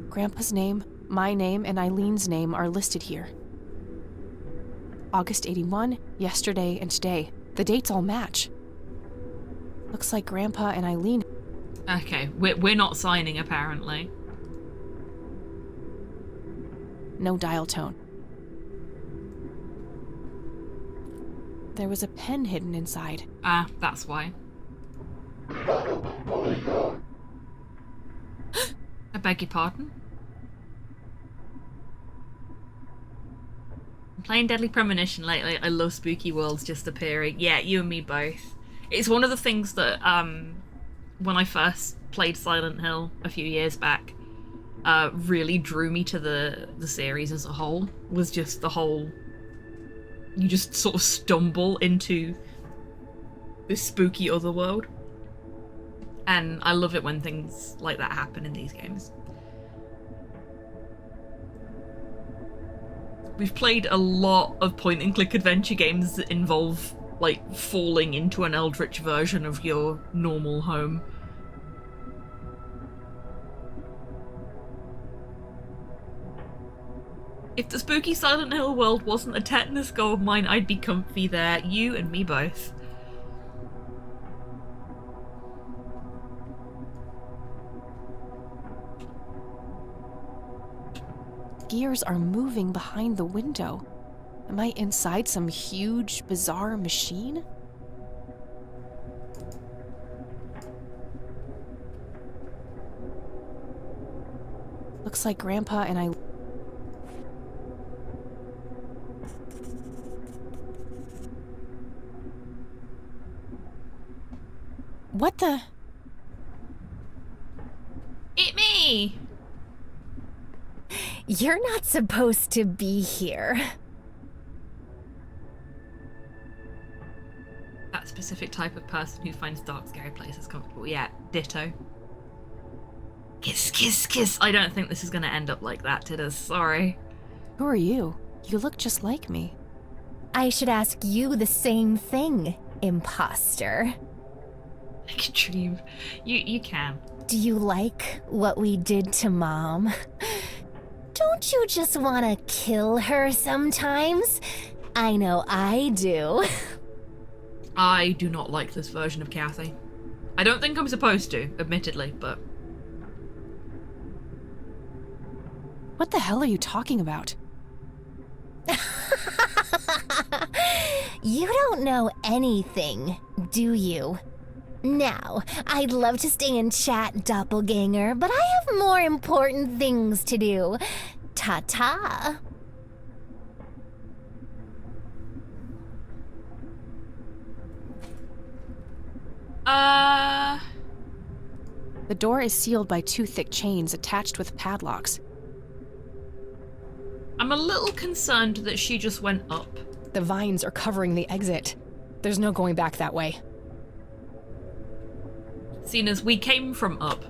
Grandpa's name, my name, and Eileen's name are listed here. August 81, yesterday, and today. The dates all match. Looks like Grandpa and Eileen... Okay, we're not signing, apparently. No dial tone. There was a pen hidden inside. Ah, that's why. I beg your pardon? I'm playing Deadly Premonition lately. I love spooky worlds just appearing. Yeah, you and me both. It's one of the things that, when I first played Silent Hill a few years back, really drew me to the series as a whole, was just the whole... You just sort of stumble into this spooky other world. And I love it when things like that happen in these games. We've played a lot of point-and-click adventure games that involve, like, falling into an eldritch version of your normal home. If the spooky Silent Hill world wasn't a tetanus goal of mine, I'd be comfy there. You and me both. Gears are moving behind the window. Am I inside some huge, bizarre machine? Looks like Grandpa and I... What the... It me! You're not supposed to be here. That specific type of person who finds dark, scary places comfortable. Yeah, ditto. Kiss, kiss, kiss. I don't think this is going to end up like that, Tidders. Sorry. Who are you? You look just like me. I should ask you the same thing, imposter. I can dream. You can. Do you like what we did to Mom? Don't you just want to kill her sometimes? I know I do. I do not like this version of Kathy. I don't think I'm supposed to, admittedly, but... What the hell are you talking about? You don't know anything, do you? Now, I'd love to stay and chat, doppelganger, but I have more important things to do. Ta-ta. The door is sealed by 2 thick chains attached with padlocks. I'm a little concerned that she just went up. The vines are covering the exit. There's no going back that way. Seeing as we came from up,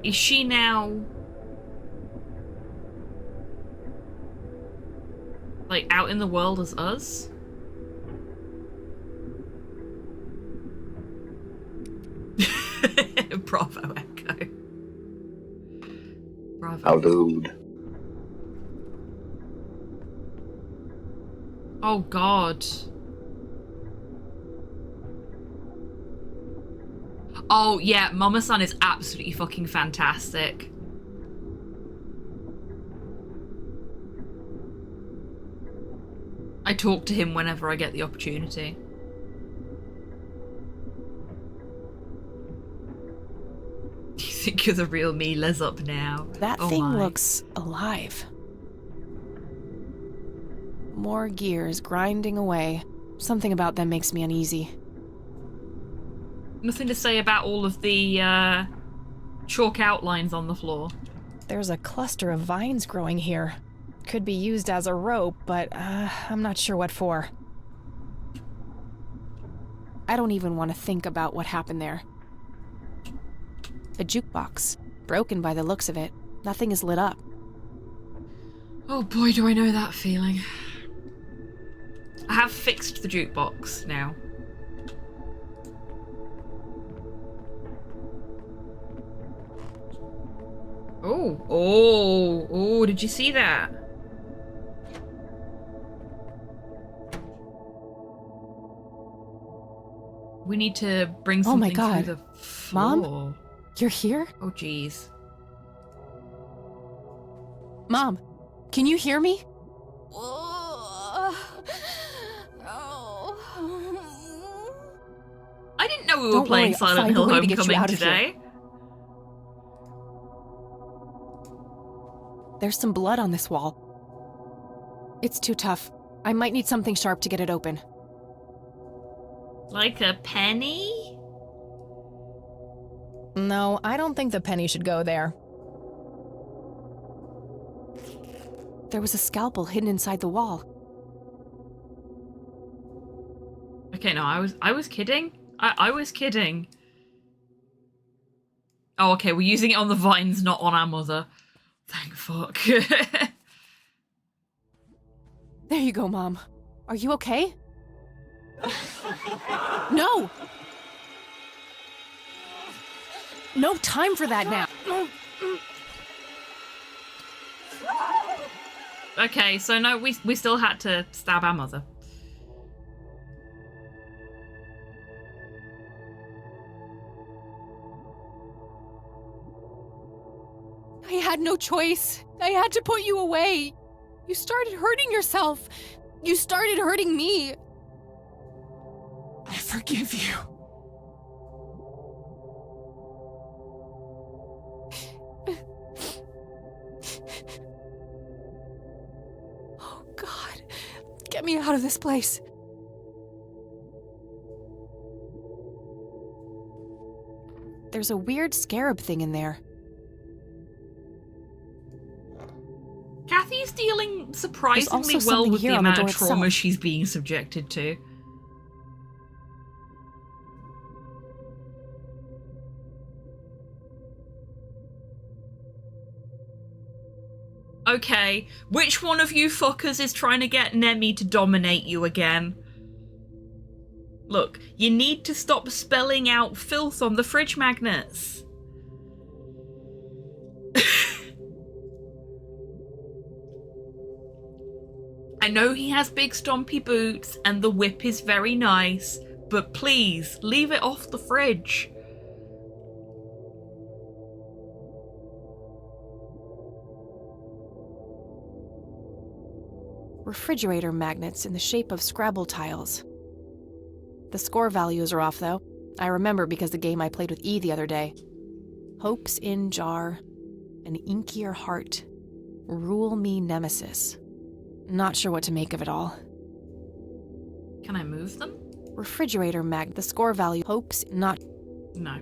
is she now... like, out in the world as us? Bravo, Echo. Bravo. How dude. Oh, God. Oh, yeah, Mama-san is absolutely fucking fantastic. I talk to him whenever I get the opportunity. Do you think you're the real me? Les up now. That oh thing my. looks alive. More gears grinding away. Something about them makes me uneasy. Nothing to say about all of the chalk outlines on the floor. There's a cluster of vines growing here. Could be used as a rope, but I'm not sure what for. I don't even want to think about what happened there. A jukebox. Broken by the looks of it. Nothing is lit up. Oh boy, do I know that feeling. I have fixed the jukebox now. Oh, did you see that? We need to bring something oh my God. through the floor. Mom? You're here? Oh, jeez. Mom, can you hear me? I didn't know we were Don't playing worry, I'll Silent find a Hill way to get you Homecoming out of here. today. There's some blood on this wall. It's too tough. I might need something sharp to get it open. Like a penny? No, I don't think the penny should go there. There was a scalpel hidden inside the wall. Okay, no, I was kidding. I was kidding. Oh, okay, we're using it on the vines, not on our mother. Thank fuck. There you go, Mom. Are you okay? No! No time for that now. Okay, so no, we still had to stab our mother. I had no choice. I had to put you away. You started hurting yourself. You started hurting me. I forgive you. Oh, God. Get me out of this place. There's a weird scarab thing in there. Kathy's dealing surprisingly also well something with here the on the amount of door trauma itself. she's being subjected to. Okay, which one of you fuckers is trying to get Nemi to dominate you again? Look, you need to stop spelling out filth on the fridge magnets. I know he has big stompy boots and the whip is very nice, but please, leave it off the fridge. Refrigerator magnets in the shape of Scrabble tiles. The score values are off, though. I remember because the game I played with E the other day. Hopes in jar. An inkier heart. Rule me nemesis. Not sure what to make of it all. Can I move them? Refrigerator mag. The score value. Hopes not. No.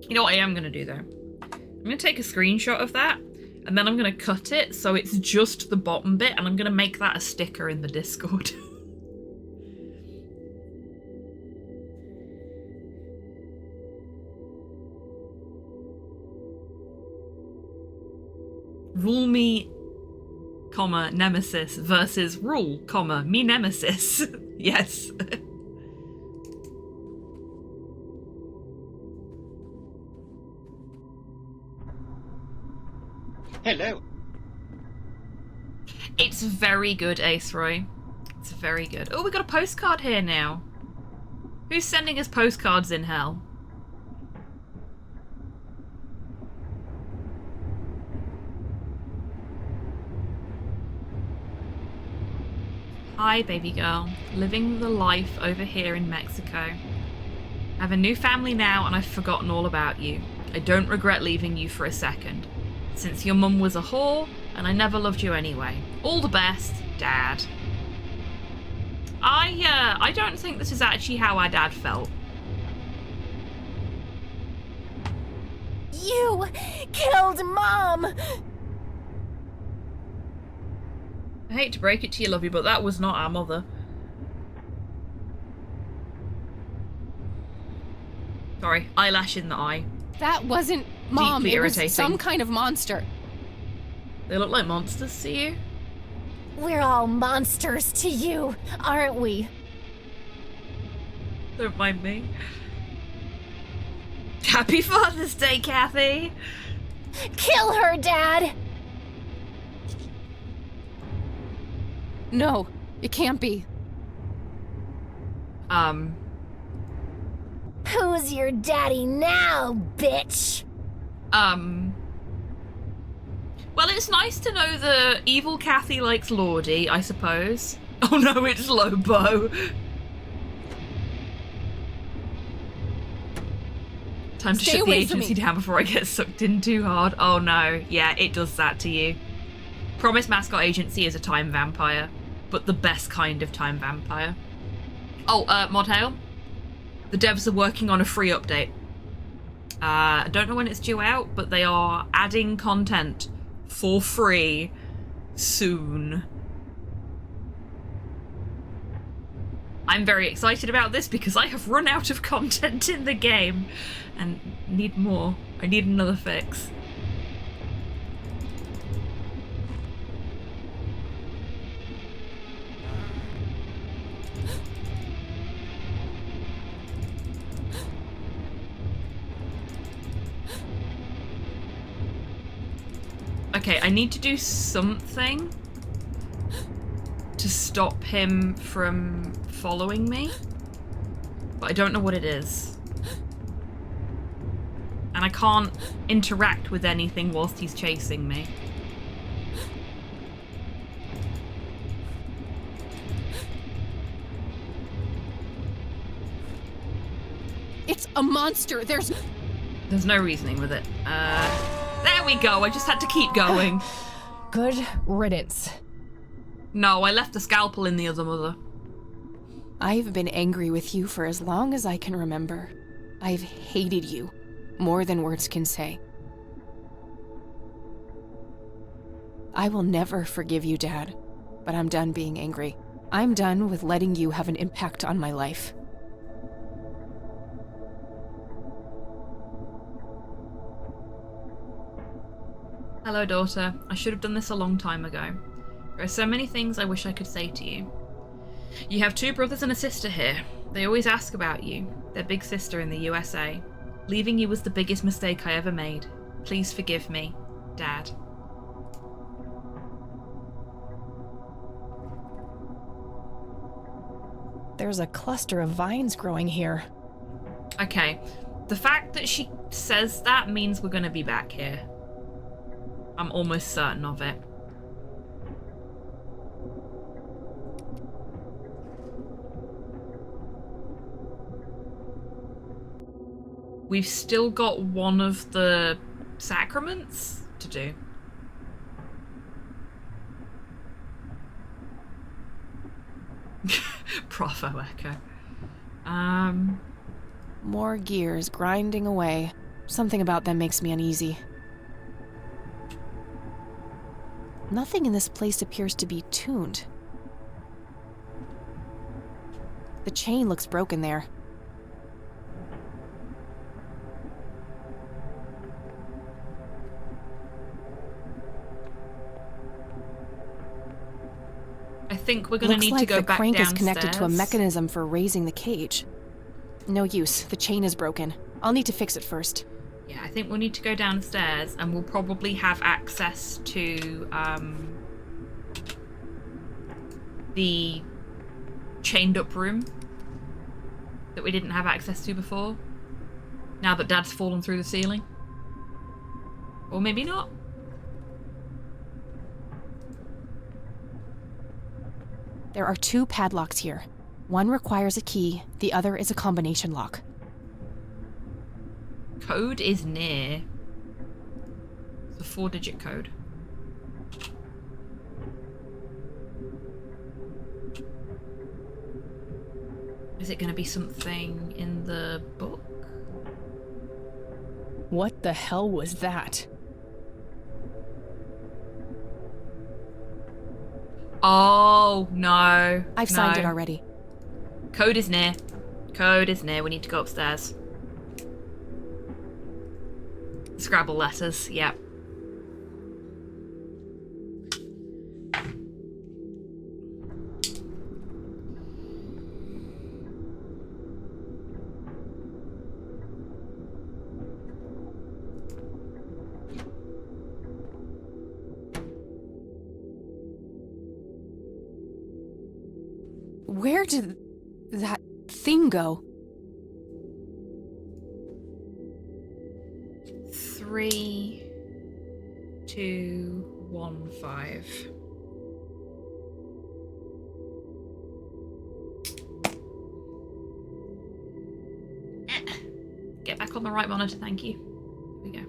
You know what I am going to do, though? I'm going to take a screenshot of that, and then I'm going to cut it so it's just the bottom bit, and I'm going to make that a sticker in the Discord. Rule me, comma, nemesis versus rule, comma, me nemesis. Yes. Hello. It's very good, Ace Roy. It's very good. Oh, we got a postcard here now. Who's sending us postcards in hell? Hi, baby girl. Living the life over here in Mexico. I have a new family now and I've forgotten all about you. I don't regret leaving you for a second. Since your mum was a whore and I never loved you anyway. All the best, Dad. I don't think this is actually how our dad felt. You killed Mom! I hate to break it to you, lovey, but that was not our mother. Sorry, eyelash in the eye. That wasn't Mom. Deeply It was irritating. some kind of monster. They look like monsters to you? We're all monsters to you, aren't we? Don't mind me. Happy Father's Day, Kathy! Kill her, Dad! No, it can't be. Who's your daddy now, bitch? Well, it's nice to know the evil Kathy likes Lordy, I suppose. Oh no, it's Lobo. Time to Stay shut the away from agency me. down before I get sucked in too hard. Oh no, yeah, it does that to you. Promise Mascot Agency is a time vampire, but the best kind of time vampire. Oh, Modhail, the devs are working on a free update. I don't know when it's due out, but they are adding content for free soon. I'm very excited about this because I have run out of content in the game and need more. I need another fix. Okay, I need to do something to stop him from following me, but I don't know what it is. And I can't interact with anything whilst he's chasing me. It's a monster. There's no reasoning with it. There we go. I just had to keep going. Good riddance. No, I left the scalpel in the other mother. I've been angry with you for as long as I can remember. I've hated you more than words can say. I will never forgive you, Dad, but I'm done being angry. I'm done with letting you have an impact on my life. Hello, daughter. I should have done this a long time ago. There are so many things I wish I could say to you. You have 2 brothers and a sister here. They always ask about you, their big sister in the USA. Leaving you was the biggest mistake I ever made. Please forgive me, Dad. There's a cluster of vines growing here. Okay, the fact that she says that means we're going to be back here. I'm almost certain of it. We've still got one of the sacraments to do. Bravo, Echo. More gears grinding away. Something about them makes me uneasy. Nothing in this place appears to be tuned. The chain looks broken there. I think we're going to need to go back downstairs. Looks like the crank is connected to a mechanism for raising the cage. No use. The chain is broken. I'll need to fix it first. Yeah, I think we'll need to go downstairs and we'll probably have access to the chained up room that we didn't have access to before. Now that Dad's fallen through the ceiling. Or maybe not. There are 2 padlocks here. One requires a key, the other is a combination lock. Code is near. It's a 4-digit code. Is it going to be something in the book? What the hell was that? Oh, no. I've signed it already. Code is near. Code is near. We need to go upstairs. Scrabble letters, yep. Where did that thing go? 3, 2, 1, 5. Get back on the right monitor, thank you. Here we go.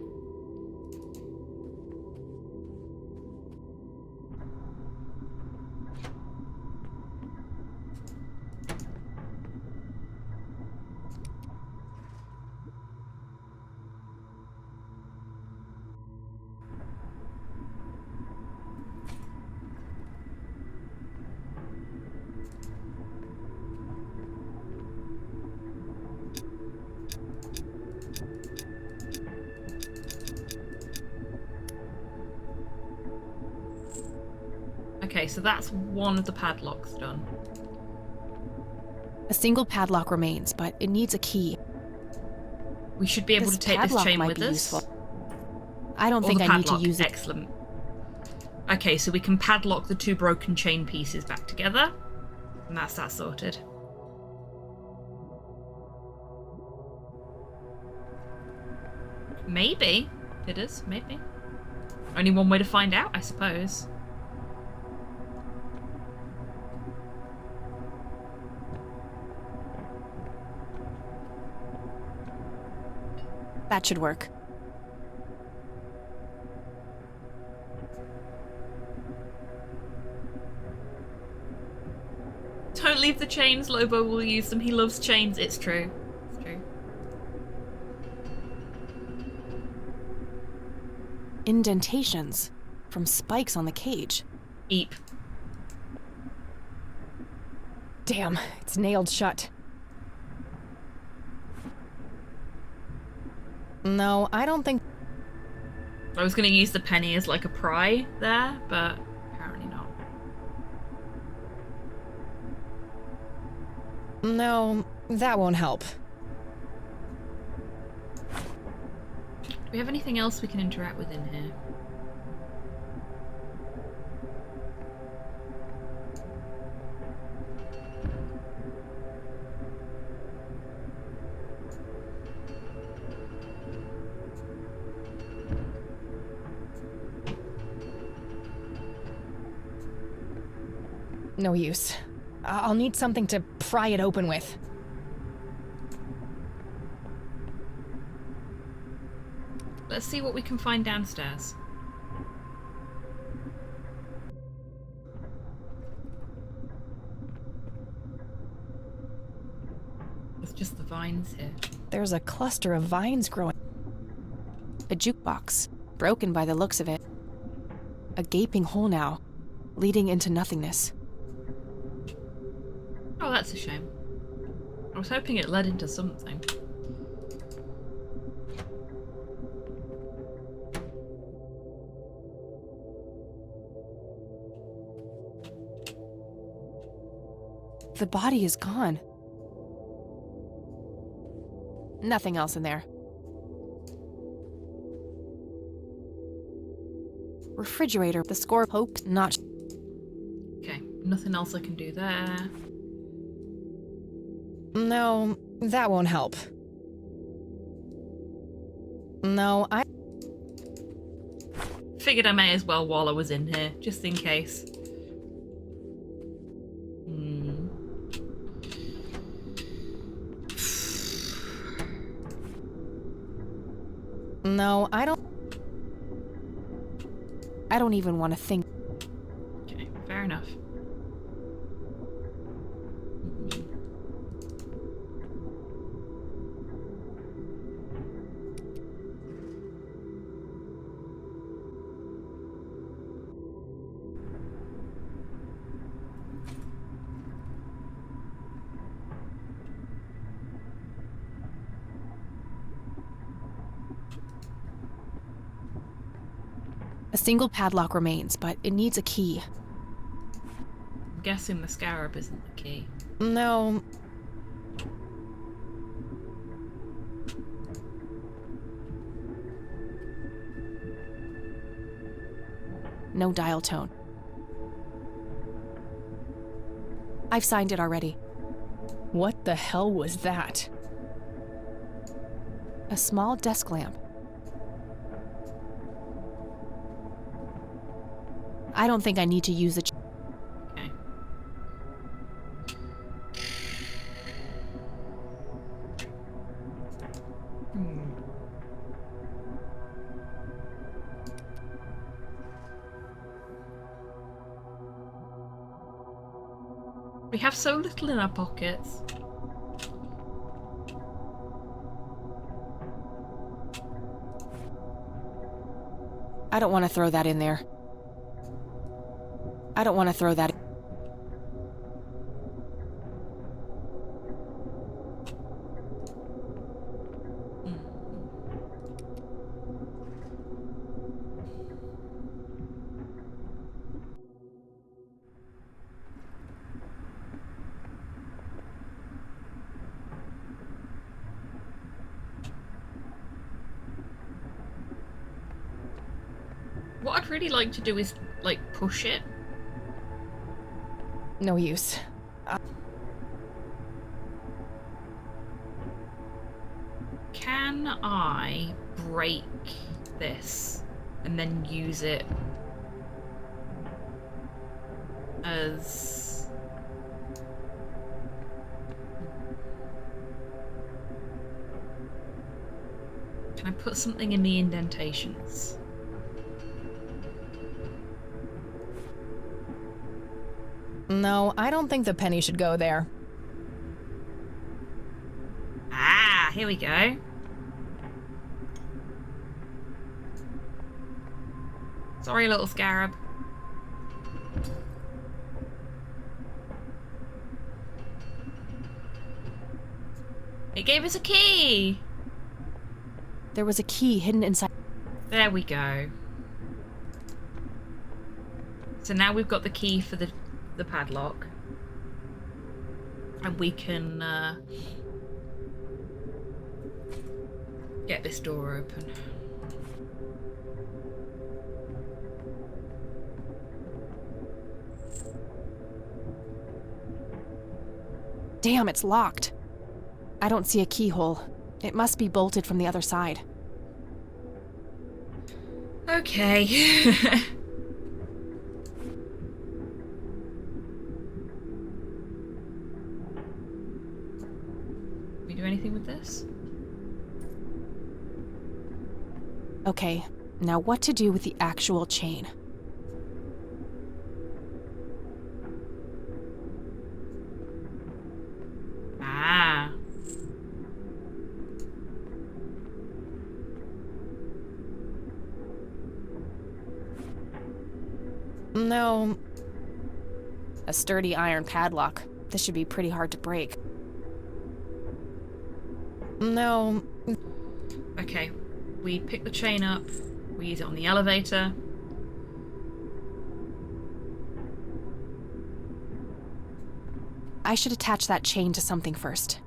Okay, so that's one of the padlocks done. A single padlock remains, but it needs a key. We should be able to take this chain with us. Useful. I don't think I need to use it. Excellent. Okay, so we can padlock the 2 broken chain pieces back together. And that's that sorted. Maybe. It is, maybe. Only one way to find out, I suppose. That should work. Don't leave the chains, Lobo will use them. He loves chains. It's true. It's true. Indentations from spikes on the cage. Eep. Damn, it's nailed shut. No, I don't think... I was going to use the penny as like a pry there, but apparently not. No, that won't help. Do we have anything else we can interact with in here? No use. I'll need something to pry it open with. Let's see what we can find downstairs. It's just the vines here. There's a cluster of vines growing. A jukebox, broken by the looks of it. A gaping hole now, leading into nothingness. Oh, that's a shame. I was hoping it led into something. The body is gone. Nothing else in there. Refrigerator, the score poked, not... Okay, nothing else I can do there. No, that won't help. No, I... Figured I may as well while I was in here, just in case. No, I don't even want to think. Okay, fair enough. A single padlock remains, but it needs a key. I'm guessing the scarab isn't the key. No. No dial tone. I've signed it already. What the hell was that? A small desk lamp. I don't think I need to use the... Okay. We have so little in our pockets. I don't want to throw that in there. I don't want to throw that in. What I'd really like to do is, like, push it. No use. Can I break this and then use it as... Can I put something in the indentations? No, I don't think the penny should go there. Ah, here we go. Sorry, little scarab. It gave us a key! There was a key hidden inside. There we go. So now we've got the key for the padlock. And we can get this door open. Damn, it's locked. I don't see a keyhole. It must be bolted from the other side. Okay. We do anything with this? Okay, now what to do with the actual chain? Ah. No. A sturdy iron padlock. This should be pretty hard to break. No. Okay, we pick the chain up, we use it on the elevator. I should attach that chain to something first.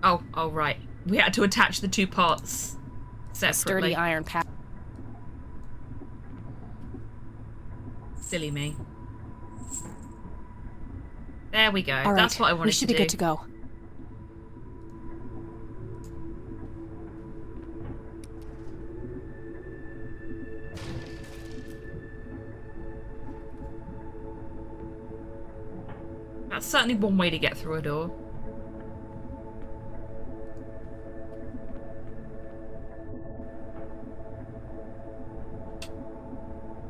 Oh, right. We had to attach the two parts separately. A sturdy iron pad. Silly me. There we go. All right, that's what I wanted to do. We should be good to go. That's certainly one way to get through a door.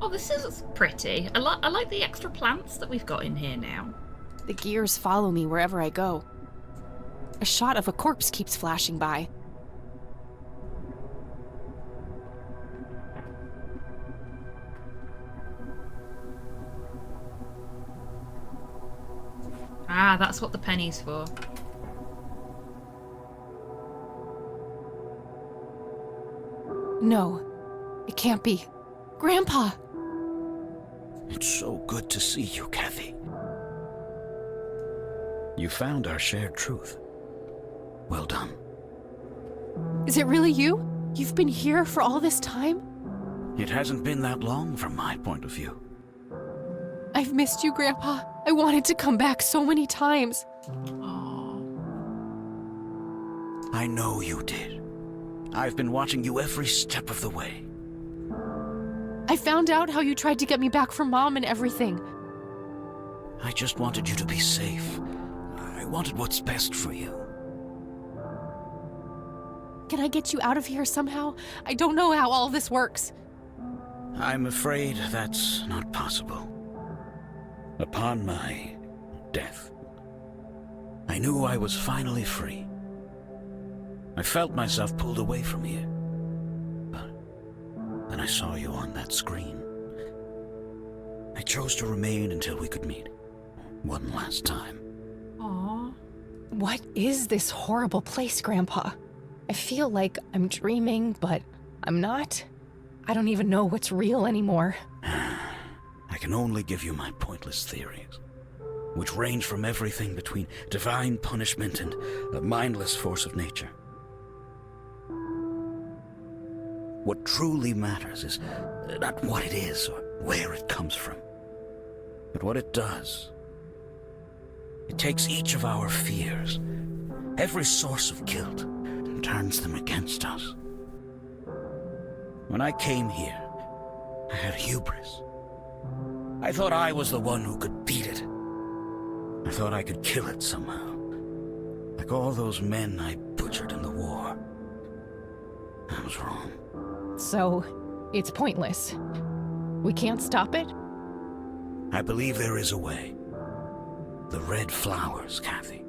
Oh, this is pretty. I like the extra plants that we've got in here now. The gears follow me wherever I go. A shot of a corpse keeps flashing by. Ah, that's what the penny's for. No, it can't be. Grandpa! It's so good to see you, Kathy. You found our shared truth. Well done. Is it really you? You've been here for all this time? It hasn't been that long from my point of view. I've missed you, Grandpa. I wanted to come back so many times. I know you did. I've been watching you every step of the way. I found out how you tried to get me back from Mom and everything. I just wanted you to be safe. I wanted what's best for you. Can I get you out of here somehow? I don't know how all this works. I'm afraid that's not possible. Upon my death, I knew I was finally free. I felt myself pulled away from here. But then I saw you on that screen. I chose to remain until we could meet. One last time. Aww. What is this horrible place, Grandpa? I feel like I'm dreaming, but I'm not. I don't even know what's real anymore. I can only give you my pointless theories, which range from everything between divine punishment and a mindless force of nature. What truly matters is not what it is or where it comes from, but what it does. It takes each of our fears, every source of guilt, and turns them against us. When I came here, I had hubris. I thought I was the one who could beat it. I thought I could kill it somehow, like all those men I butchered in the war. I was wrong. So, it's pointless. We can't stop it? I believe there is a way. The red flowers, Kathy.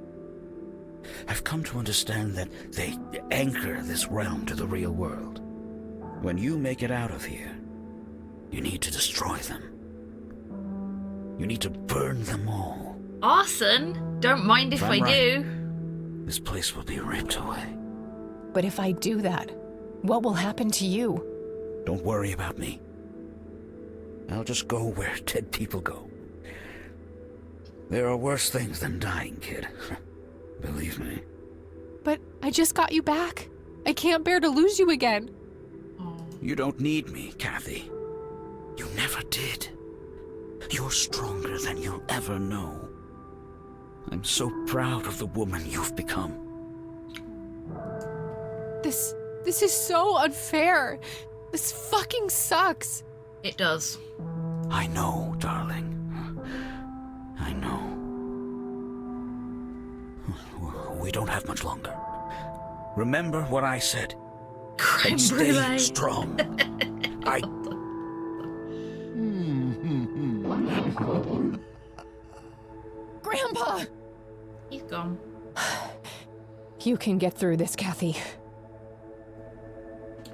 I've come to understand that they anchor this realm to the real world. When you make it out of here, you need to destroy them. You need to burn them all. Arson? Don't mind if I do. This place will be ripped away. But if I do that, what will happen to you? Don't worry about me. I'll just go where dead people go. There are worse things than dying, kid. Believe me. But I just got you back. I can't bear to lose you again. You don't need me, Kathy. You never did. You're stronger than you'll ever know. I'm so proud of the woman you've become. This is so unfair. This fucking sucks. It does. I know, darling. I know. We don't have much longer. Remember what I said. And stay strong. Grandpa! He's gone. You can get through this, Kathy.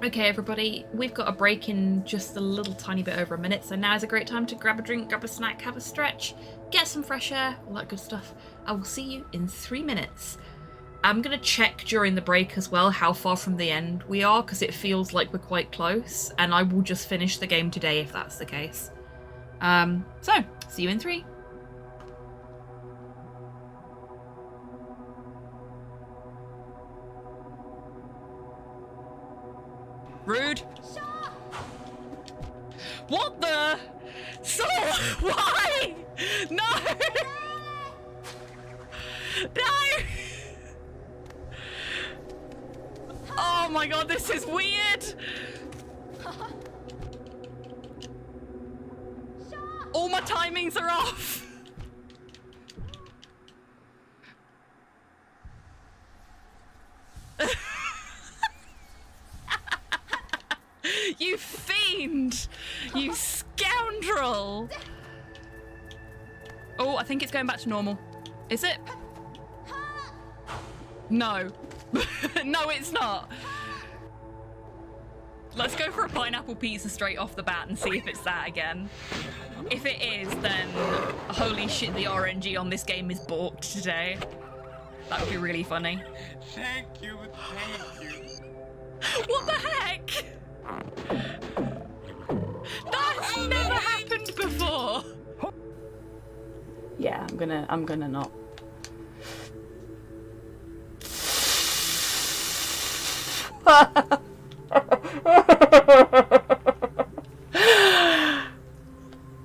Okay, everybody, we've got a break in just a little tiny bit over a minute, so now is a great time to grab a drink, grab a snack, have a stretch, get some fresh air, all that good stuff. I will see you in 3 minutes. I'm going to check during the break as well how far from the end we are, because it feels like we're quite close, and I will just finish the game today if that's the case. So, see you in 3. Rude. What the? So, why? No! No! Oh my god, this is weird! All my timings are off! You fiend! You scoundrel! scoundrel! Oh, I think it's going back to normal. Is it? No. No, it's not. Let's go for a pineapple pizza straight off the bat and see if it's that again. If it is, then holy shit, the RNG on this game is balked today. That would be really funny. Thank you, thank you. What the heck? That's never happened before. Yeah, I'm gonna not.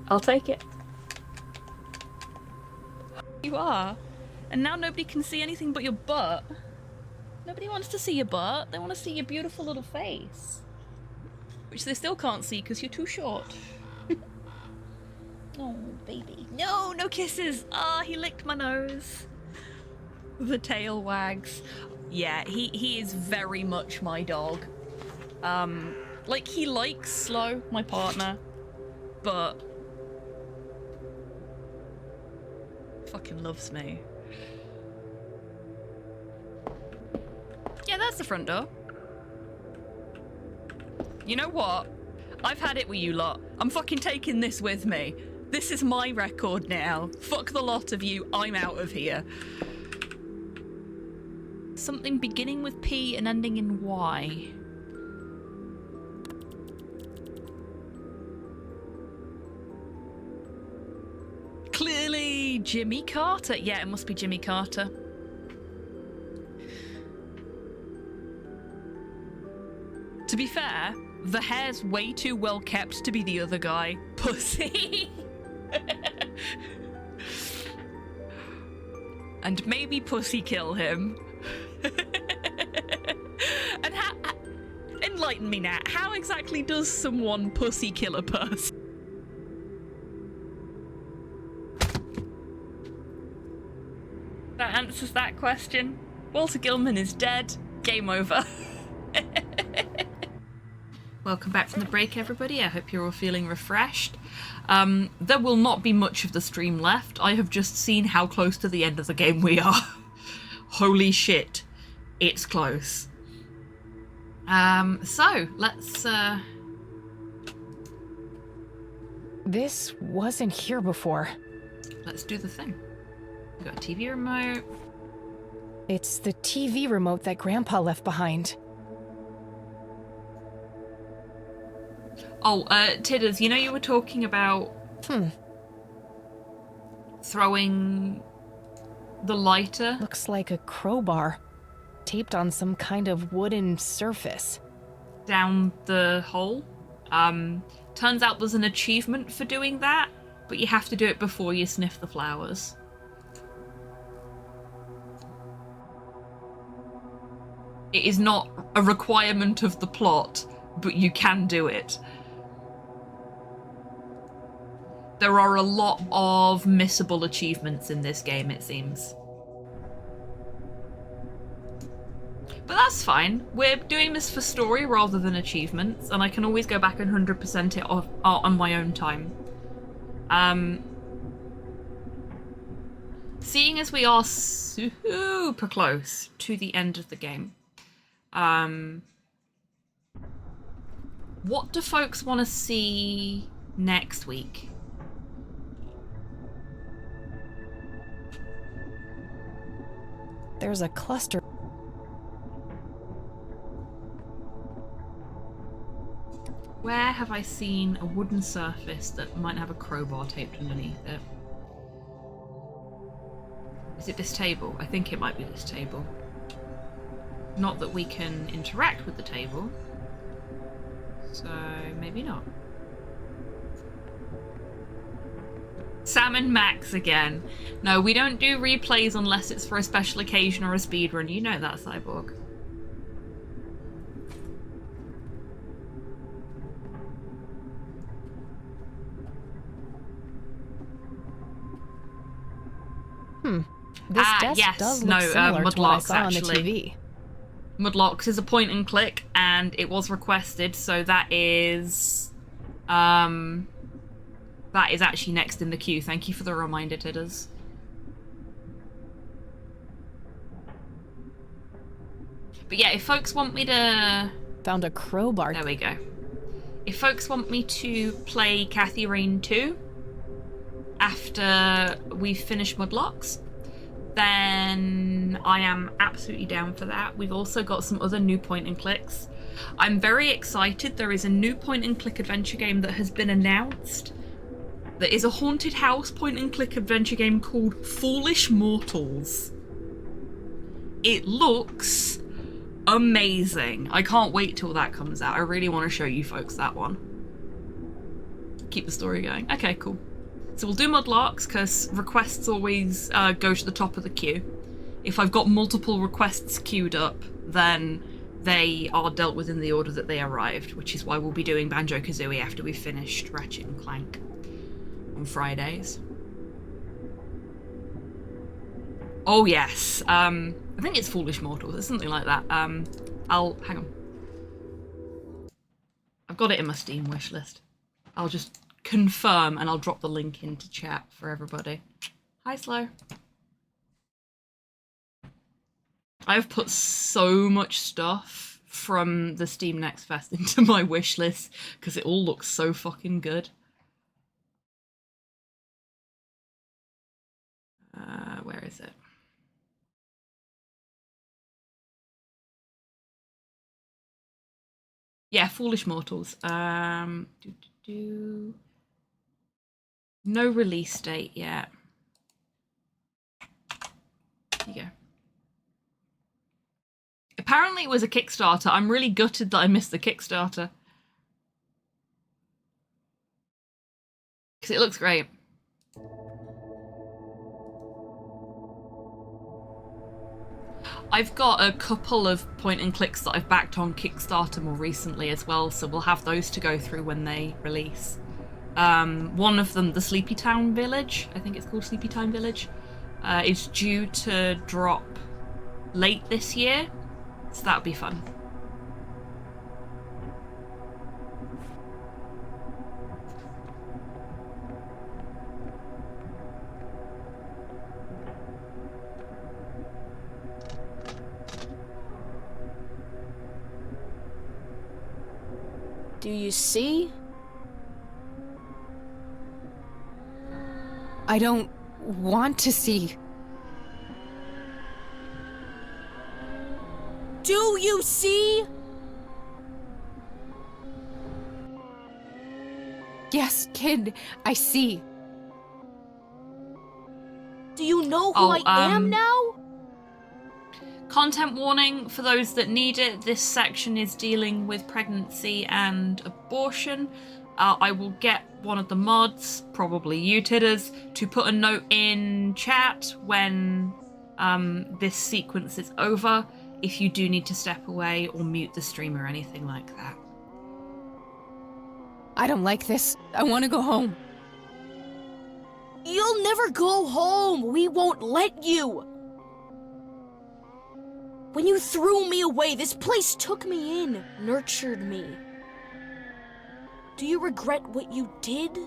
I'll take it. You are. And now nobody can see anything but your butt. Nobody wants to see your butt. They want to see your beautiful little face. Which they still can't see because you're too short. Oh, baby. No, no kisses. Ah, he licked my nose. The tail wags. Yeah, he is very much my dog. Like, he likes Slow, my partner, but fucking loves me. Yeah, that's the front door. You know what? I've had it with you lot. I'm fucking taking this with me. This is my record now. Fuck the lot of you. I'm out of here. Something beginning with P and ending in Y. Clearly Jimmy Carter. Yeah, it must be Jimmy Carter. To be fair, the hair's way too well kept to be the other guy. Pussy. And maybe Pussy kill him. And enlighten me now. How exactly does someone pussy kill a person? That answers that question. Walter Gilman is dead. Game over. Welcome back from the break, everybody. I hope you're all feeling refreshed. There will not be much of the stream left. I have just seen how close to the end of the game we are. Holy shit. It's close. So, let's... This wasn't here before. Let's do the thing. We got a TV remote. It's the TV remote that Grandpa left behind. Oh, Tidders, you know you were talking about... throwing the lighter? Looks like a crowbar, taped on some kind of wooden surface. Down the hole. Turns out there's an achievement for doing that, but you have to do it before you sniff the flowers. It is not a requirement of the plot, but you can do it. There are a lot of missable achievements in this game, it seems. But that's fine. We're doing this for story rather than achievements, and I can always go back and 100% it on my own time. Seeing as we are super close to the end of the game, what do folks want to see next week? There's a cluster. Where have I seen a wooden surface that might have a crowbar taped underneath it? Is it this table? I think it might be this table. Not that we can interact with the table, so maybe not. Sam and Max again. No, we don't do replays unless it's for a special occasion or a speedrun. You know that, Cyborg. This desk does look similar to what I saw on the TV. Mudlocks is a point and click, and it was requested, so that is That is actually next in the queue. Thank you for the reminder, Tidders. But yeah, if folks want me to... Found a crowbar. There we go. If folks want me to play Kathy Rain 2 after we've finished Mudlocks, then I am absolutely down for that. We've also got some other new point and clicks. I'm very excited. There is a new point and click adventure game that has been announced. There is a haunted house point and click adventure game called Foolish Mortals. It looks amazing. I can't wait till that comes out. I really want to show you folks that one. Keep the story going. Okay, cool. So we'll do Mudlarks because requests always go to the top of the queue. If I've got multiple requests queued up, then they are dealt with in the order that they arrived, which is why we'll be doing Banjo-Kazooie after we've finished Ratchet and Clank on Fridays. Oh yes, I think it's Foolish Mortals, it's something like that. Hang on. I've got it in my Steam wishlist. I'll just confirm and I'll drop the link into chat for everybody. Hi, Slow. I've put so much stuff from the Steam Next Fest into my wishlist because it all looks so fucking good. Where is it? Yeah, Foolish Mortals. No release date yet. Here you go. Apparently it was a Kickstarter. I'm really gutted that I missed the Kickstarter. Because it looks great. I've got a couple of point and clicks that I've backed on Kickstarter more recently as well, so we'll have those to go through when they release. One of them, the Sleepy Town Village, I think it's called Sleepy Town Village, is due to drop late this year, so that'll be fun. Do you see? I don't want to see. Do you see? Yes, kid, I see. Do you know who I am now? Content warning for those that need it. This section is dealing with pregnancy and abortion. I will get one of the mods, probably you Tidders, to put a note in chat when this sequence is over, if you do need to step away or mute the stream or anything like that. I don't like this. I want to go home. You'll never go home. We won't let you. When you threw me away, this place took me in, nurtured me. Do you regret what you did?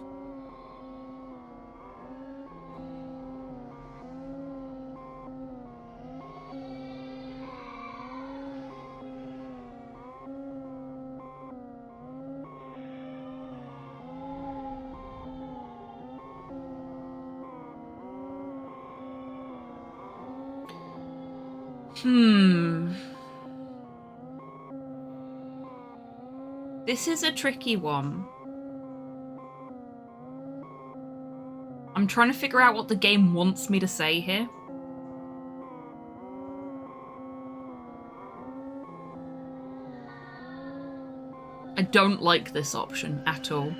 This is a tricky one. I'm trying to figure out what the game wants me to say here. I don't like this option at all.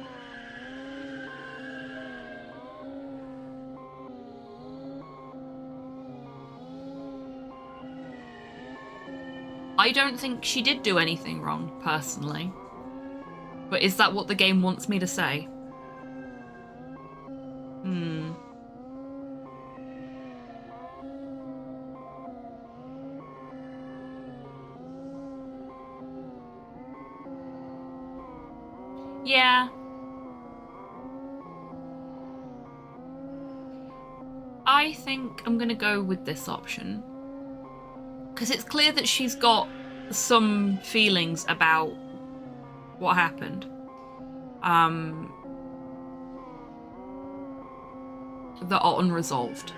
I don't think she did do anything wrong, personally. But is that what the game wants me to say? Yeah. I think I'm going to go with this option. Because it's clear that she's got some feelings about what happened. That are unresolved.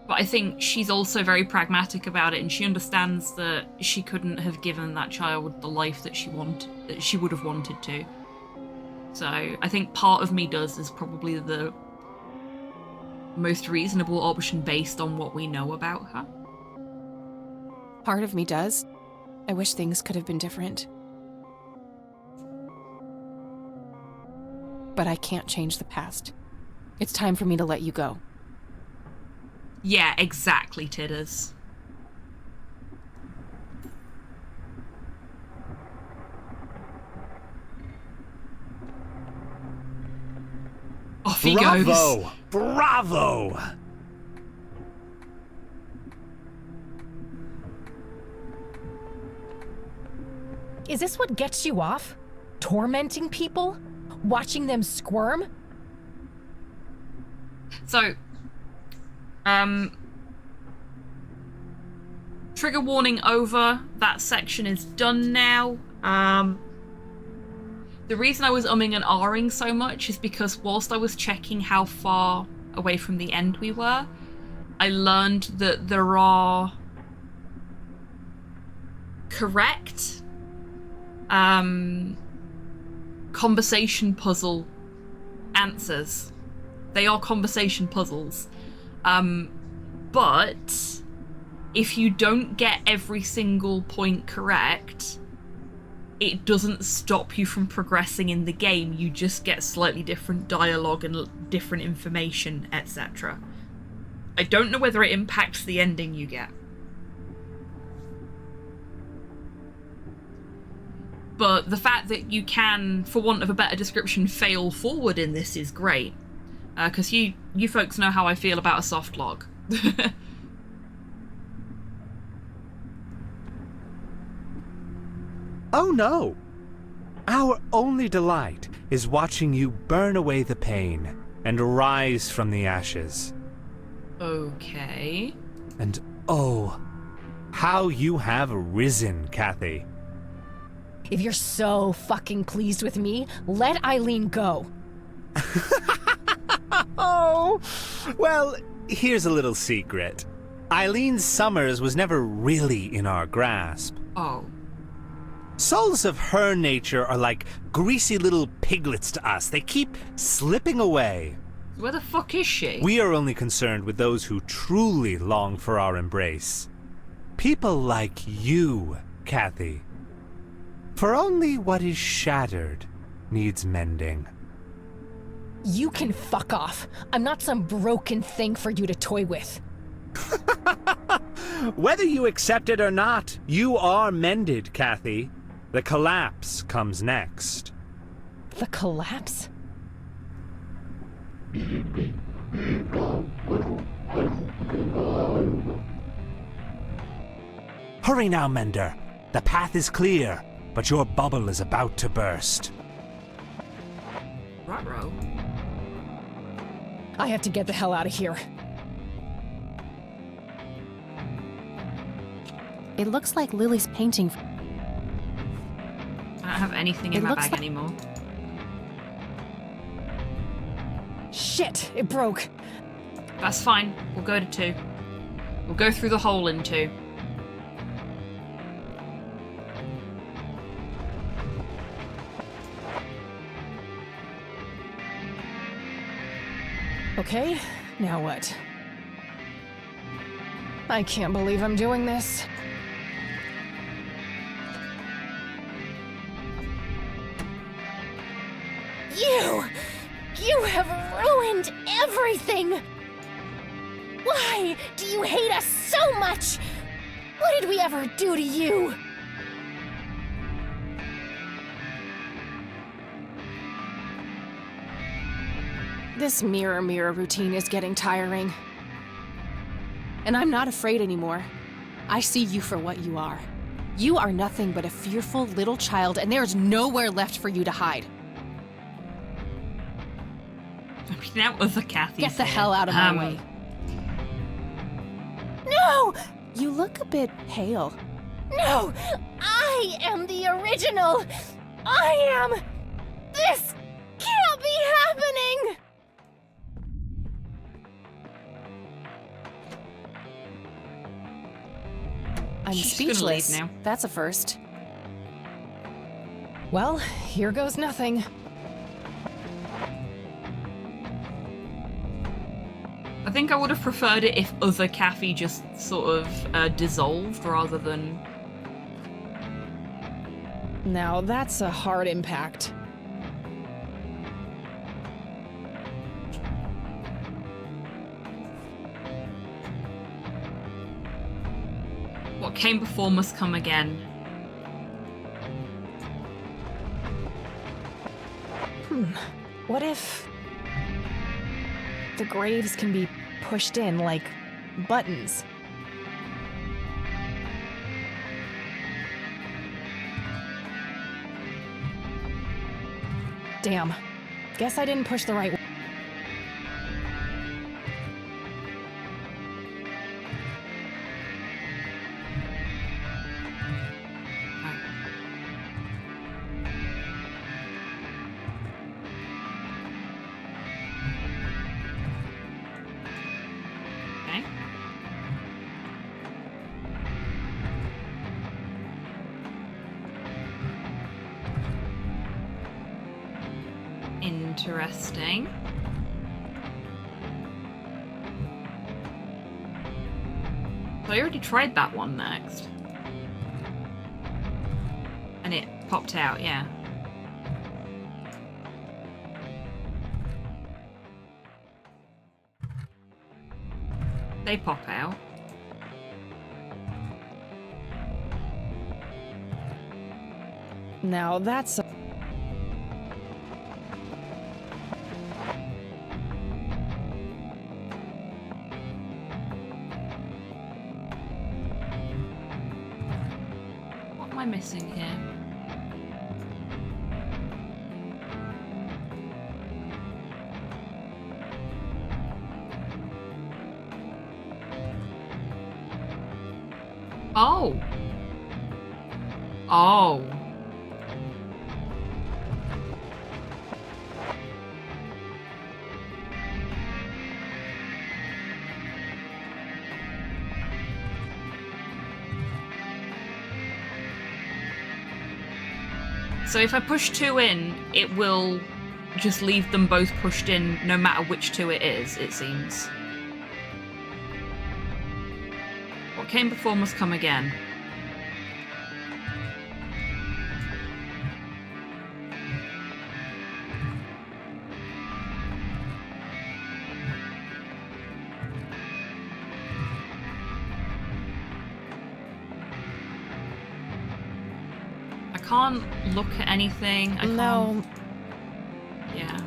But I think she's also very pragmatic about it, and she understands that she couldn't have given that child the life that she would have wanted to. So I think part of me is probably the most reasonable option based on what we know about her. Part of me does. I wish things could have been different. But I can't change the past. It's time for me to let you go. Yeah, exactly, Tidders. Off he goes. Bravo! Is this what gets you off? Tormenting people? Watching them squirm? So, trigger warning over. That section is done now. The reason I was umming and ahhing so much is because whilst I was checking how far away from the end we were, I learned that there are correct conversation puzzle answers. They are conversation puzzles. But if you don't get every single point correct, it doesn't stop you from progressing in the game. You just get slightly different dialogue and different information, etc. I don't know whether it impacts the ending you get. But the fact that you can, for want of a better description, fail forward in this is great. Because you folks know how I feel about a soft log. Oh no! Our only delight is watching you burn away the pain and rise from the ashes. Okay. And oh, how you have risen, Kathy. If you're so fucking pleased with me, let Eileen go. Oh, well, here's a little secret. Eileen Summers was never really in our grasp. Oh. Souls of her nature are like greasy little piglets to us. They keep slipping away. Where the fuck is she? We are only concerned with those who truly long for our embrace. People like you, Kathy. For only what is shattered needs mending. You can fuck off. I'm not some broken thing for you to toy with. Whether you accept it or not, you are mended, Kathy. The collapse comes next. The collapse? Hurry now, Mender. The path is clear, but your bubble is about to burst. Ruh-roh. I have to get the hell out of here. It looks like Lily's painting. I don't have anything in my bag anymore. Shit, it broke. That's fine. We'll go to 2. We'll go through the hole in 2. Okay, now what? I can't believe I'm doing this. You have ruined everything! Why do you hate us so much? What did we ever do to you? This mirror routine is getting tiring. And I'm not afraid anymore. I see you for what you are. You are nothing but a fearful little child, and there is nowhere left for you to hide. Now other Kathy's Get the here. hell out of my way. No! You look a bit pale. No! I am the original! I am! This can't be happening! I'm She's gonna leave speechless. now. That's a first. Well, here goes nothing. I think I would have preferred it if other Kathy just sort of dissolved rather than... Now that's a hard impact. What came before must come again. What if the graves can be pushed in like buttons? Damn. Guess I didn't push the right one. Okay. Interesting. So I already tried that one next. And it popped out, yeah. They pop out. Now that's a... What am I missing here? Oh. Oh. So if I push 2 in, it will just leave them both pushed in no matter which 2 it is, it seems. What came before must come again. I can't look at anything. I can't... No. Yeah.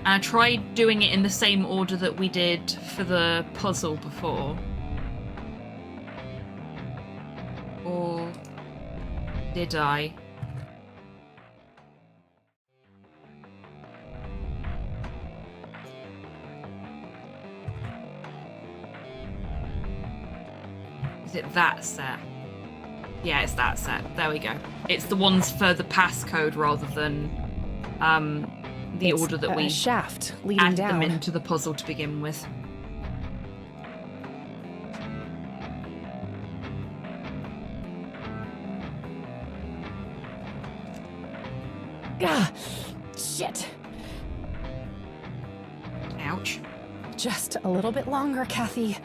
And I tried doing it in the same order that we did for the puzzle before. Or did I? Is it that set? Yeah, it's that set. There we go. It's the ones for the passcode rather than the It's order that a we shaft leading add down. them into the puzzle to begin with. Ah, shit. Ouch. Just a little bit longer, Kathy.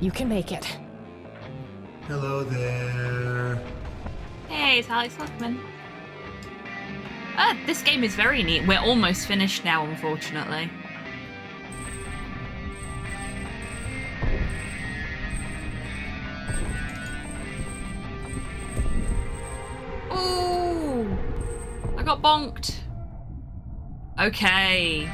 You can make it. Hello there. Hey, it's Alex Luckman. This game is very neat. We're almost finished now, unfortunately. Ooh! I got bonked. Okay.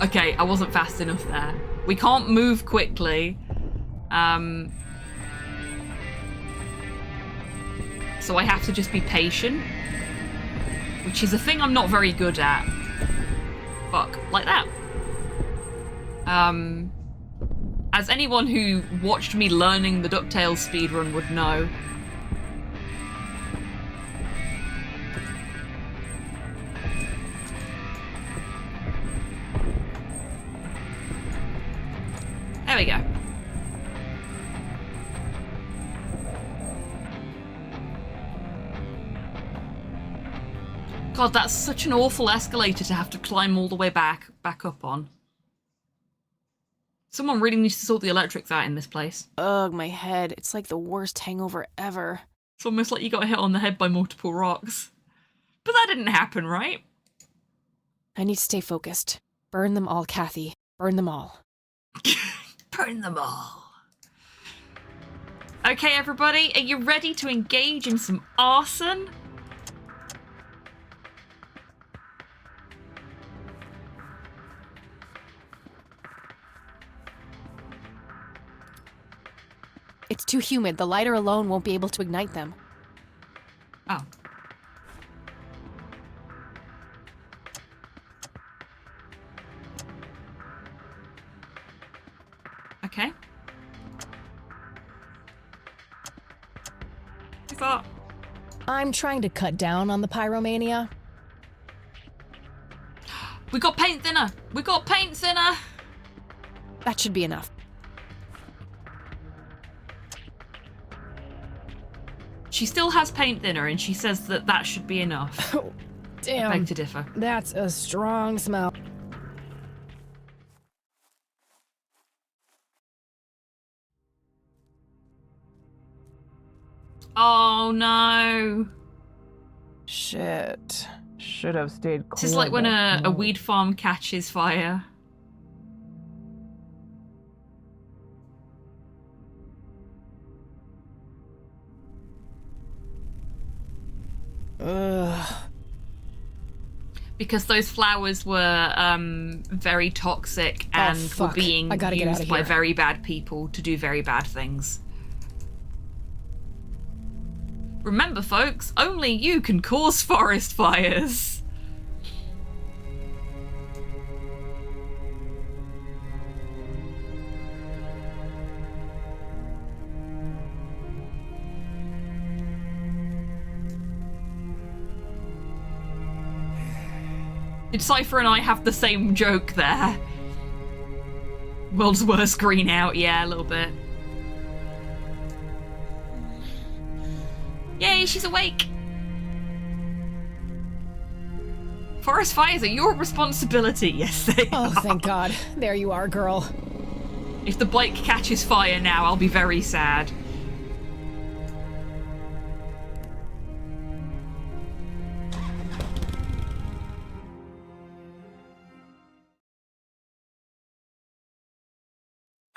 Okay, I wasn't fast enough there. We can't move quickly. so I have to just be patient, which is a thing I'm not very good at. Fuck, like that. As anyone who watched me learning the DuckTales speedrun would know. There we go. God, that's such an awful escalator to have to climb all the way back up on. Someone really needs to sort the electrics out in this place. Ugh, my head. It's like the worst hangover ever. It's almost like you got hit on the head by multiple rocks. But that didn't happen, right? I need to stay focused. Burn them all, Kathy. Burn them all. Burn them all. Okay, everybody, are you ready to engage in some arson? It's too humid. The lighter alone won't be able to ignite them. Oh. Okay. I thought. I'm trying to cut down on the pyromania. We got paint thinner! We got paint thinner! That should be enough. She still has paint thinner and she says that that should be enough. Oh, damn. I beg to differ. That's a strong smell. Oh no. Shit. Should have stayed cool. This is like when a weed farm catches fire. Ugh. Because those flowers were very toxic and were being used by very bad people to do very bad things. Remember, folks, only you can cause forest fires. Did Cypher and I have the same joke there? World's worst green out, yeah, a little bit. Yay, she's awake! Forest fires are your responsibility. Yes, they are. Oh, thank God. There you are, girl. If the bike catches fire now, I'll be very sad.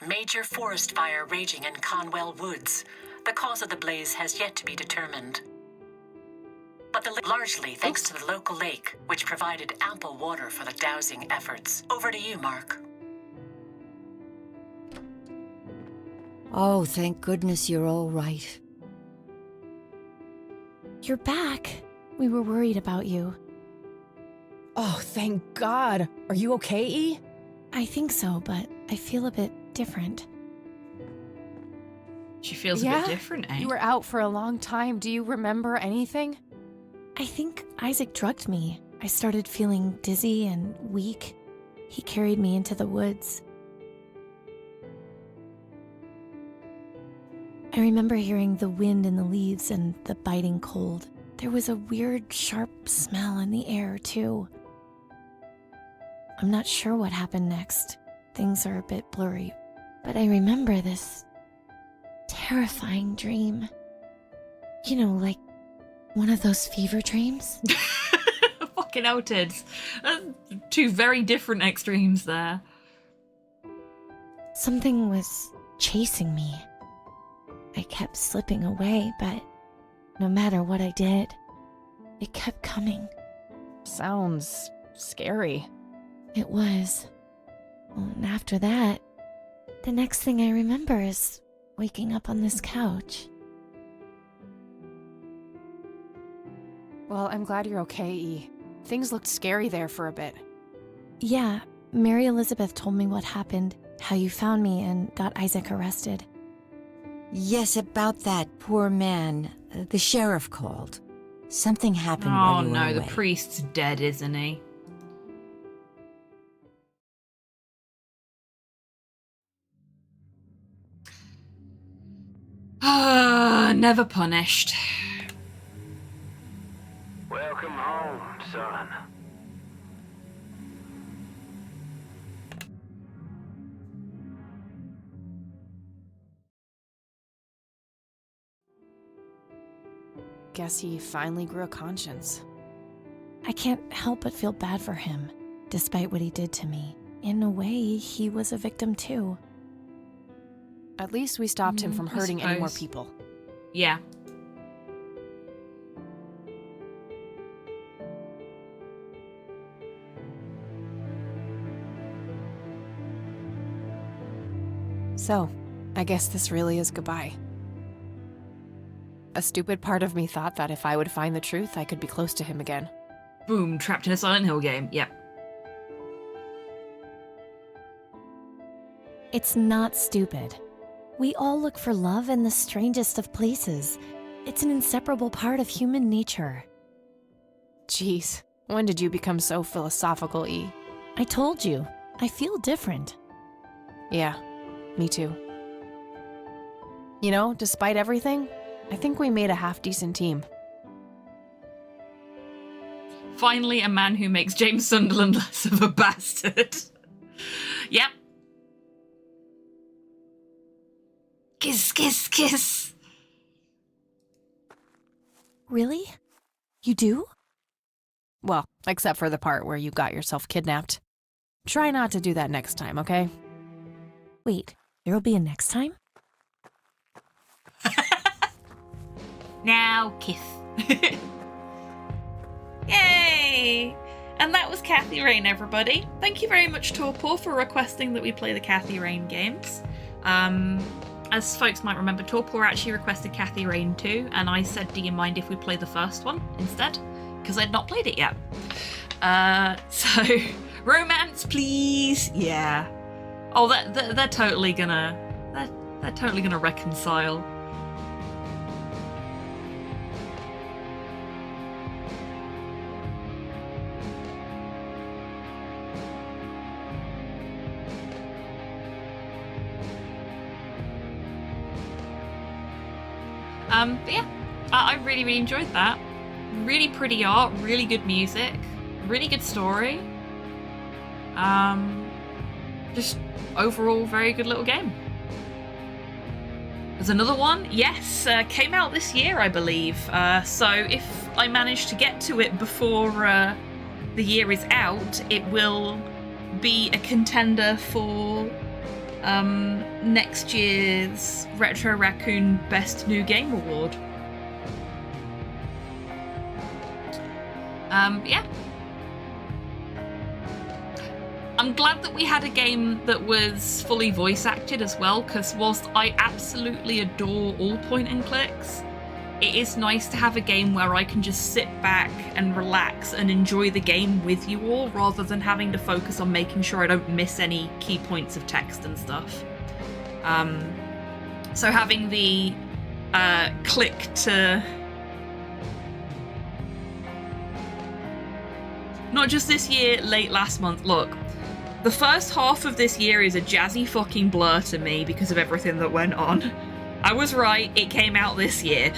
Major forest fire raging in Conwell Woods. The cause of the blaze has yet to be determined. But largely thanks to the local lake, which provided ample water for the dousing efforts. Over to you, Mark. Oh, thank goodness you're all right. You're back. We were worried about you. Oh, thank God. Are you okay, E? I think so, but I feel a bit different. She feels a bit different, eh? You were out for a long time. Do you remember anything? I think Isaac drugged me. I started feeling dizzy and weak. He carried me into the woods. I remember hearing the wind in the leaves and the biting cold. There was a weird, sharp smell in the air, too. I'm not sure what happened next. Things are a bit blurry. But I remember this terrifying dream. You know, like one of those fever dreams. Fucking outed. Two very different extremes there. Something was chasing me. I kept slipping away, but no matter what I did, it kept coming. Sounds scary. It was. Well, and after that, the next thing I remember is waking up on this couch. Well, I'm glad you're okay, E. Things looked scary there for a bit. Yeah, Mary Elizabeth told me what happened, how you found me and got Isaac arrested. Yes, about that poor man. The sheriff called. Something happened Oh while you were no, away. the priest's dead, isn't he? Never punished. Welcome home, son. Guess he finally grew a conscience. I can't help but feel bad for him, despite what he did to me. In a way, he was a victim too. At least we stopped him from hurting any more suppose. people. Yeah. So, I guess this really is goodbye. A stupid part of me thought that if I would find the truth, I could be close to him again. Boom, trapped in a Silent Hill game. Yep. It's not stupid. We all look for love in the strangest of places. It's an inseparable part of human nature. Jeez, when did you become so philosophical, E? I told you, I feel different. Yeah, me too. You know, despite everything, I think we made a half-decent team. Finally, a man who makes James Sunderland less of a bastard. Yep. Kiss, kiss, kiss. Really? You do? Well, except for the part where you got yourself kidnapped. Try not to do that next time, okay? Wait, there'll be a next time? Now, kiss. Yay! And that was Kathy Rain, everybody. Thank you very much, Torpor, for requesting that we play the Kathy Rain games. As folks might remember, Torpor actually requested Kathy Rain 2, and I said, do you mind if we play the first one instead? Because I'd not played it yet. So, romance, please. Yeah. Oh, they're totally gonna... They're totally gonna reconcile. But yeah, I really, really enjoyed that. Really pretty art, really good music, really good story. Just overall very good little game. There's another one, yes, came out this year, I believe. So if I manage to get to it before the year is out, it will be a contender for next year's Retro Raccoon Best New Game Award. Yeah. I'm glad that we had a game that was fully voice acted as well, because whilst I absolutely adore all point and clicks, it is nice to have a game where I can just sit back and relax and enjoy the game with you all, rather than having to focus on making sure I don't miss any key points of text and stuff. So having the click to... Not just this year, late last month. Look, the first half of this year is a jazzy fucking blur to me because of everything that went on. I was right, it came out this year.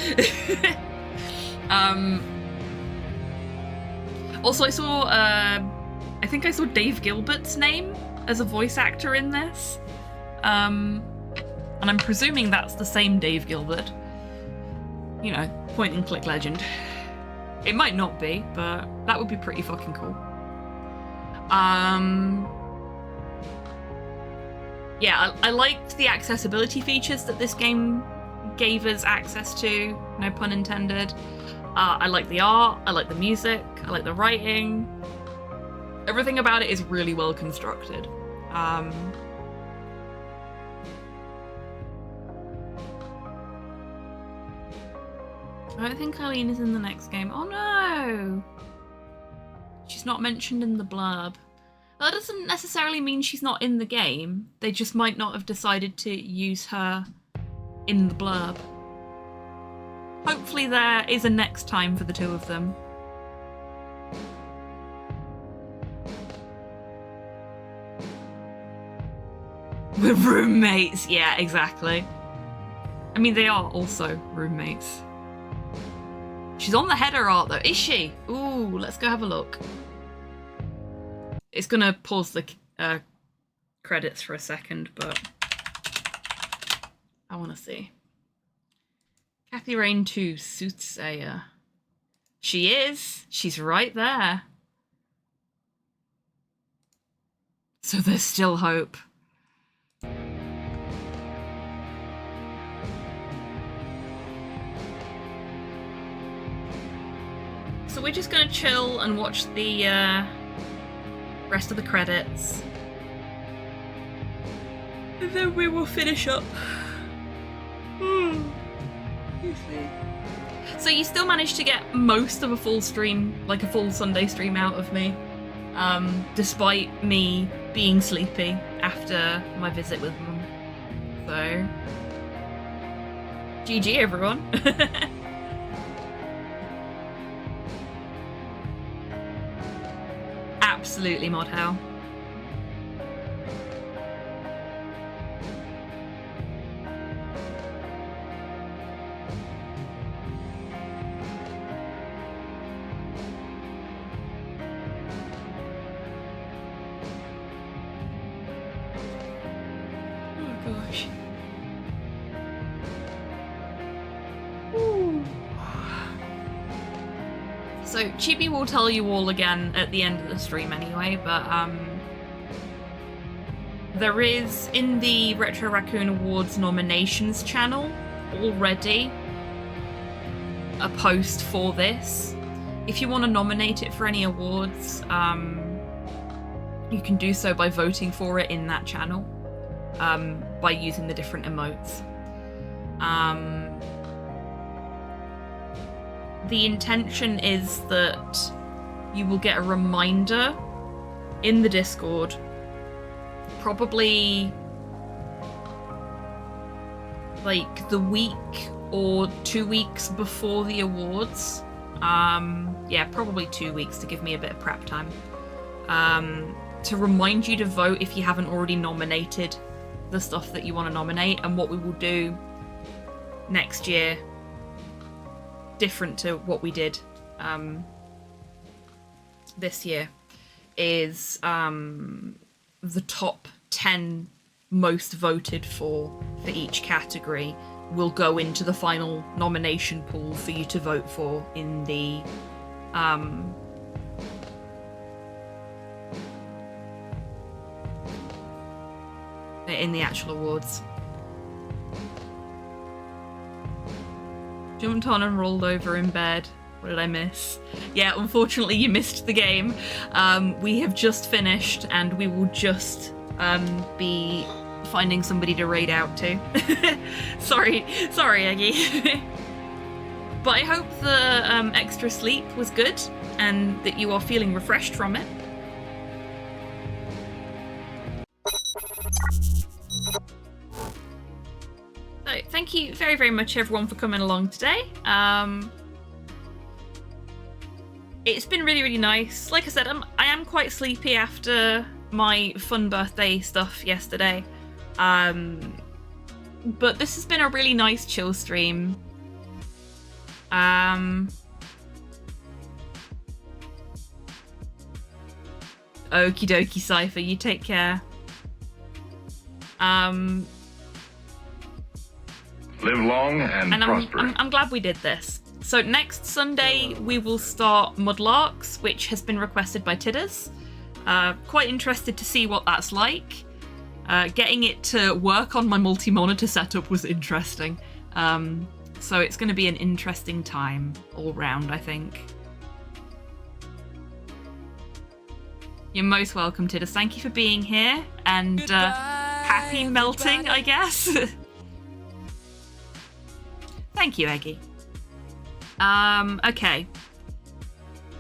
Also, I saw, I think I saw Dave Gilbert's name as a voice actor in this. And I'm presuming that's the same Dave Gilbert. You know, point and click legend. It might not be, but that would be pretty fucking cool. Yeah, I liked the accessibility features that this game gave us access to, no pun intended. I like the art, I like the music, I like the writing. Everything about it is really well constructed. I don't think Eileen is in the next game. Oh no! She's not mentioned in the blurb. That doesn't necessarily mean she's not in the game. They just might not have decided to use her in the blurb. Hopefully there is a next time for the two of them. We're roommates. Yeah, exactly. I mean, they are also roommates. She's on the header art though, is she? Ooh, let's go have a look. It's gonna pause the credits for a second, but I want to see. Kathy Rain 2, Soothsayer. She is. She's right there. So there's still hope. So we're just gonna chill and watch the rest of the credits. And then we will finish up. So you still managed to get most of a full stream, like a full Sunday stream out of me, despite me being sleepy after my visit with Mum. So, GG everyone. Absolutely mod hell. So Chibi will tell you all again at the end of the stream anyway, but there is in the Retro Raccoon Awards nominations channel already a post for this. If you want to nominate it for any awards, you can do so by voting for it in that channel, by using the different emotes. The intention is that you will get a reminder in the Discord, probably like the week or 2 weeks before the awards. Yeah, probably 2 weeks to give me a bit of prep time. To remind you to vote if you haven't already nominated the stuff that you want to nominate. And what we will do next year, different to what we did this year, is the top 10 most voted for each category will go into the final nomination pool for you to vote for in the actual awards. Jumped on and rolled over in bed. What did I miss? Yeah, unfortunately you missed the game. We have just finished and we will just be finding somebody to raid out to. Sorry, Eggy. But I hope the extra sleep was good and that you are feeling refreshed from it. So, thank you very, very much everyone for coming along today. It's been really, really nice. Like I said, I am quite sleepy after my fun birthday stuff yesterday. But this has been a really nice chill stream. Okie dokie, Cypher, you take care. Live long and prosper. I'm glad we did this. So next Sunday we will start Mudlarks, which has been requested by Tidders. Quite interested to see what that's like. Getting it to work on my multi-monitor setup was interesting. So it's going to be an interesting time all round, I think. You're most welcome, Tidders. Thank you for being here, and happy melting, I guess. Thank you, Eggy. Okay.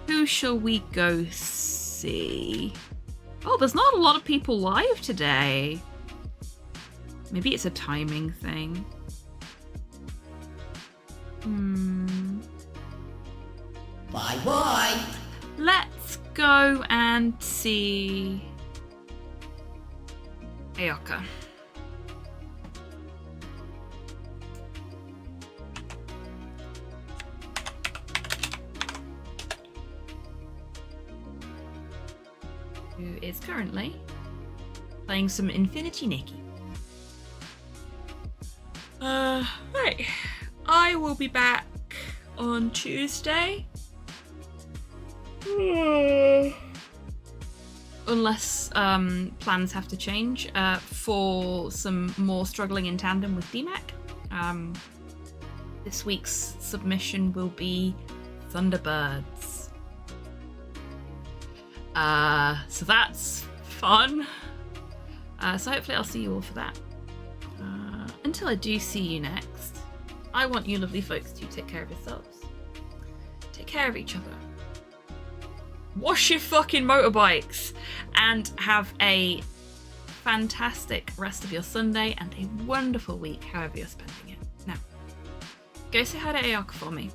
Who shall we go see? Oh, there's not a lot of people live today. Maybe it's a timing thing. Bye-bye. Let's go and see Aoka. Who is currently playing some Infinity Nikki. Right. I will be back on Tuesday. Unless plans have to change for some more struggling in tandem with DMAC. This week's submission will be Thunderbirds. So that's fun. So hopefully I'll see you all for that. Until I do see you next, I want you lovely folks to take care of yourselves. Take care of each other. Wash your fucking motorbikes and have a fantastic rest of your Sunday and a wonderful week, however you're spending it. Now, go say hi to Aoka for me.